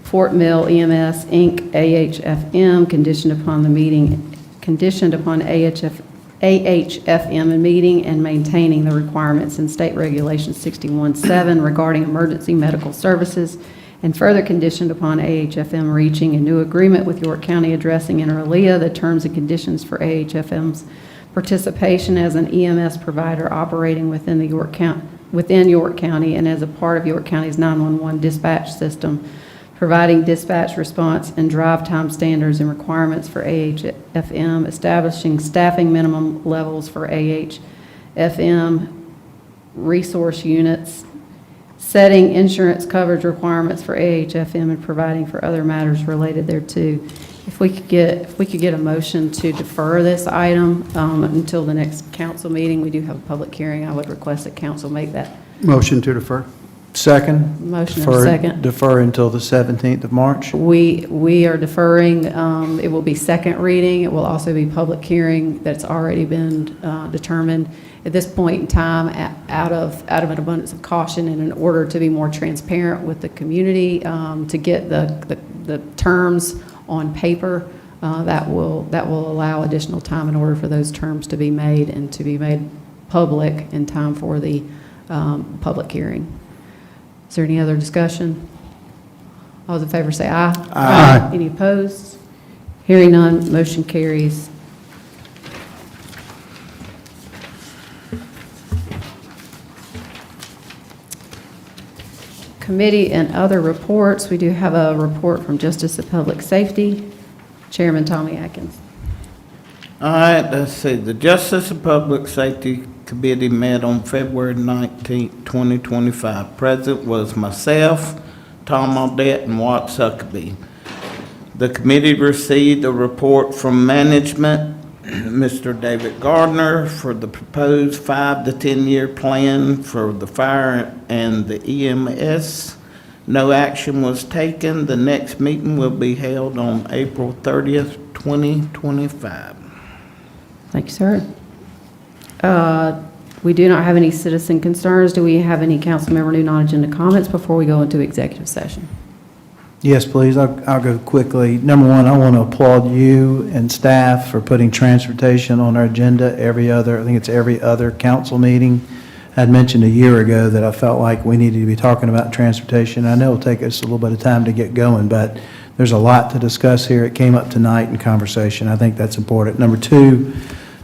Fort Mill EMS, Inc., AHFM, conditioned upon AHFM and meeting and maintaining the requirements in State Regulation 61-7 regarding emergency medical services, and further conditioned upon AHFM reaching a new agreement with York County addressing inter alia the terms and conditions for AHFM's participation as an EMS provider operating within York County and as a part of York County's 911 dispatch system, providing dispatch response and drive time standards and requirements for AHFM, establishing staffing minimum levels for AHFM resource units, setting insurance coverage requirements for AHFM, and providing for other matters related thereto. If we could get a motion to defer this item until the next council meeting. We do have a public hearing. I would request that council make that Motion to defer. Second. motion and a second. Defer until the 17th of March. We are deferring. It will be second reading. It will also be public hearing that's already been determined. At this point in time, out of an abundance of caution and in order to be more transparent with the community, to get the terms on paper, that will allow additional time in order for those terms to be made and to be made public in time for the public hearing. Is there any other discussion? All those in favor say aye. Aye. Any opposed? Hearing none, motion carries. Committee and other reports. We do have a report from Justice of Public Safety, Chairman Tommy Atkins. All right, let's see. The Justice of Public Safety Committee met on February 19, 2025. Present was myself, Tom Audette, and Watt Suckaby. The committee received a report from management, Mr. David Gardner, for the proposed 5 to 10-year plan for the fire and the EMS. No action was taken. The next meeting will be held on April 30th, 2025. Thank you, sir. We do not have any citizen concerns. Do we have any council member new non-agenda comments before we go into executive session? Yes, please. I'll go quickly. Number one, I want to applaud you and staff for putting transportation on our agenda I think it's every other council meeting. I'd mentioned a year ago that I felt like we needed to be talking about transportation. I know it'll take us a little bit of time to get going, but there's a lot to discuss here. It came up tonight in conversation. I think that's important. Number two,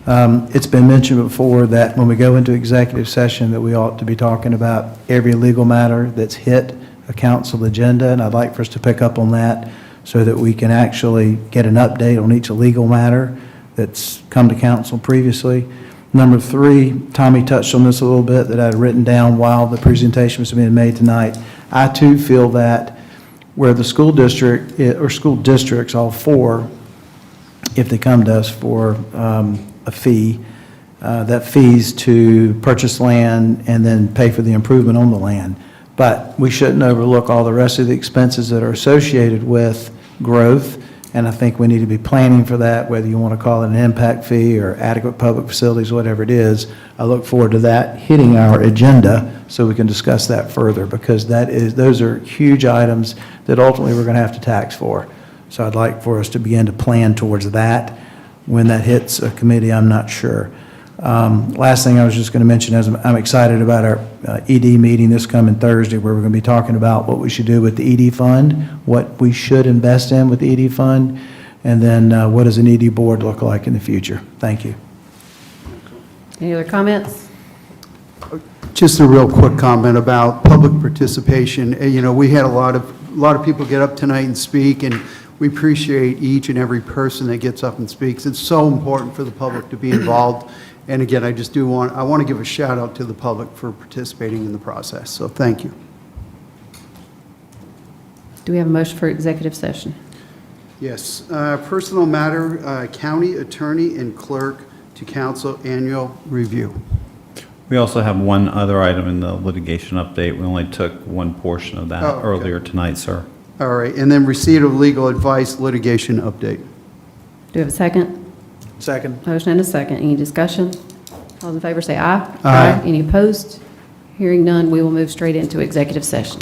it's been mentioned before that when we go into executive session that we ought to be talking about every legal matter that's hit a council agenda, and I'd like for us to pick up on that so that we can actually get an update on each legal matter that's come to council previously. Number three, Tommy touched on this a little bit that I had written down while the presentation was being made tonight. I too feel that where the school district, or school districts, all four, if they come to us for a fee, that fee's to purchase land and then pay for the improvement on the land. But we shouldn't overlook all the rest of the expenses that are associated with growth and I think we need to be planning for that, whether you want to call it an impact fee or adequate public facilities, whatever it is. I look forward to that hitting our agenda so we can discuss that further, because those are huge items that ultimately we're going to have to tax for. So I'd like for us to begin to plan towards that. When that hits a committee, I'm not sure. Last thing I was just going to mention is I'm excited about our ED meeting this coming Thursday, where we're going to be talking about what we should do with the ED fund, what we should invest in with the ED fund, and then what does an ED board look like in the future. Thank you. Any other comments? Just a real quick comment about public participation. We had a lot of people get up tonight and speak, and we appreciate each and every person that gets up and speaks. It's so important for the public to be involved. And again, I want to give a shout out to the public for participating in the process. So thank you. Do we have a motion for executive session? Yes, personal matter, county attorney and clerk to council annual review. We also have one other item in the litigation update. We only took one portion of that earlier tonight, sir. All right, and then receipt of legal advice litigation update. Do we have a second? Second. Motion and a second. Any discussion? All those in favor say aye. Aye. Any opposed? Hearing none, we will move straight into executive session.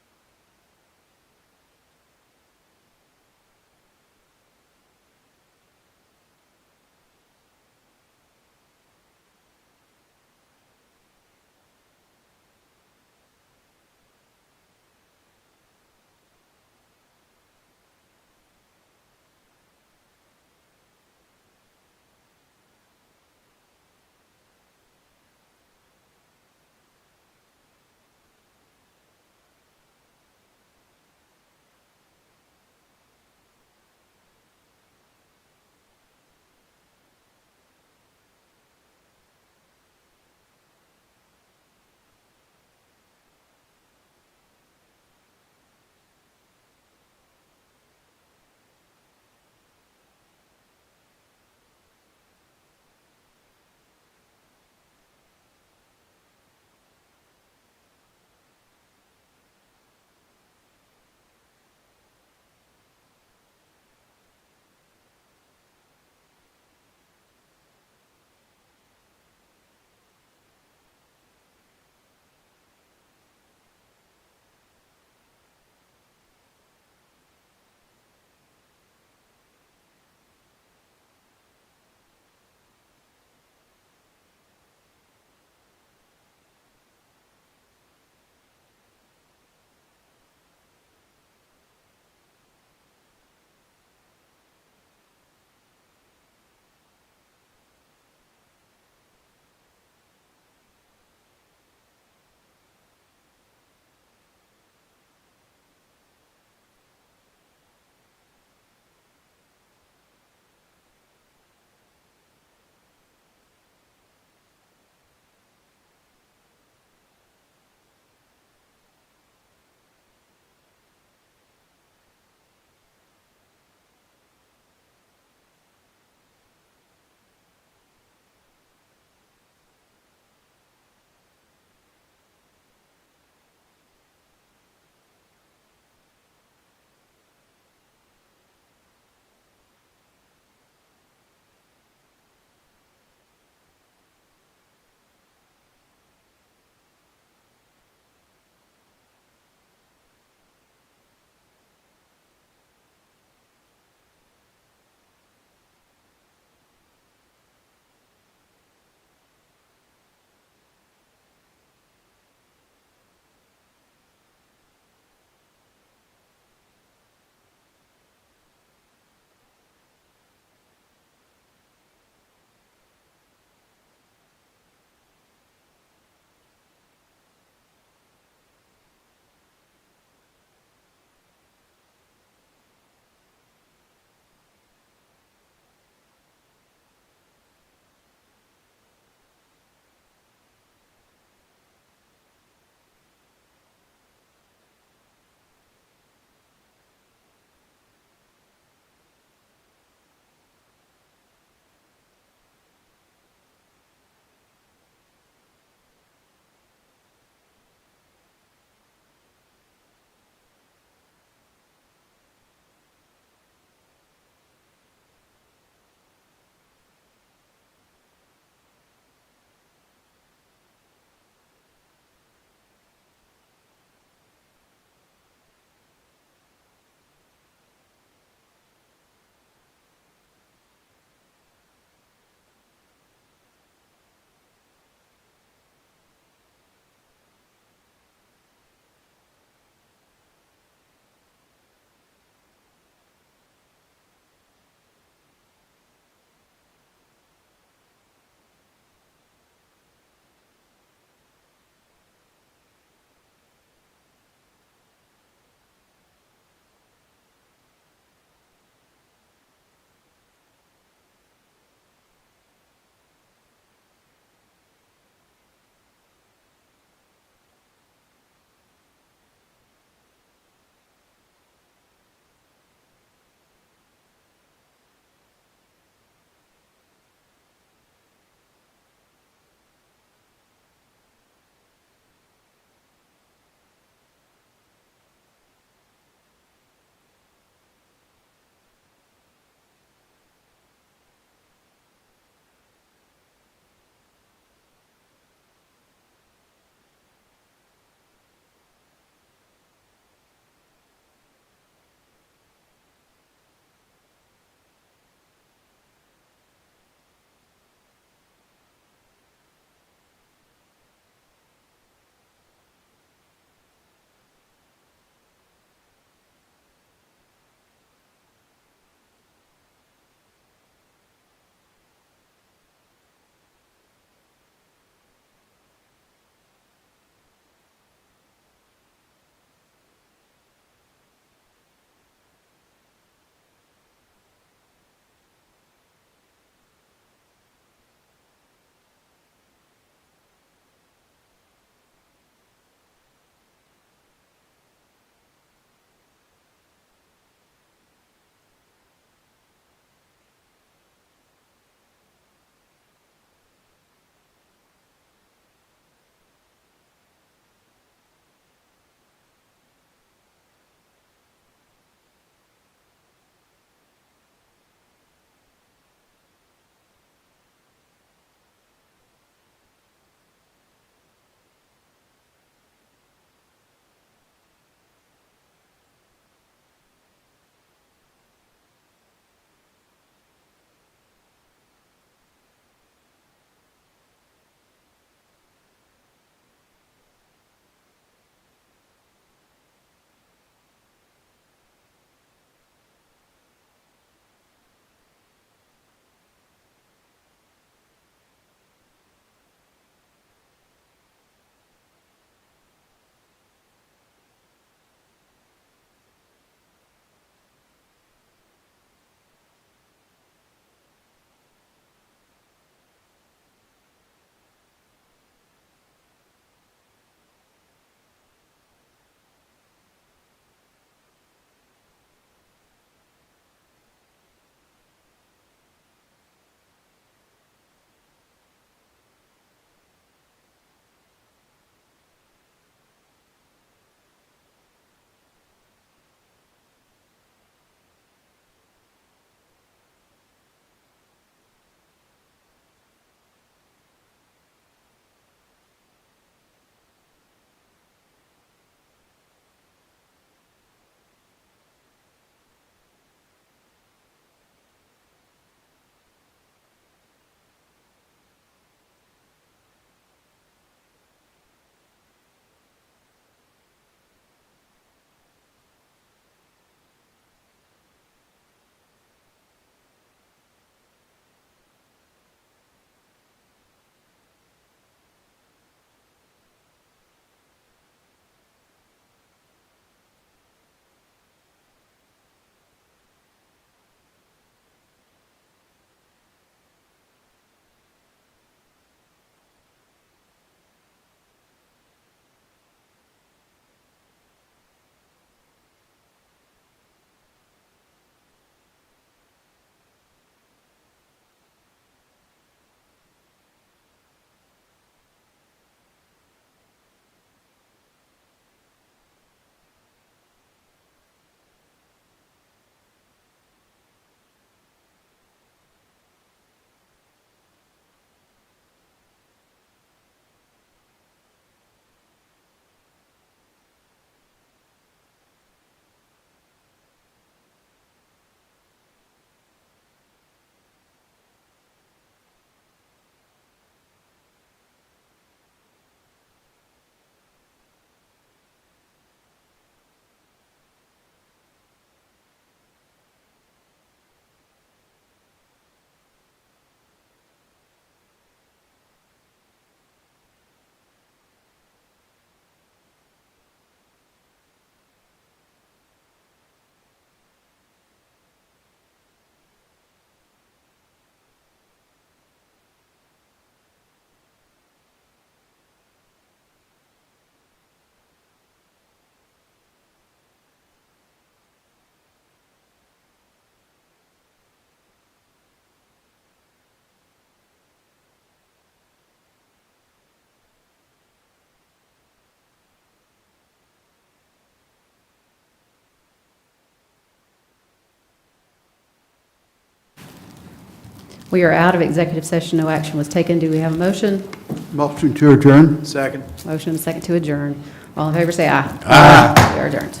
We are out of executive session. No action was taken. Do we have a motion? Motion to adjourn? Second. Motion and a second to adjourn. All in favor, say aye. Aye. We are adjourned.